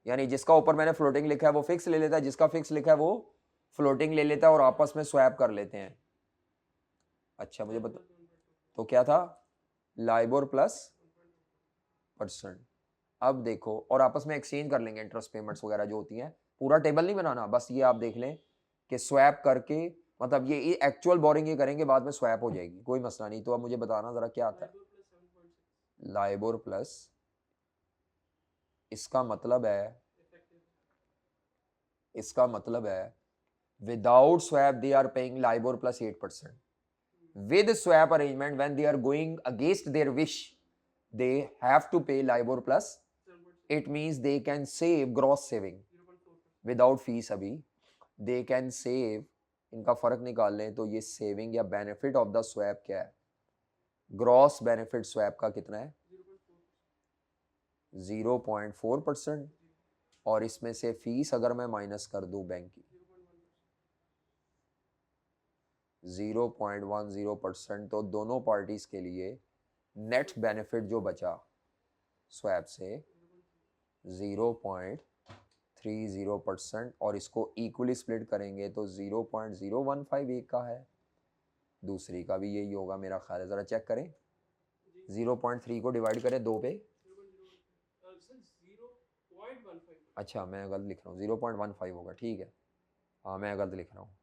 यानी जिसका ऊपर मैंने फ्लोटिंग लिखा है वो फिक्स ले लेता है, जिसका फिक्स लिखा है वो फ्लोटिंग ले लेता है और आपस में स्वैप कर लेते हैं। अच्छा मुझे बता, तो क्या था? LIBOR plus %। अब देखो, और आपस में एक्सचेंज कर लेंगे इंटरेस्ट पेमेंट्स वगैरह जो होती हैं। पूरा टेबल नहीं बनाना, बस ये आप देख लें कि स्वैप करके, मतलब ये एक्चुअल बोरिंग ये करेंगे, बाद में स्वैप हो जाएगी, कोई मसला नहीं। तो अब मुझे बताना जरा क्या आता है लाइबोर प्लस, इसका मतलब है without swap they are paying LIBOR plus 8%। with swap arrangement when they are going against their wish they have to pay LIBOR plus, it means they can save gross saving without fees। अभी they can save, इनका फर्क निकाल लें तो ये saving या benefit of the swap क्या है? ग्रॉस बेनिफिट स्वैप का कितना है? 0.4%। और इसमें से फीस अगर मैं माइनस कर दूं बैंक की 0.10%, तो दोनों पार्टीज के लिए नेट बेनिफिट जो बचा स्वैप से 0.30%। और इसको इक्वली स्प्लिट करेंगे तो 0.015 एक का है, दूसरी का भी यही होगा मेरा ख्याल है। ज़रा चेक करें, 0.3 को डिवाइड करें 2 पे। अच्छा मैं गलत लिख रहा हूँ, 0.15 होगा, ठीक है। हाँ मैं गलत लिख रहा हूँ,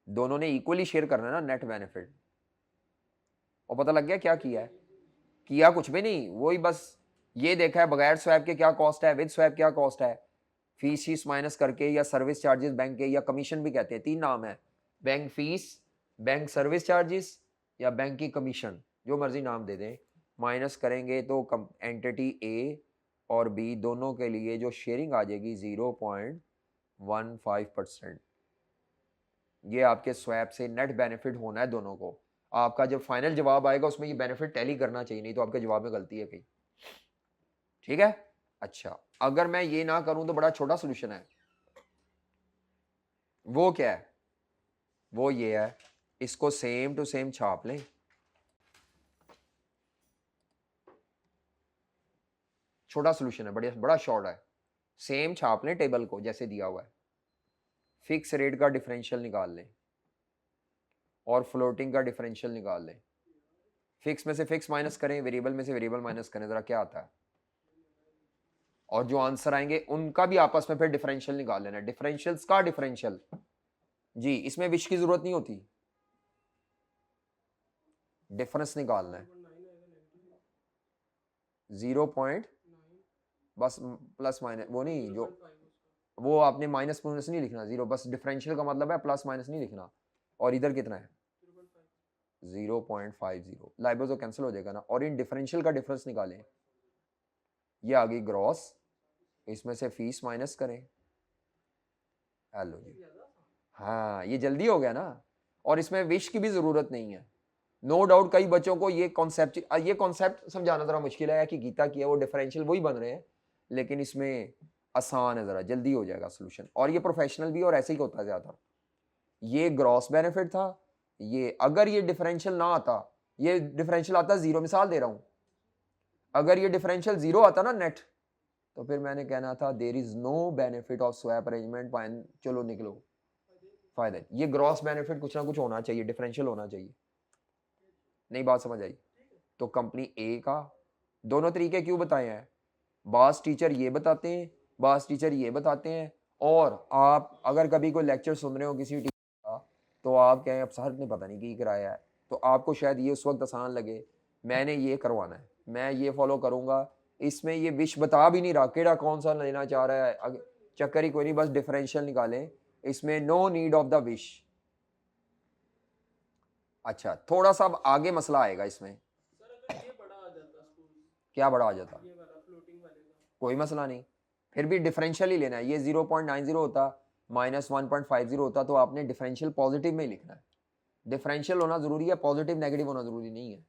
दोनों ने इक्वली शेयर करना है ना नेट बेनिफिट। और पता लग गया क्या किया है? किया कुछ भी नहीं, वही बस ये देखा है बगैर स्वैप के क्या कॉस्ट है, विद स्वैप क्या कॉस्ट है, फीस शीस माइनस करके, या सर्विस चार्जेस बैंक के, या कमीशन भी कहते हैं, 3 नाम है, bank fees, bank service charges, या बैंक की कमीशन, जो मर्जी नाम दे दें। माइनस करेंगे तो एंटिटी ए और बी दोनों के लिए जो शेयरिंग आ जाएगी 0.15%। ये आपके स्वैप से नेट बेनिफिट होना है दोनों को। आपका जब फाइनल जवाब आएगा उसमें ये बेनिफिट टैली करना चाहिए, नहीं तो आपके जवाब में गलती है कहीं, ठीक है। अच्छा अगर मैं ये ना करूं तो बड़ा छोटा सोल्यूशन है, वो क्या है? वो ये है, इसको सेम टू सेम छाप लें, छोटा सोल्यूशन है, बड़ा शॉर्ट है। सेम छाप लें टेबल को जैसे दिया हुआ है, फिक्स रेट का डिफरेंशियल निकाल लें और फ्लोटिंग का डिफरेंशियल निकाल लें। फिक्स में से फिक्स माइनस करें, वेरिएबल में से वेरिएबल माइनस करें, जरा क्या आता है? और जो आंसर आएंगे उनका भी आपस में फिर डिफरेंशियल निकाल लेना। डिफरेंशियल्स का डिफरेंशियल जी, इसमें विश की जरूरत नहीं होती, डिफरेंस निकालना है 0. बस प्लस माइनस वो नहीं, जो वो आपने माइनस माइनस नहीं लिखना, 0 बस। डिफरेंशियल का मतलब है प्लस माइनस नहीं लिखना। और इधर कितना है? 0.50। लाइबोर तो कैंसिल हो जाएगा ना। और इन डिफरेंशियल का डिफरेंस निकालें, ये आ गई ग्रॉस, इसमें से फीस माइनस करें। हेलो जी, हाँ ये जल्दी हो गया ना, और इसमें विश की भी जरूरत नहीं है। नो डाउट कई बच्चों को ये कॉन्सेप्ट समझाना जरा मुश्किल है कि गीता की है वो डिफरेंशियल वही बन रहे हैं, लेकिन इसमें आसान है, जरा जल्दी हो जाएगा सोल्यूशन। और ये प्रोफेशनल भी और ऐसे ही होता है ज़्यादा। ये ग्रॉस बेनिफिट था, ये अगर ये डिफरेंशियल ना आता, ये डिफरेंशियल आता 0, मिसाल दे रहा हूं, अगर ये डिफरेंशियल 0 आता ना नेट, तो फिर मैंने कहना था there is no benefit of swap arrangement, चलो निकलो फायदा। ये ग्रॉस बेनिफिट कुछ ना कुछ होना चाहिए, डिफरेंशियल होना चाहिए। नहीं बात समझ आई? तो कंपनी ए का दोनों तरीके क्यों बताए हैं? बास टीचर ये बताते हैं, बास टीचर ये बताते हैं। और आप अगर कभी कोई लेक्चर सुन रहे हो किसी टीचर का, तो आप कहें अब सर ने पता नहीं की कराया है, तो आपको शायद ये उस वक्त आसान लगे, मैंने ये करवाना है, मैं ये फॉलो करूंगा, इसमें ये विश बता भी नहीं रहा केड़ा कौन सा लेना चाह रहा है, चक्कर ही कोई नहीं, बस डिफरेंशियल निकालें, इसमें no need of the wish. अच्छा थोड़ा सा अब आगे मसला आएगा इसमें। सर अगर ये बड़ा आ जाता स्कूल, क्या बड़ा आ जाता? ये वाला फ्लोटिंग वाले का, कोई मसला नहीं, फिर भी डिफरेंशियल ही लेना है। ये 0.90 होता, -1.50 होता, तो आपने डिफरेंशियल पॉजिटिव में ही लिखना है। डिफरेंशियल होना जरूरी है, पॉजिटिव नेगेटिव होना जरूरी नहीं है।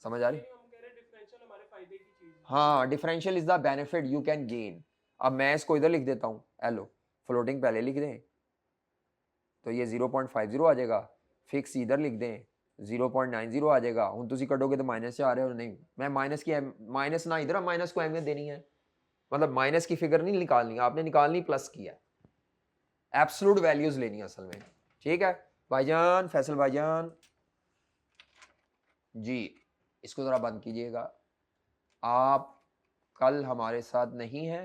समझ आ रही? हम कह रहे हैं डिफरेंशियल हमारे फायदे की चीज है। हाँ, differential is the benefit you can gain. अब मैं इसको इधर लिख देता हूँ, हेलो फ्लोटिंग पहले लिख दें, तो ये 0.50 आ जाएगा, ਫਿਕਸ ਇਧਰ ਲਿਖ ਦੇं 0.90 आ जाएगा ਹੁਣ ਤੁਸੀਂ ਕੱਢੋਗੇ ਤਾਂ ਮਾਈਨਸ 'ਚ ਆ ਰਿਹਾ ਹੋ नहीं मैं माइनस की माइनस ना इधर माइनस को अहमियत देनी है मतलब माइनस की फिगर नहीं निकालनी आपने निकालनी प्लस की है एब्सोल्यूट वैल्यूज लेनी है असल में ठीक है भाईजान फैसल भाईजान जी इसको ज़रा बंद कीजिएगा आप कल हमारे साथ नहीं हैं